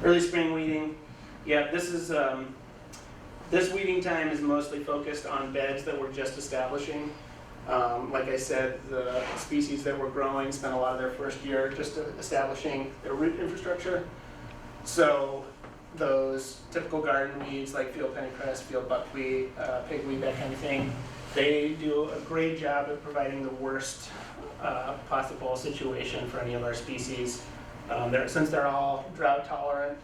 Early spring weeding. Yeah, this is this weeding time is mostly focused on beds that we're just establishing. Like I said, the species that we're growing spent a lot of their first year just establishing their root infrastructure. So those typical garden weeds like field pennycress, field buckwheat, pigweed, that kind of thing, they do a great job at providing the worst possible situation for any of our species. Since they're all drought tolerant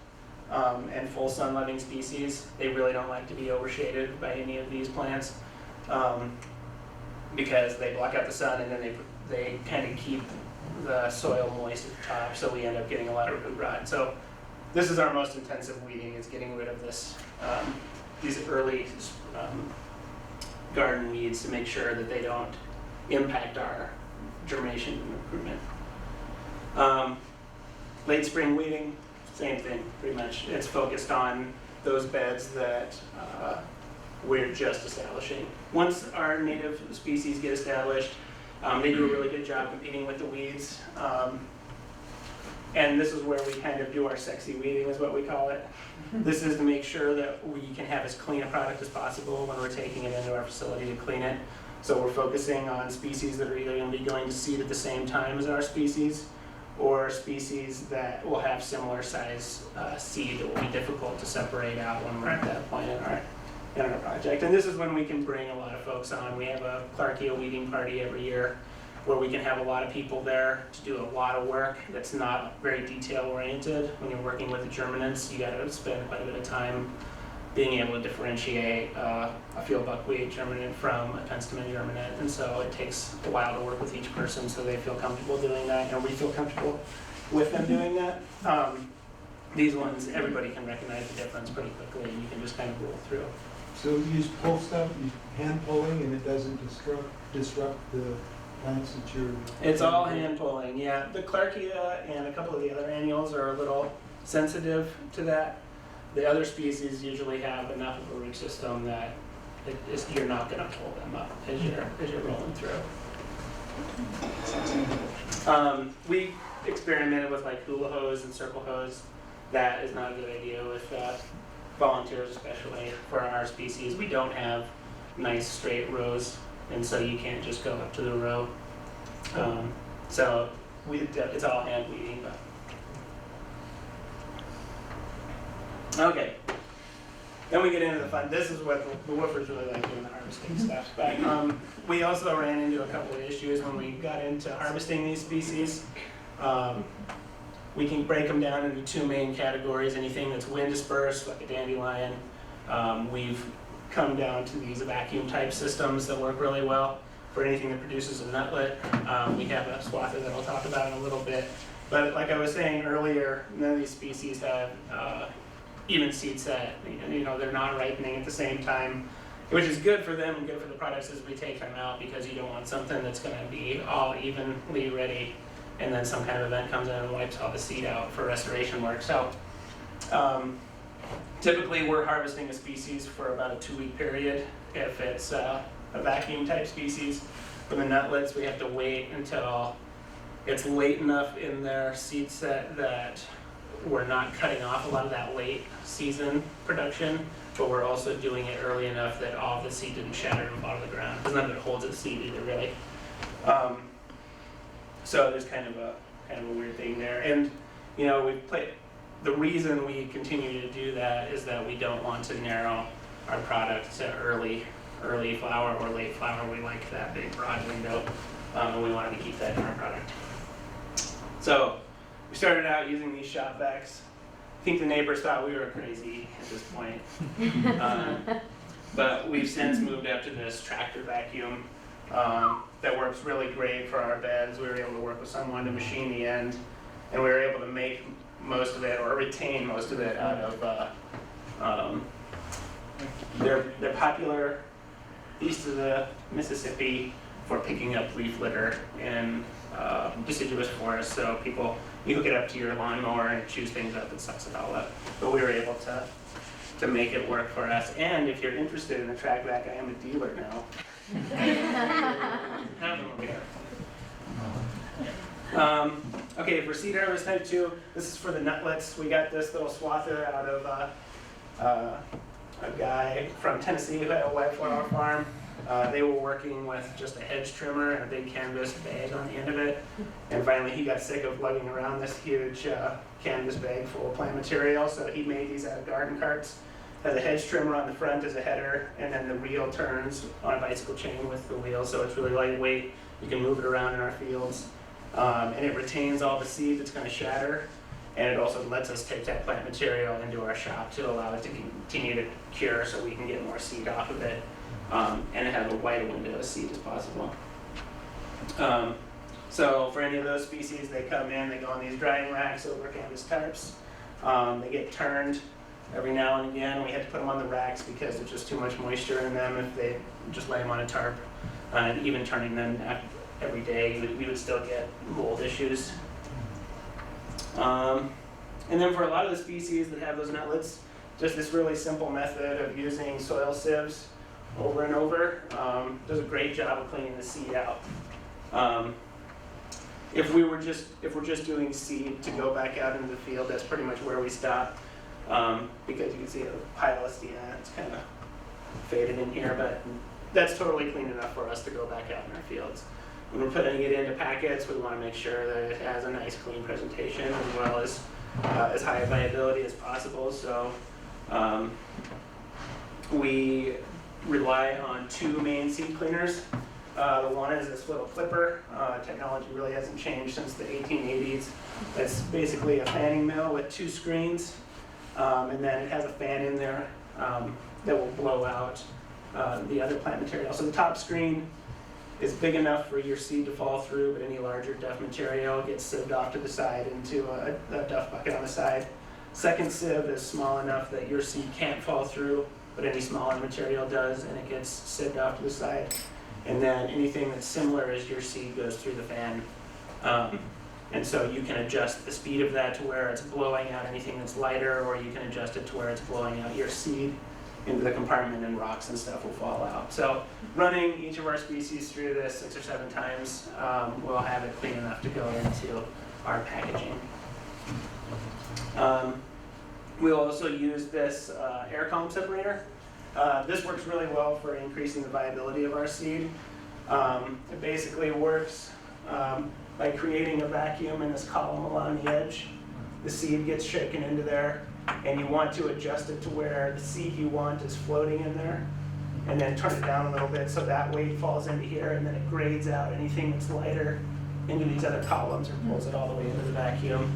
and full sun loving species, they really don't like to be overshaded by any of these plants because they block out the sun and then they kind of keep the soil moist at the top, so we end up getting a lot of root rot. So this is our most intensive weeding, is getting rid of this, these early garden weeds to make sure that they don't impact our germination and recruitment. Late spring weeding, same thing, pretty much. It's focused on those beds that we're just establishing. Once our native species get established, they do a really good job competing with the weeds. And this is where we kind of do our sexy weeding, is what we call it. This is to make sure that we can have as clean a product as possible when we're taking it into our facility to clean it. So we're focusing on species that are either going to be going to seed at the same time as our species, or species that will have similar size seed that will be difficult to separate out when we're at that point in our project. And this is when we can bring a lot of folks on. We have a Clarkia weeding party every year where we can have a lot of people there to do a lot of work that's not very detail oriented. When you're working with the germinants, you gotta spend quite a bit of time being able to differentiate a field buckwheat germinant from a penstemon germinant. And so it takes a while to work with each person so they feel comfortable doing that, and we feel comfortable with them doing that. These ones, everybody can recognize the difference pretty quickly, and you can just kind of roll through. So you use pull stuff, you hand pulling, and it doesn't disrupt the plants that you're... It's all hand pulling, yeah. The Clarkia and a couple of the other annuals are a little sensitive to that. The other species usually have enough of a root system that you're not going to pull them up as you're rolling through. We experimented with like hula hose and circle hose. That is not a good idea with volunteers, especially for our species. We don't have nice straight rows, and so you can't just go up to the row. So it's all hand weeding. Okay. Then we get into the fun. This is what the woofers really like doing, the harvesting stuff. But we also ran into a couple of issues when we got into harvesting these species. We can break them down into two main categories. Anything that's wind dispersed, like a dandelion. We've come down to these vacuum type systems that work really well for anything that produces a nutlet. We have a swather that I'll talk about in a little bit. But like I was saying earlier, none of these species have even seed set. You know, they're not ripening at the same time, which is good for them and good for the products as we take them out, because you don't want something that's going to be all evenly ready and then some kind of event comes in and wipes all the seed out for restoration work. So typically we're harvesting a species for about a 2-week period if it's a vacuum type species. For the nutlets, we have to wait until it's late enough in their seed set that we're not cutting off a lot of that late season production, but we're also doing it early enough that all of the seed didn't shatter and fall to the ground, because none of it holds its seed either, really. So there's kind of a weird thing there. And you know, the reason we continue to do that is that we don't want to narrow our product to early flower or late flower. We like that big broad window, and we wanted to keep that in our product. So we started out using these shop vacs. I think the neighbors thought we were crazy at this point. But we've since moved up to this tractor vacuum that works really great for our beds. We were able to work with someone to machine the end, and we were able to make most of it, or retain most of it, out of they're popular east of the Mississippi for picking up leaf litter in deciduous forests. So you hook it up to your lawnmower and it chews things up and sucks it all up. But we were able to make it work for us. And if you're interested in the track vac, I am a dealer now. Okay, for seed harvest type 2, this is for the nutlets. We got this little swather out of a guy from Tennessee who had a wildflower farm. They were working with just a hedge trimmer and a big canvas bag on the end of it. And finally he got sick of lugging around this huge canvas bag full of plant material, so he made these out of garden carts. Has a hedge trimmer on the front as a header, and then the reel turns on a bicycle chain with the wheel, so it's really lightweight. You can move it around in our fields. And it retains all the seed that's going to shatter, and it also lets us take that plant material into our shop to allow it to continue to cure so we can get more seed off of it, and it has a wide window of seed as possible. So for any of those species, they come in, they go on these drying racks over canvas tarps. They get turned every now and again. We had to put them on the racks because there's just too much moisture in them if they just lay them on a tarp. And even turning them every day, we would still get mold issues. And then for a lot of the species that have those nutlets, just this really simple method of using soil sieves over and over does a great job of cleaning the seed out. If we're just doing seed to go back out into the field, that's pretty much where we stop. Because you can see a pile of seed, it's kind of faded in here, but that's totally clean enough for us to go back out in our fields. When we're putting it into packets, we want to make sure that it has a nice clean presentation as well as high viability as possible. So we rely on two main seed cleaners. The one is this little clipper. Technology really hasn't changed since the 1880s. That's basically a fanning mill with two screens. And then it has a fan in there that will blow out the other plant material. So the top screen is big enough for your seed to fall through, but any larger duff material gets sieved off to the side into a duff bucket on the side. Second sieve is small enough that your seed can't fall through, but any smaller material does, and it gets sieved off to the side. And then anything that's similar as your seed goes through the fan. And so you can adjust the speed of that to where it's blowing out anything that's lighter, or you can adjust it to where it's blowing out your seed into the compartment, and rocks and stuff will fall out. So running each of our species through this 6 or 7 times, we'll have it clean enough to go into our packaging. We'll also use this air column separator. This works really well for increasing the viability of our seed. It basically works by creating a vacuum in this column along the edge. The seed gets shaken into there, and you want to adjust it to where the seed you want is floating in there, and then turn it down a little bit so that weight falls into here, and then it grades out anything that's lighter into these other columns, or pulls it all the way into the vacuum.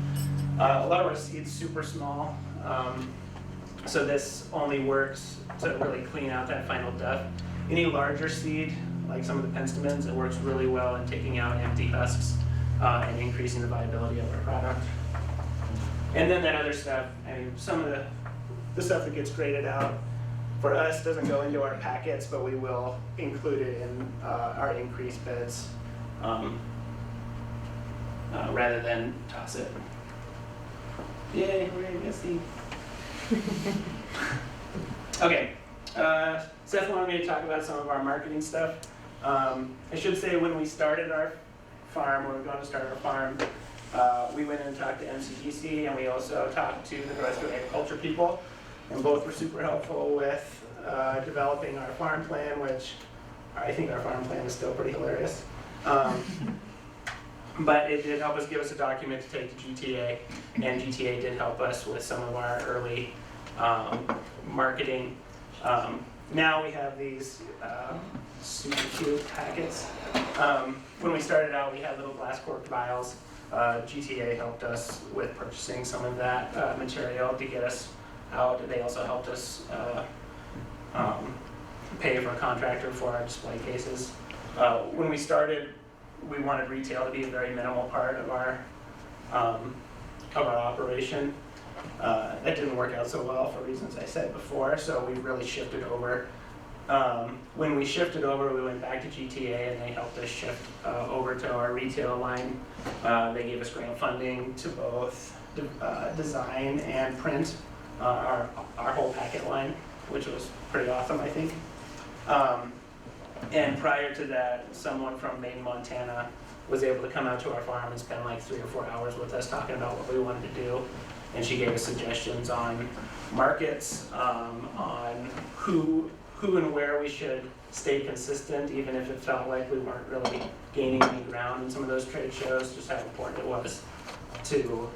A lot of our seed's super small, so this only works to really clean out that final duff. Any larger seed, like some of the penstemons, it works really well in taking out empty husks and increasing the viability of our product. And then that other stuff, I mean, some of the stuff that gets graded out for us doesn't go into our packets, but we will include it in our increased beds rather than toss it. Yay, we're gonna get seed. Okay, Seth wanted me to talk about some of our marketing stuff. I should say when we started our farm, when we were going to start our farm, we went and talked to MCDC, and we also talked to the Northwest Agriculture people, and both were super helpful with developing our farm plan, which I think our farm plan is still pretty hilarious. But it did help us give us a document to take to GTA, and GTA did help us with some of our early marketing. Now we have these super cute packets. When we started out, we had little glass cork vials. GTA helped us with purchasing some of that material to get us out. They also helped us pay for a contractor for our display cases. When we started, we wanted retail to be a very minimal part of our operation. That didn't work out so well for reasons I said before, so we really shifted over. When we shifted over, we went back to GTA, and they helped us shift over to our retail line. They gave us grant funding to both design and print our whole packet line, which was pretty awesome, I think. And prior to that, someone from Maine, Montana was able to come out to our farm and spend like 3 or 4 hours with us talking about what we wanted to do. And she gave us suggestions on markets, on who who and where we should stay consistent, even if it felt like we weren't really gaining any ground in some of those trade shows, just how important it was to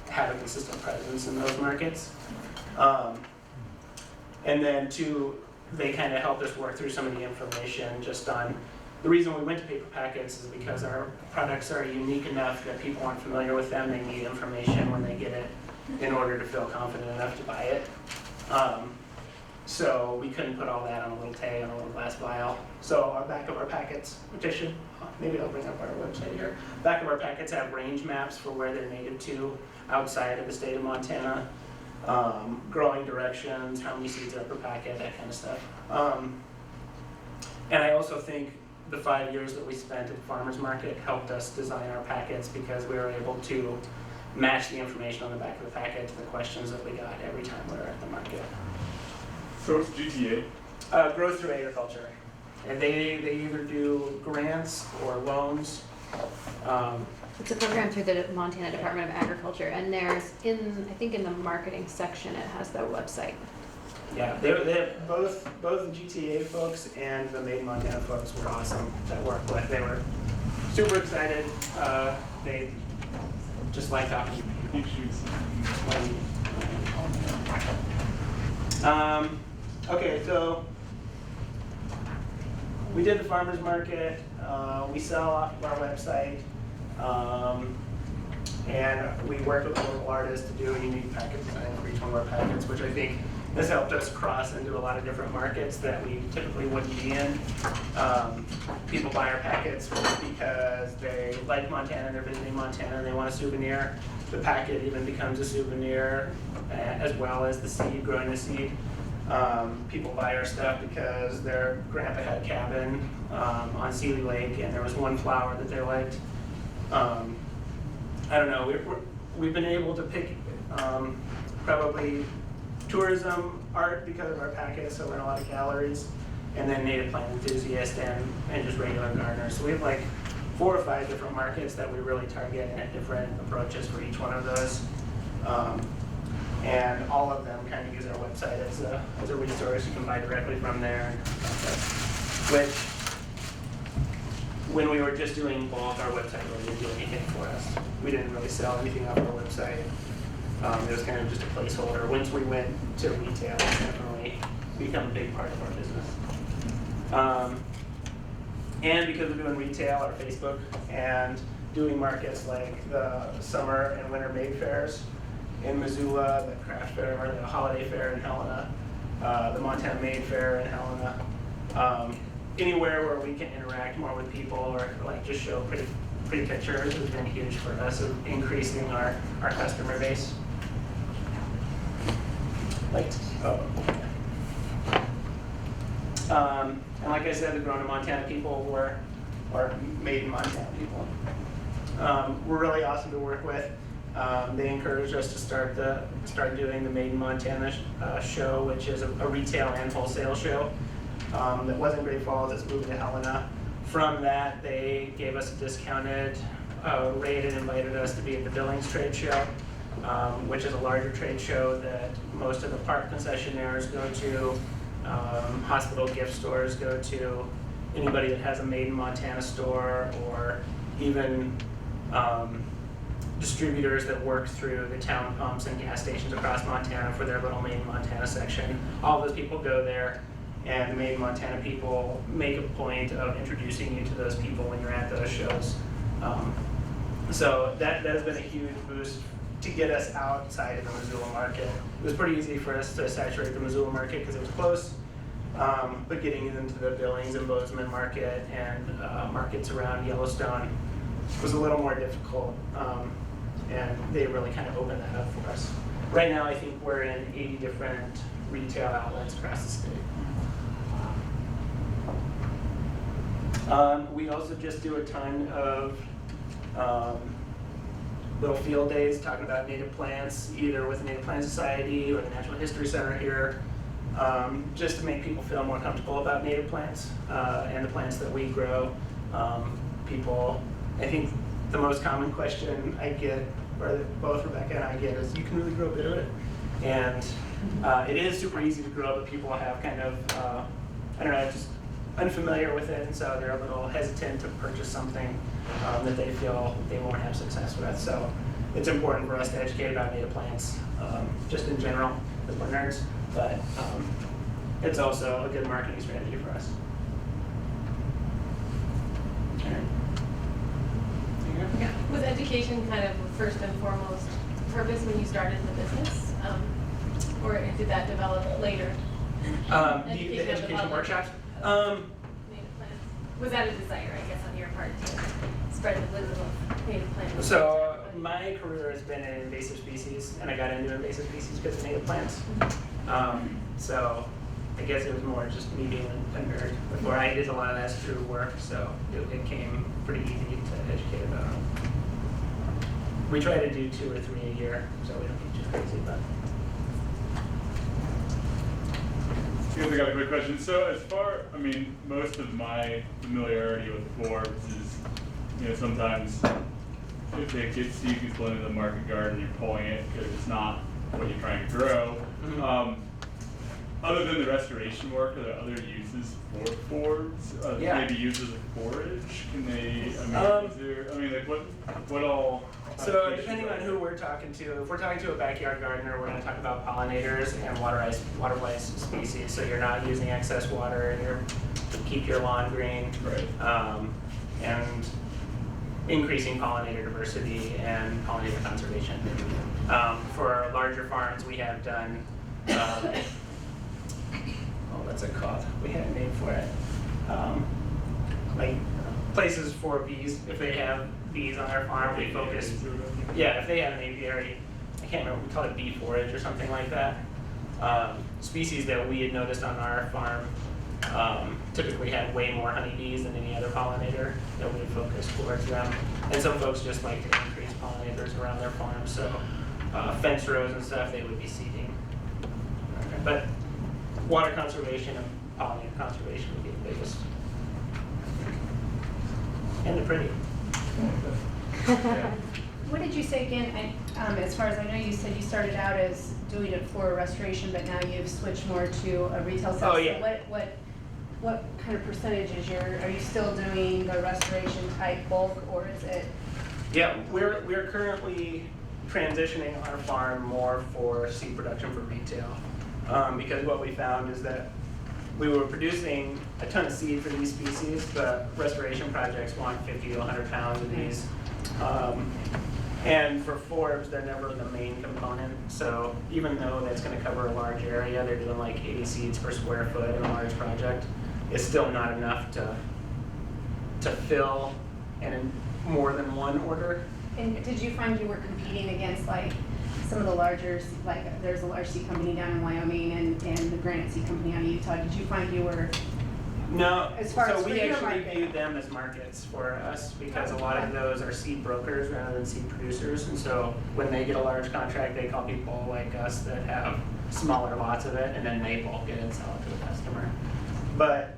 have a consistent presence in those markets. And then they kind of helped us work through some of the information just on, the reason we went to paper packets is because our products are unique enough that people aren't familiar with them. They need information when they get it in order to feel confident enough to buy it. So we couldn't put all that on a little tag on a little glass vial. So our back of our packets, which I should, maybe I'll bring up our website here. Back of our packets have range maps for where they're native to outside of the state of Montana. Growing directions, how many seeds are per packet, that kind of stuff. And I also think the 5 years that we spent at the farmer's market helped us design our packets because we were able to match the information on the back of the packet to the questions that we got every time we were at the market. So what's GTA? Growth through agriculture. And they either do grants or loans. It's a program through the Montana Department of Agriculture, and there's I think in the marketing section it has their website. Yeah, they have both the GTA folks and the Made in Montana folks were awesome to work with. They were super excited. They just like talking to me. Okay, so we did the farmer's market. We sell off of our website. And we worked with a local artist to do a unique packet design for each one of our packets, which I think has helped us cross into a lot of different markets that we typically wouldn't be in. People buy our packets because they like Montana, they're visiting Montana, and they want a souvenir. The packet even becomes a souvenir, as well as the seed, growing the seed. People buy our stuff because their grandpa had a cabin on Seeley Lake, and there was one flower that they liked. I don't know, we've been able to pick probably tourism, art because of our packets, so we're in a lot of galleries, and then native plant enthusiasts and just regular gardeners. So we have like 4 or 5 different markets that we really target and have different approaches for each one of those. And all of them kind of use our website as a resource. You can buy directly from there, which when we were just doing bulk, our website really didn't do anything for us. We didn't really sell anything off our website. It was kind of just a placeholder. Once we went to retail, it definitely become a big part of our business. And because we're doing retail, our Facebook, and doing markets like the summer and winter May fairs in Missoula, the craft fair, or the holiday fair in Helena, the Montana Made Fair in Helena. Anywhere where we can interact more with people or like just show pretty pictures has been huge for us of increasing our customer base. And like I said, the Grown in Montana people were Made in Montana people. We're really awesome to work with. They encouraged us to start doing the Made in Montana show, which is a retail and wholesale show. That was in Great Falls, it's moved to Helena. From that, they gave us a discounted rate and invited us to be at the Billings Trade Show, which is a larger trade show that most of the park concessionaires go to, hospital gift stores go to, anybody that has a Made in Montana store, or even distributors that work through the town pumps and gas stations across Montana for their little Made in Montana section. All those people go there. And the Made in Montana people make a point of introducing you to those people when you're at those shows. So that has been a huge boost to get us outside of the Missoula market. It was pretty easy for us to saturate the Missoula market because it was close, but getting into the Billings and Bozeman market and markets around Yellowstone was a little more difficult, and they really kind of opened that up for us. Right now I think we're in 80 different retail outlets across the state. We also just do a ton of little field days talking about native plants, either with the Native Plant Society or the Natural History Center here, just to make people feel more comfortable about native plants and the plants that we grow. I think the most common question I get, or both Rebecca and I get, is you can really grow bitterroot. And it is super easy to grow, but people have kind of I don't know, just unfamiliar with it, and so they're a little hesitant to purchase something that they feel they won't have success with. So it's important for us to educate about native plants, just in general, as we're nerds, but it's also a good marketing strategy for us. Yeah. Was education kind of first and foremost purpose when you started the business? Or did that develop later? The education workshops? Native plants. Was that a desire, I guess, on your part to spread the wisdom of native plants? So my career has been in invasive species, and I got into invasive species because of native plants. So I guess it was more just me being a nerd before. I did a lot of that through work, so it came pretty easy to educate about them. We try to do 2 or 3 a year, so we don't get too crazy, but. I got a quick question. So as far, I mean, most of my familiarity with Forbes is, sometimes if it gets you can pull into the market garden, you're pulling it because it's not what you're trying to grow. Mm-hmm. Other than the restoration work, are there other uses for Forbes? Yeah. Maybe used as a forage? Can they, is there, like what all? So depending on who we're talking to, if we're talking to a backyard gardener, we're going to talk about pollinators and water-wise species. So you're not using excess water and to keep your lawn green. Right. And increasing pollinator diversity and pollinator conservation. For larger farms, we have done, what's it called? We had a name for it. Like places for bees, if they have bees on their farm, we focus. Yeah, if they have an apiary, I can't remember, we call it bee forage or something like that. Species that we had noticed on our farm typically had way more honeybees than any other pollinator, that we would focus towards them. And some folks just like to increase pollinators around their farm, so fence rows and stuff, they would be seeding. But water conservation and pollinator conservation would be the biggest. And they're pretty. What did you say again? As far as I know, you said you started out as doing it for restoration, but now you've switched more to a retail sale. Oh, yeah. So what kind of percentage is are you still doing the restoration type bulk, or is it? Yeah, we're currently transitioning our farm more for seed production for retail, because what we found is that we were producing a ton of seed for these species, but restoration projects want 50 to 100 pounds of these. And for Forbes, they're never the main component. So even though that's going to cover a large area, they're doing like 80 seeds per square foot in a large project, it's still not enough to fill in more than one order. And did you find you were competing against like some of the larger, like there's a large seed company down in Wyoming and the Granite Seed Company out of Utah. Did you find you were? No, as far so as we for your actually market. view them as markets for us because a lot of those are seed brokers rather than seed producers. And so when they get a large contract, they call people like us that have smaller lots of it, and then they bulk it and sell it to the customer. But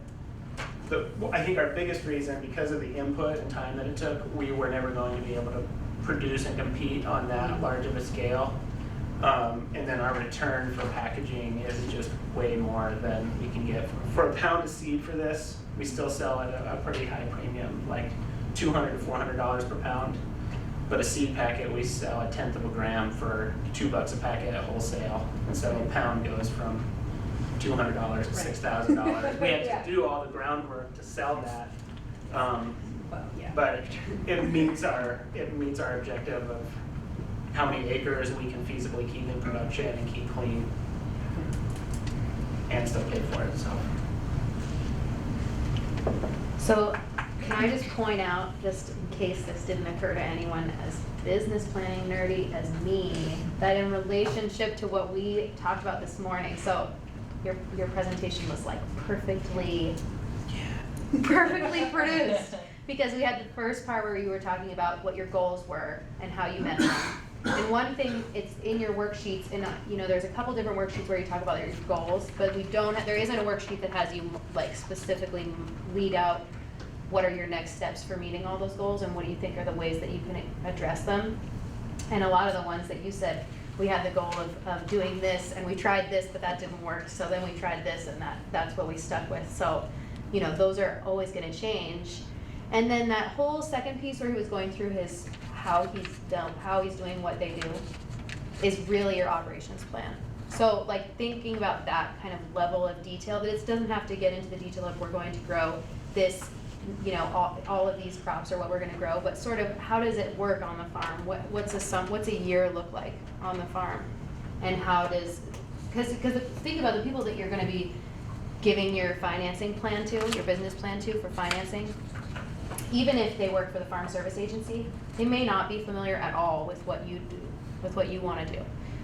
I think our biggest reason, because of the input and time that it took, we were never going to be able to produce and compete on that large of a scale. And then our return for packaging is just way more than we can get. For a pound of seed for this, we still sell at a pretty high premium, like $200 to $400 per pound. But a seed packet, we sell 1/10 of a gram for $2 a packet at wholesale. And so a pound goes from $200 to $6,000. We had to do all the groundwork to sell that. But it meets our objective of how many acres we can feasibly keep in production and keep clean and still pay for it. So can I just point out, just in case this didn't occur to anyone as business planning nerdy as me, that in relationship to what we talked about this morning, so your presentation was like perfectly produced. Because we had the first part where you were talking about what your goals were and how you met them. And one thing, it's in your worksheets, and there's a couple different worksheets where you talk about your goals, but there isn't a worksheet that has you like specifically lead out what are your next steps for meeting all those goals and what do you think are the ways that you can address them. And a lot of the ones that you said we had the goal of doing this, and we tried this, but that didn't work, so then we tried this, and that's what we stuck with. So, you know, those are always gonna change. And then that whole second piece where he was going through how he's doing what they do is really your operations plan. So like thinking about that kind of level of detail, that it doesn't have to get into the detail of we're going to grow this, you know, all of these crops or what we're gonna grow, but sort of how does it work on the farm? What's a year look like on the farm? And how does, because think about the people that you're gonna be giving your financing plan to, your business plan to for financing. Even if they work for the Farm Service Agency, they may not be familiar at all with what you do, with what you want to do.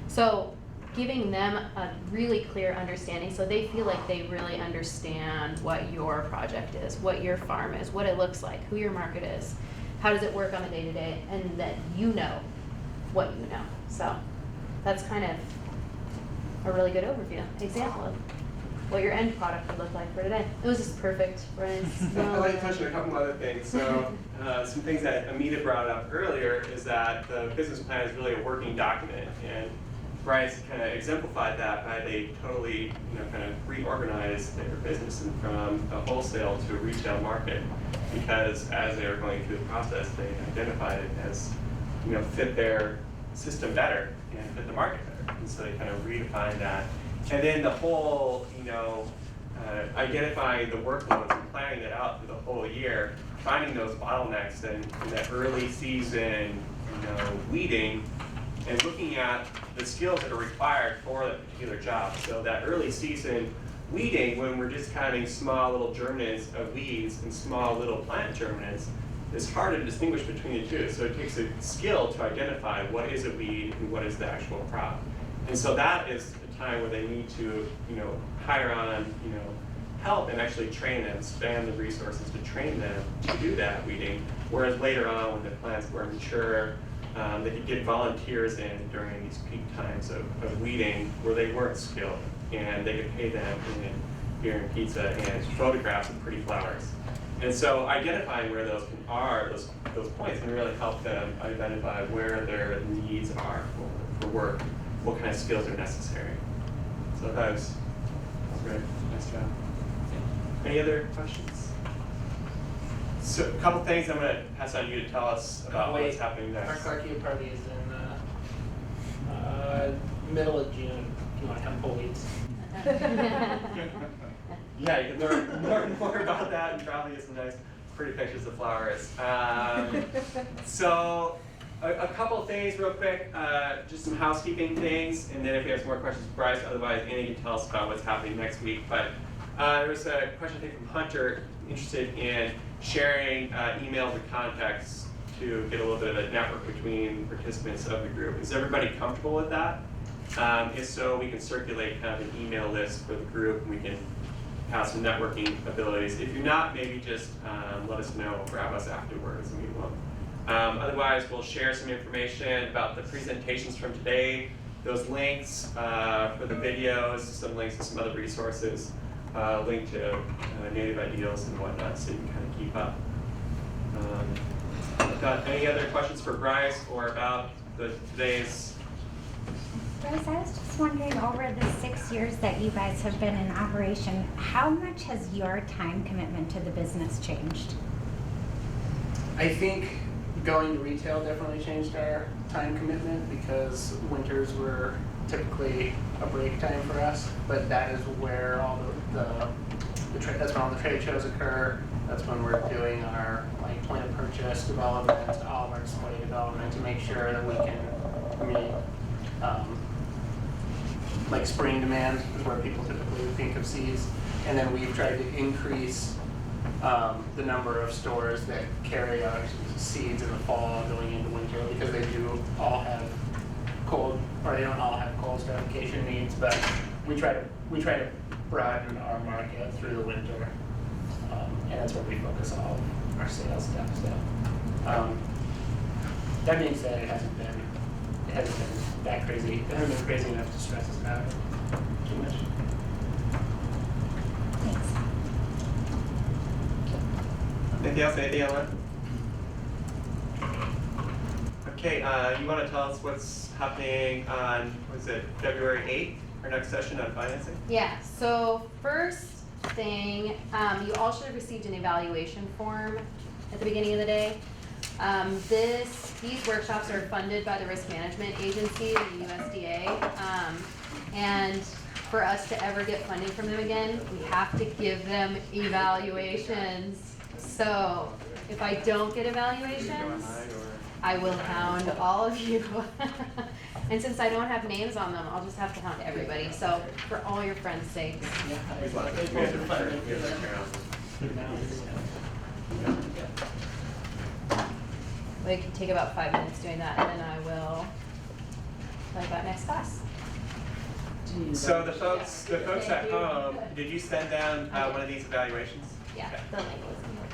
So giving them a really clear understanding so they feel like they really understand what your project is, what your farm is, what it looks like, who your market is, how does it work on a day-to-day, and that you know what you know. So that's kind of a really good overview, example of what your end product would look like for today. It was just perfect, Brian. I'd like to touch on a couple other things. So some things that Amita brought up earlier is that the business plan is really a working document, and Bryce kind of exemplified that by they totally, you know, kind of reorganized their business from a wholesale to a retail market, because as they were going through the process, they identified it as, you know, fit their system better and fit the market better, and so they kind of redefined that. And then the whole, you know, identifying the workloads and planning it out through the whole year, finding those bottlenecks and that early season, you know, weeding, and looking at the skills that are required for that particular job. So that early season weeding, when we're just counting small little germinants of weeds and small little plant germinants, is hard to distinguish between the two. So it takes a skill to identify what is a weed and what is the actual crop. And so that is a time where they need to, you know, hire on, you know, help and actually train them, spend the resources to train them to do that weeding. Whereas later on, when the plants were mature, they could get volunteers in during these peak times of weeding where they weren't skilled, and they could pay them in beer and pizza and photographs of pretty flowers. And so identifying where those are, those points, can really help them identify where their needs are for work, what kind of skills are necessary. So that was great. Nice job. Any other questions? So a couple things I'm going to pass on you to tell us about what's happening next. Our Clarkia party is in middle of June, if you want to come pull weeds. Yeah, you can learn more about that and probably get some nice pretty pictures of flowers. So a couple things real quick, just some housekeeping things, and then if you have some more questions for Bryce, otherwise Annie can tell us about what's happening next week. But there was a question I think from Hunter, interested in sharing emails and contacts to get a little bit of a network between participants of the group. Is everybody comfortable with that? If so, we can circulate kind of an email list for the group, and we can have some networking abilities. If you're not, maybe just let us know, grab us afterwards, and we will. Otherwise, we'll share some information about the presentations from today, those links for the videos, some links to some other resources, link to native ideals and whatnot, so you can kind of keep up. Got any other questions for Bryce or about today's? Bryce, I was just wondering, over the 6 years that you guys have been in operation, how much has your time commitment to the business changed? I think going to retail definitely changed our time commitment, because winters were typically a break time for us, but that is where all that's when all the trade shows occur. That's when we're doing our like point of purchase development, all of our display development to make sure that we can meet like spring demand is where people typically would think of seeds. And then we've tried to increase the number of stores that carry our seeds in the fall going into winter, because they do all have cold, or they don't all have cold stratification needs, but we try to broaden our market through the winter, and that's where we focus all of our sales stuff. So that being said, it hasn't been that crazy. It hasn't been crazy enough to stress us out too much. Anything else? Anything else? Okay, you want to tell us what's happening on, what is it, February 8th, our next session on financing? Yeah, so first thing, you all should have received an evaluation form at the beginning of the day. These workshops are funded by the Risk Management Agency, the USDA. And for us to ever get funding from them again, we have to give them evaluations. So if I don't get evaluations, I will hound all of you. And since I don't have names on them, I'll just have to hound everybody. So for all your friends' sakes. We can take about 5 minutes doing that, and then I will tell you about next class. So the folks at home, did you send them one of these evaluations? Yeah, Okay. the link was in there.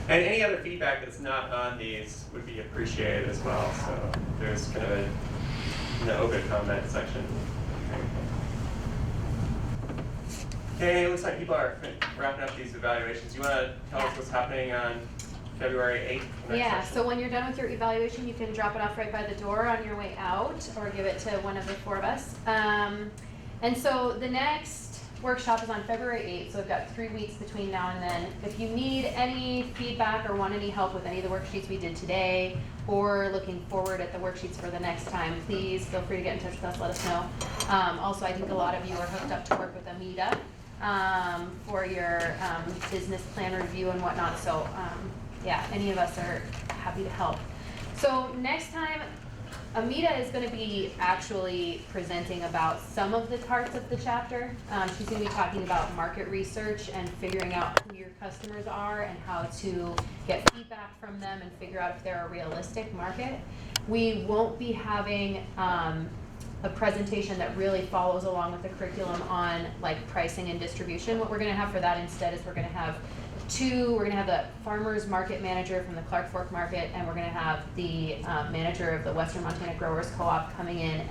And any other feedback that's not on these would be appreciated as well. So there's kind of an open comment section. Okay, it looks like people are wrapping up these evaluations. You want to tell us what's happening on February 8th? the next Yeah, session? so when you're done with your evaluation, you can drop it off right by the door on your way out, or give it to one of the 4 of us. And so the next workshop is on February 8th, so we've got 3 weeks between now and then. If you need any feedback or want any help with any of the worksheets we did today, or looking forward at the worksheets for the next time, please feel free to get in touch with us, let us know. Also, I think a lot of you are hooked up to work with Amita for your business plan review and whatnot, so yeah, any of us are happy to help. So next time, Amita is going to be actually presenting about some of the parts of the chapter. She's going to be talking about market research and figuring out who your customers are and how to get feedback from them and figure out if they're a realistic market. We won't be having a presentation that really follows along with the curriculum on like pricing and distribution. What we're going to have for that instead is we're going to have the farmers market manager from the Clark Fork Market, and we're going to have the manager of the Western Montana Growers Co-op coming in